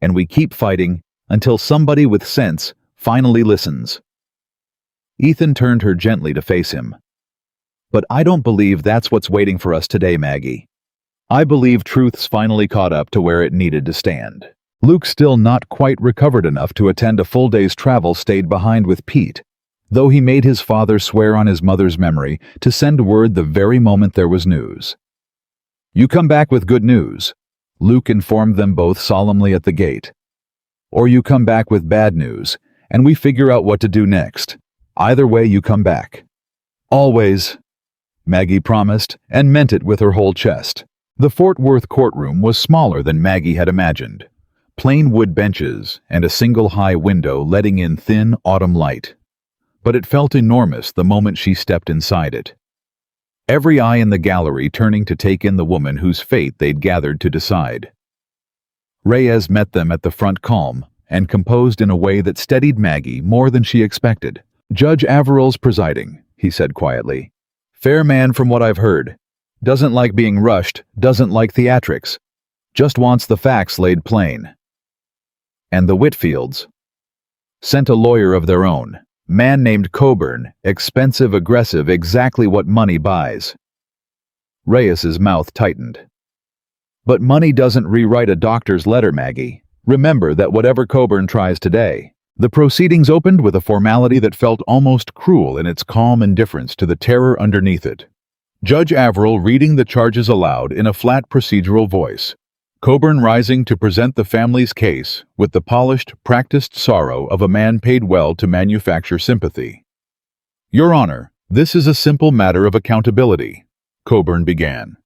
and we keep fighting until somebody with sense finally listens." Ethan turned her gently to face him. "But I don't believe that's what's waiting for us today, Maggie. I believe truth's finally caught up to where it needed to stand." Luke, still not quite recovered enough to attend a full day's travel, stayed behind with Pete, though he made his father swear on his mother's memory to send word the very moment there was news. "You come back with good news," Luke informed them both solemnly at the gate. "Or you come back with bad news, and we figure out what to do next. Either way, you come back." "Always," Maggie promised, and meant it with her whole chest. The Fort Worth courtroom was smaller than Maggie had imagined. Plain wood benches and a single high window letting in thin autumn light. But it felt enormous the moment she stepped inside it. Every eye in the gallery turning to take in the woman whose fate they'd gathered to decide. Reyes met them at the front, calm and composed in a way that steadied Maggie more than she expected. "Judge Averil's presiding," he said quietly. "Fair man from what I've heard. Doesn't like being rushed, doesn't like theatrics. Just wants the facts laid plain." "And the Whitfields?" Sent a lawyer of their own. Man named Coburn, expensive, aggressive, exactly what money buys. Reyes's mouth tightened. But money doesn't rewrite a doctor's letter, Maggie. Remember that whatever Coburn tries today, the proceedings opened with a formality that felt almost cruel in its calm indifference to the terror underneath it. Judge Averill reading the charges aloud in a flat procedural voice. Coburn rising to present the family's case with the polished, practiced sorrow of a man paid well to manufacture sympathy. Your Honor, this is a simple matter of accountability, Coburn began.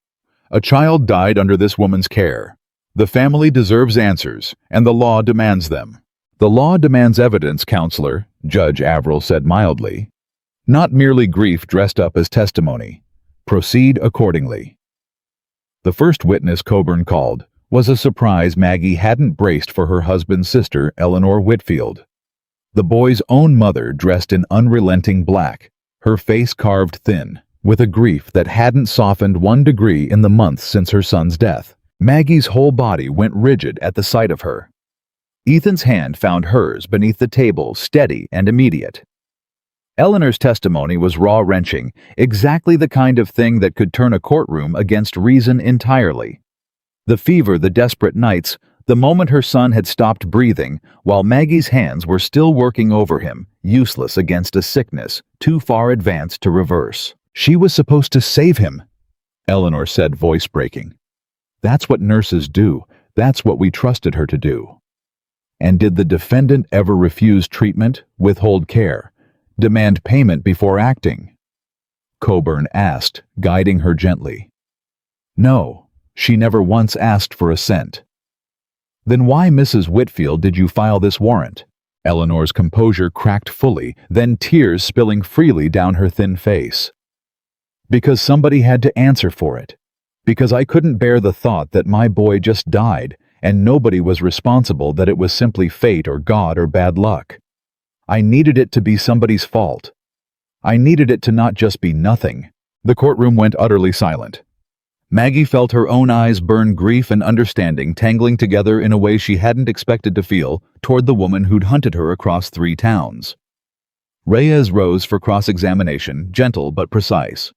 A child died under this woman's care. The family deserves answers, and the law demands them. The law demands evidence, Counselor, Judge Averill said mildly. Not merely grief dressed up as testimony. Proceed accordingly. The first witness Coburn called was a surprise Maggie hadn't braced for her husband's sister, Eleanor Whitfield. The boy's own mother dressed in unrelenting black, her face carved thin, with a grief that hadn't softened 1 degree in the months since her son's death. Maggie's whole body went rigid at the sight of her. Ethan's hand found hers beneath the table, steady and immediate. Eleanor's testimony was raw-wrenching, exactly the kind of thing that could turn a courtroom against reason entirely. The fever, the desperate nights, the moment her son had stopped breathing, while Maggie's hands were still working over him, useless against a sickness too far advanced to reverse. She was supposed to save him, Eleanor said, voice breaking. That's what nurses do. That's what we trusted her to do. And did the defendant ever refuse treatment, withhold care, demand payment before acting? Coburn asked, guiding her gently. No, she never once asked for a cent. Then why, Mrs. Whitfield, did you file this warrant? Eleanor's composure cracked fully, then tears spilling freely down her thin face. Because somebody had to answer for it. Because I couldn't bear the thought that my boy just died and nobody was responsible, that it was simply fate or God or bad luck. I needed it to be somebody's fault. I needed it to not just be nothing. The courtroom went utterly silent. Maggie felt her own eyes burn grief and understanding tangling together in a way she hadn't expected to feel toward the woman who'd hunted her across 3 towns. Reyes rose for cross-examination, gentle but precise.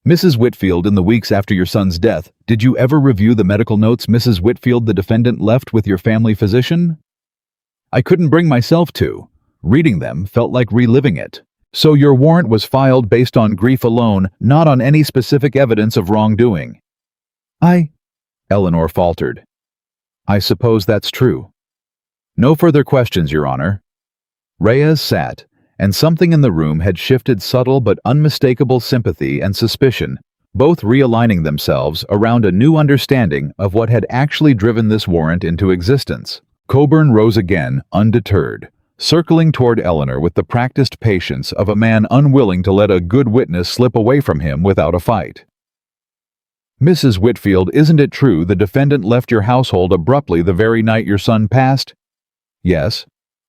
Mrs. Whitfield, in the weeks after your son's death, did you ever review the medical notes Mrs. Whitfield, the defendant, left with your family physician? I couldn't bring myself to. Reading them felt like reliving it. So your warrant was filed based on grief alone, not on any specific evidence of wrongdoing. Eleanor faltered. I suppose that's true. No further questions, Your Honor. Reyes sat, and something in the room had shifted, subtle but unmistakable sympathy and suspicion, both realigning themselves around a new understanding of what had actually driven this warrant into existence. Coburn rose again, undeterred, circling toward Eleanor with the practiced patience of a man unwilling to let a good witness slip away from him without a fight. Mrs. Whitfield, isn't it true the defendant left your household abruptly the very night your son passed? Yes,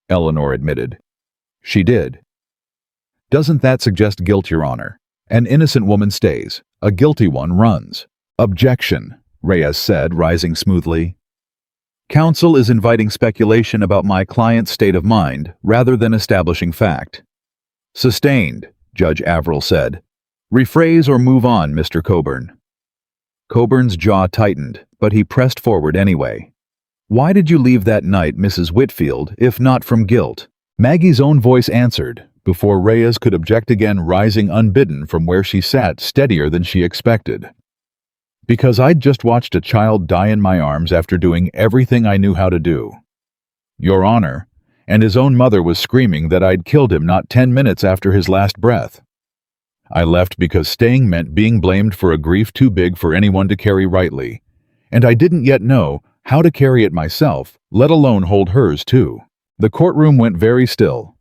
Eleanor admitted. She did. Doesn't that suggest guilt, Your Honor? An innocent woman stays, a guilty one runs. Objection, Reyes said, rising smoothly. Counsel is inviting speculation about my client's state of mind rather than establishing fact. Sustained, Judge Averill said. Rephrase or move on, Mr. Coburn. Coburn's jaw tightened, but he pressed forward anyway. Why did you leave that night, Mrs. Whitfield, if not from guilt? Maggie's own voice answered, before Reyes could object again, rising unbidden from where she sat, steadier than she expected. Because I'd just watched a child die in my arms after doing everything I knew how to do. Your Honor, and his own mother was screaming that I'd killed him not 10 minutes after his last breath. I left because staying meant being blamed for a grief too big for anyone to carry rightly, and I didn't yet know how to carry it myself, let alone hold hers too. The courtroom went very still.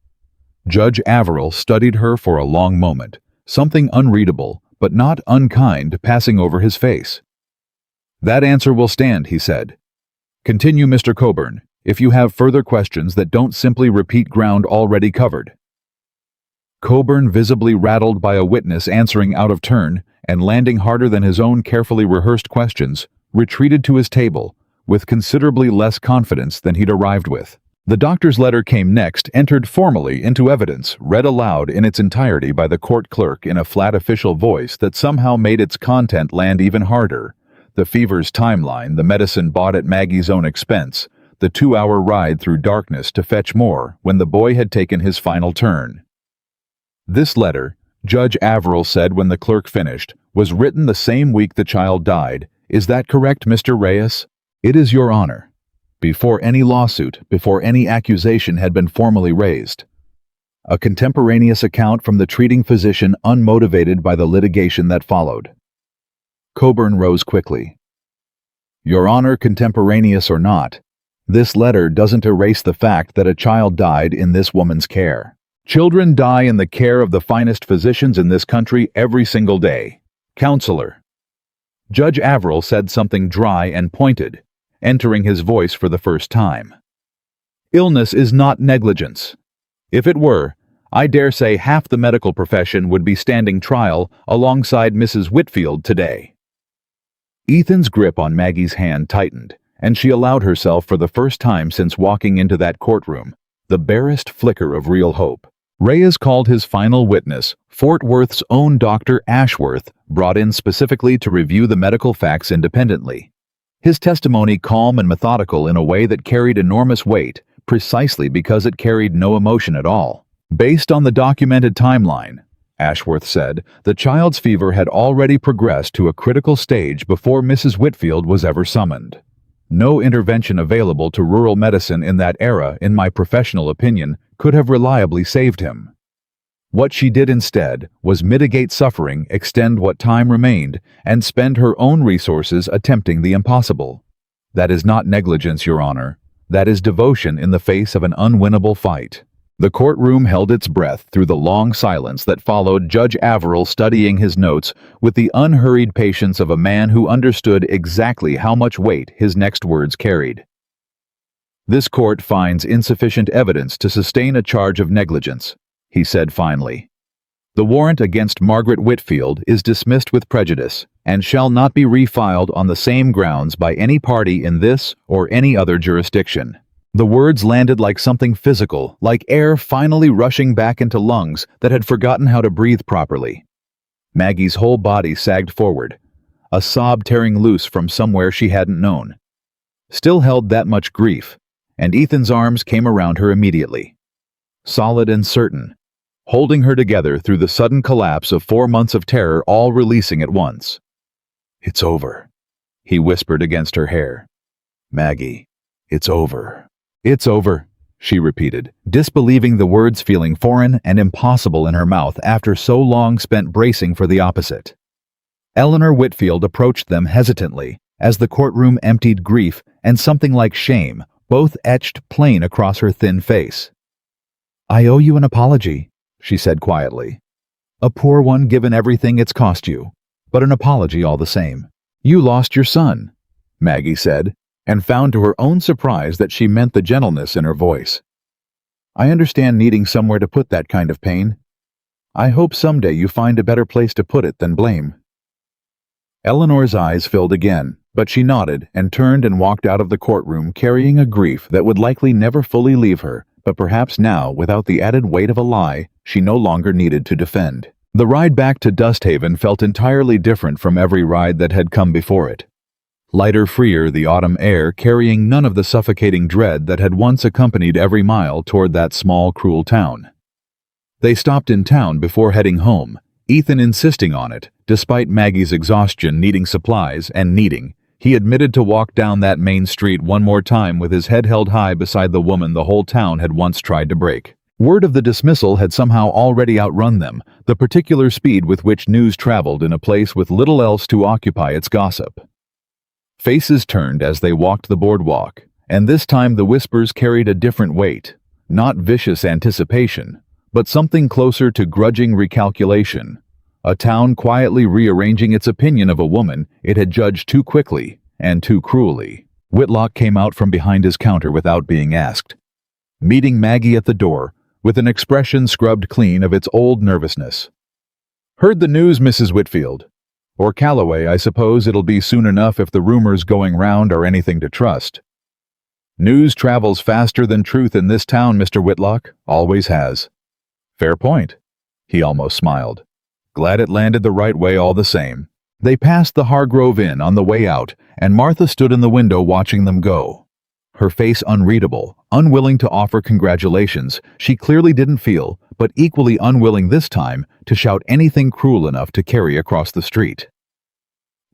Judge Averill studied her for a long moment, something unreadable, but not unkind, passing over his face. That answer will stand, he said. Continue, Mr. Coburn, if you have further questions that don't simply repeat ground already covered. Coburn, visibly rattled by a witness answering out of turn and landing harder than his own carefully rehearsed questions, retreated to his table, with considerably less confidence than he'd arrived with. The doctor's letter came next, entered formally into evidence, read aloud in its entirety by the court clerk in a flat official voice that somehow made its content land even harder. The fever's timeline, the medicine bought at Maggie's own expense, the 2-hour ride through darkness to fetch more when the boy had taken his final turn. This letter, Judge Averill said when the clerk finished, was written the same week the child died. Is that correct, Mr. Reyes? It is, Your Honor. Before any lawsuit, before any accusation had been formally raised. A contemporaneous account from the treating physician unmotivated by the litigation that followed. Coburn rose quickly. Your Honor, contemporaneous or not, this letter doesn't erase the fact that a child died in this woman's care. Children die in the care of the finest physicians in this country every single day. Counselor. Judge Averill said something dry and pointed, entering his voice for the first time. Illness is not negligence. If it were, I dare say half the medical profession would be standing trial alongside Mrs. Whitfield today. Ethan's grip on Maggie's hand tightened, and she allowed herself for the first time since walking into that courtroom the barest flicker of real hope. Reyes called his final witness, Fort Worth's own Dr. Ashworth, brought in specifically to review the medical facts independently. His testimony calm and methodical in a way that carried enormous weight, precisely because it carried no emotion at all. Based on the documented timeline, Ashworth said, the child's fever had already progressed to a critical stage before Mrs. Whitfield was ever summoned. No intervention available to rural medicine in that era, in my professional opinion, could have reliably saved him. What she did instead was mitigate suffering, extend what time remained, and spend her own resources attempting the impossible. That is not negligence, Your Honor. That is devotion in the face of an unwinnable fight. The courtroom held its breath through the long silence that followed Judge Averill studying his notes with the unhurried patience of a man who understood exactly how much weight his next words carried. This court finds insufficient evidence to sustain a charge of negligence, he said finally. The warrant against Margaret Whitfield is dismissed with prejudice and shall not be refiled on the same grounds by any party in this or any other jurisdiction. The words landed like something physical, like air finally rushing back into lungs that had forgotten how to breathe properly. Maggie's whole body sagged forward, a sob tearing loose from somewhere she hadn't known. Still held that much grief, and Ethan's arms came around her immediately. Solid and certain, holding her together through the sudden collapse of 4 months of terror all releasing at once. It's over, he whispered against her hair. Maggie, it's over. It's over, she repeated, disbelieving the words, feeling foreign and impossible in her mouth after so long spent bracing for the opposite. Eleanor Whitfield approached them hesitantly as the courtroom emptied, grief and something like shame, both etched plain across her thin face. I owe you an apology, she said quietly. A poor one given everything it's cost you, but an apology all the same. You lost your son, Maggie said, and found to her own surprise that she meant the gentleness in her voice. I understand needing somewhere to put that kind of pain. I hope someday you find a better place to put it than blame. Eleanor's eyes filled again, but she nodded and turned and walked out of the courtroom carrying a grief that would likely never fully leave her, but perhaps now, without the added weight of a lie, she no longer needed to defend. The ride back to Dusthaven felt entirely different from every ride that had come before it. Lighter, freer, the autumn air carrying none of the suffocating dread that had once accompanied every mile toward that small, cruel town. They stopped in town before heading home, Ethan insisting on it, despite Maggie's exhaustion needing supplies and needing. He admitted to walk down that main street one more time with his head held high beside the woman the whole town had once tried to break. Word of the dismissal had somehow already outrun them, the particular speed with which news traveled in a place with little else to occupy its gossip. Faces turned as they walked the boardwalk, and this time the whispers carried a different weight, not vicious anticipation, but something closer to grudging recalculation. A town quietly rearranging its opinion of a woman it had judged too quickly and too cruelly. Whitlock came out from behind his counter without being asked, meeting Maggie at the door with an expression scrubbed clean of its old nervousness. Heard the news, Mrs. Whitfield. Or Calloway, I suppose it'll be soon enough if the rumors going round are anything to trust. News travels faster than truth in this town, Mr. Whitlock. Always has. Fair point. He almost smiled. Glad it landed the right way all the same. They passed the Hargrove Inn on the way out, and Martha stood in the window watching them go. Her face unreadable, unwilling to offer congratulations, she clearly didn't feel, but equally unwilling this time, to shout anything cruel enough to carry across the street.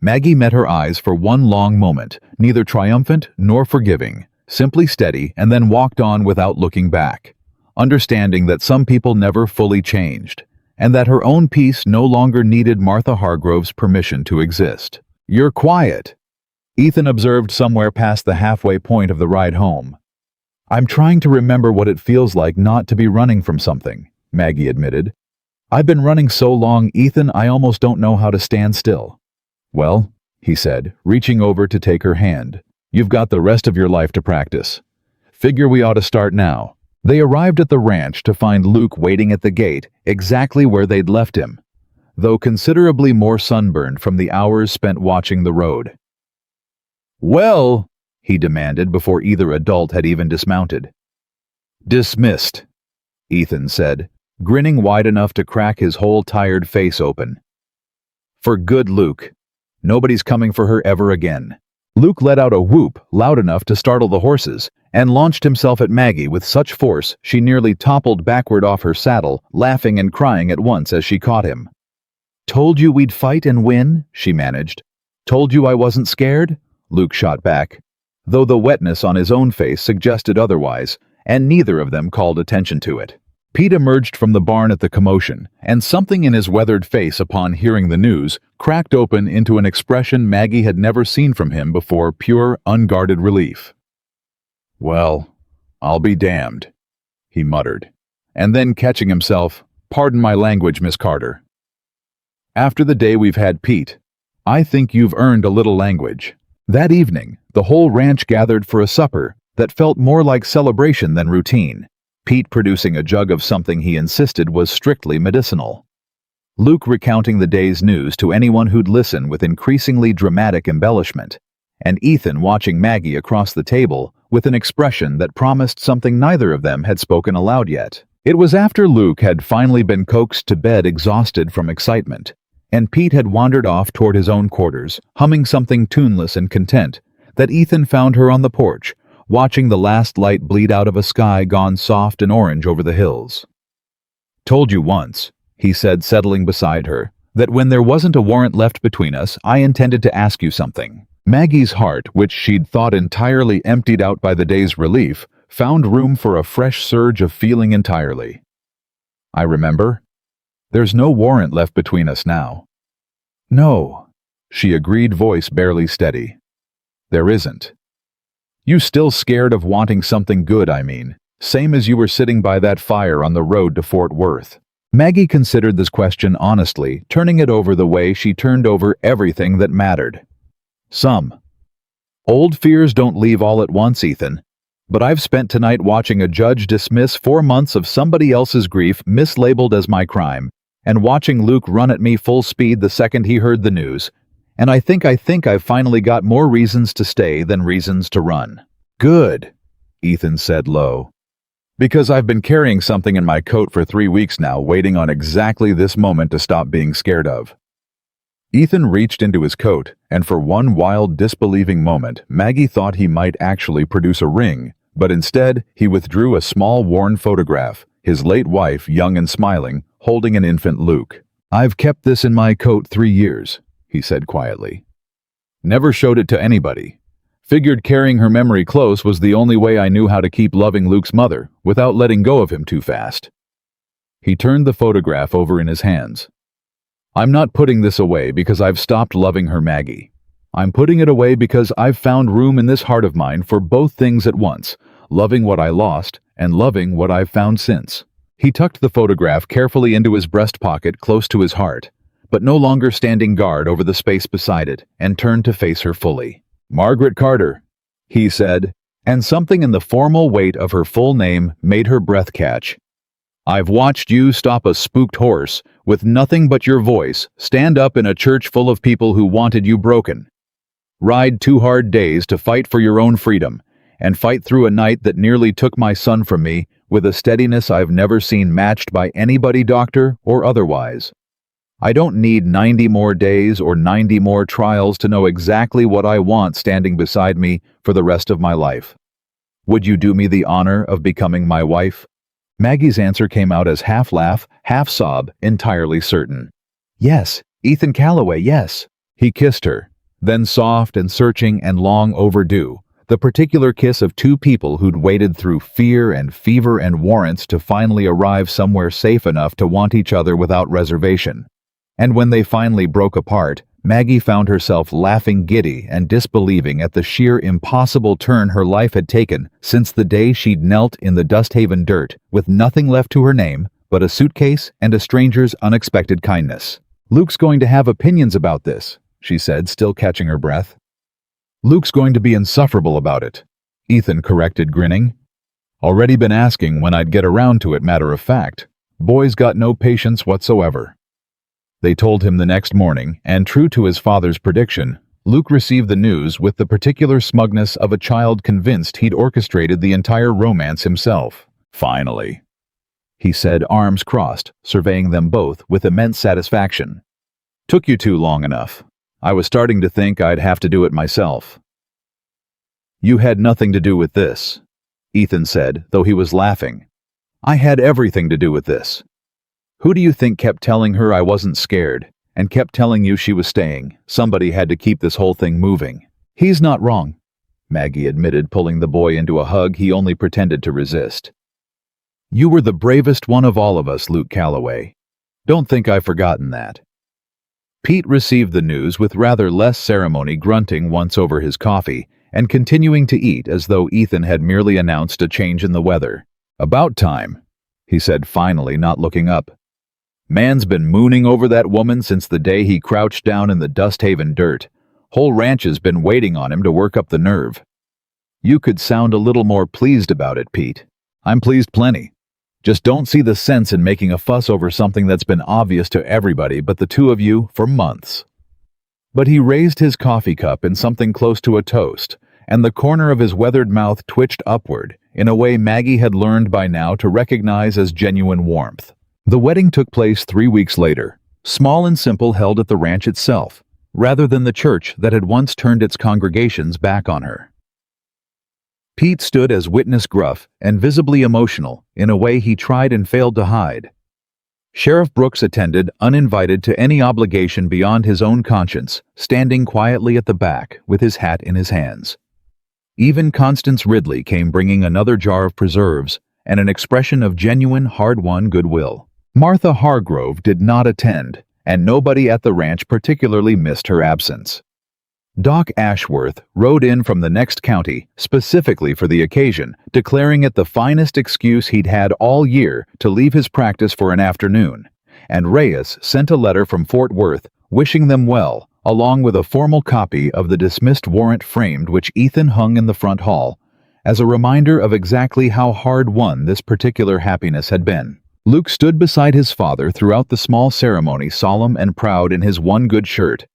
Maggie met her eyes for one long moment, neither triumphant nor forgiving, simply steady, and then walked on without looking back, understanding that some people never fully changed, and that her own peace no longer needed Martha Hargrove's permission to exist. "You're quiet," Ethan observed somewhere past the halfway point of the ride home. "I'm trying to remember what it feels like not to be running from something," Maggie admitted. "I've been running so long, Ethan, I almost don't know how to stand still." "Well," he said, reaching over to take her hand, "you've got the rest of your life to practice. Figure we ought to start now." They arrived at the ranch to find Luke waiting at the gate, exactly where they'd left him, though considerably more sunburned from the hours spent watching the road. "Well," he demanded before either adult had even dismounted. "Dismissed," Ethan said, grinning wide enough to crack his whole tired face open. "For good, Luke. Nobody's coming for her ever again." Luke let out a whoop loud enough to startle the horses, and launched himself at Maggie with such force she nearly toppled backward off her saddle, laughing and crying at once as she caught him. "Told you we'd fight and win," she managed. "Told you I wasn't scared?" Luke shot back, though the wetness on his own face suggested otherwise, and neither of them called attention to it. Pete emerged from the barn at the commotion, and something in his weathered face upon hearing the news cracked open into an expression Maggie had never seen from him before, pure, unguarded relief. "Well, I'll be damned," he muttered, and then catching himself, "Pardon my language, Miss Carter. After the day we've had, Pete, I think you've earned a little language." That evening, the whole ranch gathered for a supper that felt more like celebration than routine, Pete producing a jug of something he insisted was strictly medicinal. Luke recounting the day's news to anyone who'd listen with increasingly dramatic embellishment, and Ethan watching Maggie across the table with an expression that promised something neither of them had spoken aloud yet. It was after Luke had finally been coaxed to bed exhausted from excitement, and Pete had wandered off toward his own quarters, humming something tuneless and content, that Ethan found her on the porch, watching the last light bleed out of a sky gone soft and orange over the hills. "Told you once," he said, settling beside her, "that when there wasn't a warrant left between us, I intended to ask you something." Maggie's heart, which she'd thought entirely emptied out by the day's relief, found room for a fresh surge of feeling entirely. "I remember. There's no warrant left between us now." "No," she agreed, voice barely steady. "There isn't. You still scared of wanting something good, I mean, same as you were sitting by that fire on the road to Fort Worth." Maggie considered this question honestly, turning it over the way she turned over everything that mattered. "Some. Old fears don't leave all at once, Ethan. But I've spent tonight watching a judge dismiss 4 months of somebody else's grief mislabeled as my crime, and watching Luke run at me full speed the second he heard the news, and I think I've finally got more reasons to stay than reasons to run." "Good," Ethan said low. "Because I've been carrying something in my coat for 3 weeks now, waiting on exactly this moment to stop being scared of." Ethan reached into his coat, and for one wild, disbelieving moment, Maggie thought he might actually produce a ring, but instead, he withdrew a small, worn photograph, his late wife, young and smiling, holding an infant Luke. "I've kept this in my coat 3 years, he said quietly. "Never showed it to anybody. Figured carrying her memory close was the only way I knew how to keep loving Luke's mother, without letting go of him too fast." He turned the photograph over in his hands. "I'm not putting this away because I've stopped loving her, Maggie. I'm putting it away because I've found room in this heart of mine for both things at once, loving what I lost and loving what I've found since." He tucked the photograph carefully into his breast pocket close to his heart, but no longer standing guard over the space beside it, and turned to face her fully. "Margaret Carter," he said, and something in the formal weight of her full name made her breath catch. "I've watched you stop a spooked horse, with nothing but your voice, stand up in a church full of people who wanted you broken. Ride 2 hard days to fight for your own freedom, and fight through a night that nearly took my son from me with a steadiness I've never seen matched by anybody, doctor or otherwise. I don't need 90 more days or 90 more trials to know exactly what I want standing beside me for the rest of my life. Would you do me the honor of becoming my wife?" Maggie's answer came out as half laugh, half sob, entirely certain. "Yes, Ethan Calloway, yes." He kissed her, then soft and searching and long overdue, the particular kiss of two people who'd waited through fear and fever and warrants to finally arrive somewhere safe enough to want each other without reservation. And when they finally broke apart, Maggie found herself laughing giddy and disbelieving at the sheer impossible turn her life had taken since the day she'd knelt in the Dusthaven dirt with nothing left to her name but a suitcase and a stranger's unexpected kindness. "Luke's going to have opinions about this," she said, still catching her breath. "Luke's going to be insufferable about it," Ethan corrected, grinning. "Already been asking when I'd get around to it, matter of fact. Boy's got no patience whatsoever." They told him the next morning, and true to his father's prediction, Luke received the news with the particular smugness of a child convinced he'd orchestrated the entire romance himself. "Finally," he said, arms crossed, surveying them both with immense satisfaction. "Took you too long enough. I was starting to think I'd have to do it myself." "You had nothing to do with this," Ethan said, though he was laughing. "I had everything to do with this. Who do you think kept telling her I wasn't scared, and kept telling you she was staying? Somebody had to keep this whole thing moving." "He's not wrong," Maggie admitted, pulling the boy into a hug he only pretended to resist. "You were the bravest one of all of us, Luke Calloway. Don't think I've forgotten that." Pete received the news with rather less ceremony, grunting once over his coffee and continuing to eat as though Ethan had merely announced a change in the weather. "About time," he said finally, not looking up. "Man's been mooning over that woman since the day he crouched down in the Dusthaven dirt. Whole ranch has been waiting on him to work up the nerve." "You could sound a little more pleased about it, Pete." "I'm pleased plenty. Just don't see the sense in making a fuss over something that's been obvious to everybody but the two of you for months." But he raised his coffee cup in something close to a toast, and the corner of his weathered mouth twitched upward in a way Maggie had learned by now to recognize as genuine warmth. The wedding took place 3 weeks later, small and simple, held at the ranch itself, rather than the church that had once turned its congregations back on her. Pete stood as witness, gruff and visibly emotional in a way he tried and failed to hide. Sheriff Brooks attended, uninvited to any obligation beyond his own conscience, standing quietly at the back with his hat in his hands. Even Constance Ridley came, bringing another jar of preserves and an expression of genuine, hard-won goodwill. Martha Hargrove did not attend, and nobody at the ranch particularly missed her absence. Doc Ashworth rode in from the next county specifically for the occasion, declaring it the finest excuse he'd had all year to leave his practice for an afternoon, and Reyes sent a letter from Fort Worth wishing them well, along with a formal copy of the dismissed warrant framed, which Ethan hung in the front hall, as a reminder of exactly how hard-won this particular happiness had been. Luke stood beside his father throughout the small ceremony, solemn and proud in his one good shirt,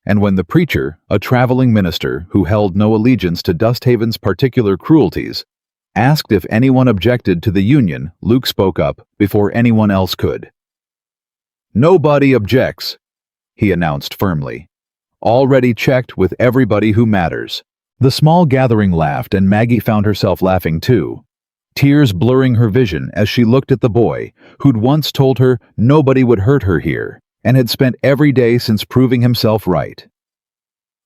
and when the preacher, a traveling minister who held no allegiance to Dusthaven's particular cruelties, asked if anyone objected to the union, Luke spoke up before anyone else could. "Nobody objects," he announced firmly. "Already checked with everybody who matters." The small gathering laughed, and Maggie found herself laughing too, tears blurring her vision as she looked at the boy who'd once told her nobody would hurt her here, and had spent every day since proving himself right.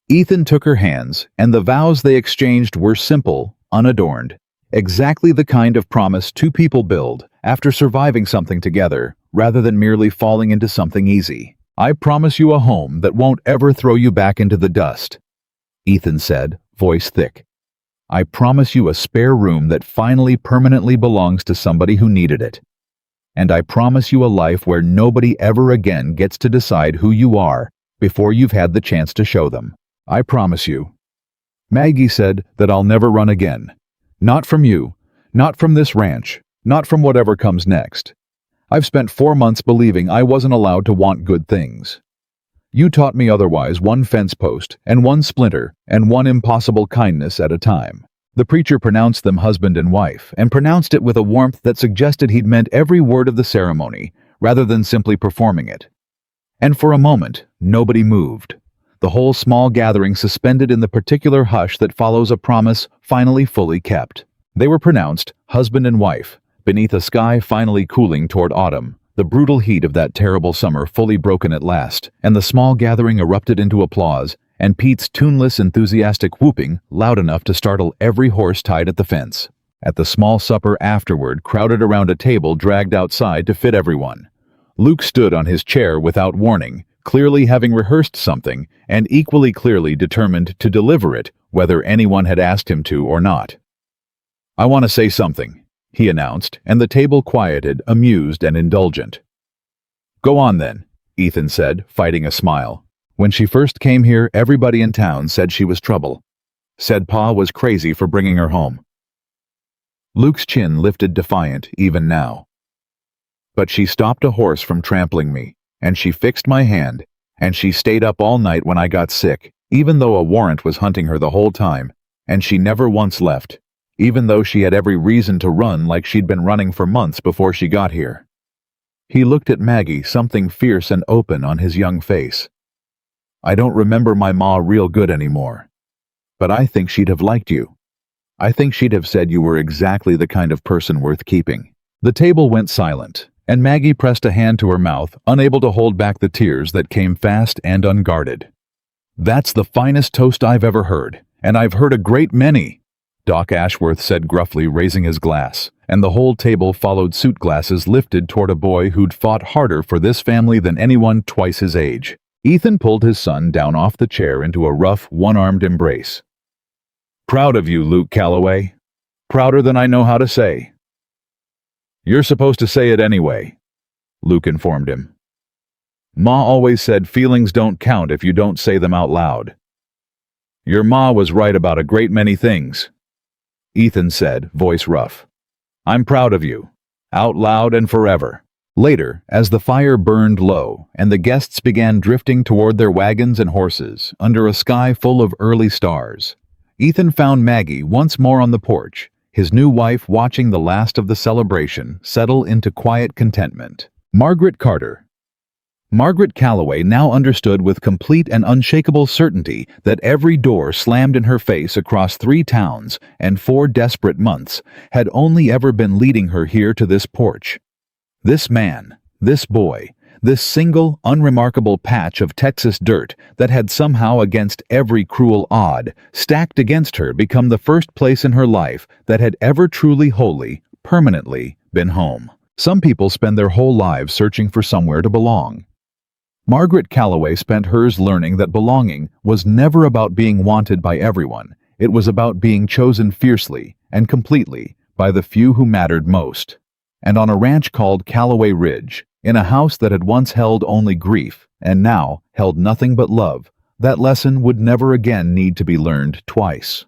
Ethan took her hands, and the vows they exchanged were simple, unadorned, exactly the kind of promise two people build after surviving something together, rather than merely falling into something easy. "I promise you a home that won't ever throw you back into the dust," Ethan said, voice thick. "I promise you a spare room that finally permanently belongs to somebody who needed it. And I promise you a life where nobody ever again gets to decide who you are before you've had the chance to show them. I promise you." Maggie said that I'll never run again. Not from you, not from this ranch, not from whatever comes next. I've spent 4 months believing I wasn't allowed to want good things. You taught me otherwise, one fence post and one splinter and one impossible kindness at a time. The preacher pronounced them husband and wife, and pronounced it with a warmth that suggested he'd meant every word of the ceremony, rather than simply performing it. And for a moment, nobody moved. The whole small gathering suspended in the particular hush that follows a promise finally fully kept. They were pronounced husband and wife, beneath a sky finally cooling toward autumn, the brutal heat of that terrible summer fully broken at last, and the small gathering erupted into applause, and Pete's tuneless, enthusiastic whooping loud enough to startle every horse tied at the fence. At the small supper afterward, crowded around a table dragged outside to fit everyone. Luke stood on his chair without warning, clearly having rehearsed something, and equally clearly determined to deliver it, whether anyone had asked him to or not. "I want to say something," he announced, and the table quieted, amused and indulgent. "Go on then," Ethan said, fighting a smile. "When she first came here, everybody in town said she was trouble. Said Pa was crazy for bringing her home." Luke's chin lifted defiant even now. "But she stopped a horse from trampling me, and she fixed my hand, and she stayed up all night when I got sick, even though a warrant was hunting her the whole time, and she never once left, even though she had every reason to run like she'd been running for months before she got here." He looked at Maggie, something fierce and open on his young face. "I don't remember my ma real good anymore. But I think she'd have liked you. I think she'd have said you were exactly the kind of person worth keeping." The table went silent, and Maggie pressed a hand to her mouth, unable to hold back the tears that came fast and unguarded. "That's the finest toast I've ever heard, and I've heard a great many," Doc Ashworth said gruffly, raising his glass, and the whole table followed suit glasses lifted toward a boy who'd fought harder for this family than anyone twice his age. Ethan pulled his son down off the chair into a rough, one-armed embrace. "Proud of you, Luke Calloway. Prouder than I know how to say." "You're supposed to say it anyway," Luke informed him. "Ma always said feelings don't count if you don't say them out loud." "Your ma was right about a great many things," Ethan said, voice rough. "I'm proud of you, out loud and forever." Later, as the fire burned low and the guests began drifting toward their wagons and horses under a sky full of early stars, Ethan found Maggie once more on the porch, his new wife watching the last of the celebration settle into quiet contentment. Margaret Carter. Margaret Calloway now understood with complete and unshakable certainty that every door slammed in her face across 3 towns and 4 desperate months had only ever been leading her here to this porch. This man, this boy, this single, unremarkable patch of Texas dirt that had somehow, against every cruel odd, stacked against her, become the first place in her life that had ever truly, wholly, permanently been home. Some people spend their whole lives searching for somewhere to belong. Margaret Calloway spent hers learning that belonging was never about being wanted by everyone. It was about being chosen fiercely and completely by the few who mattered most. And on a ranch called Calloway Ridge, in a house that had once held only grief and now held nothing but love, that lesson would never again need to be learned twice.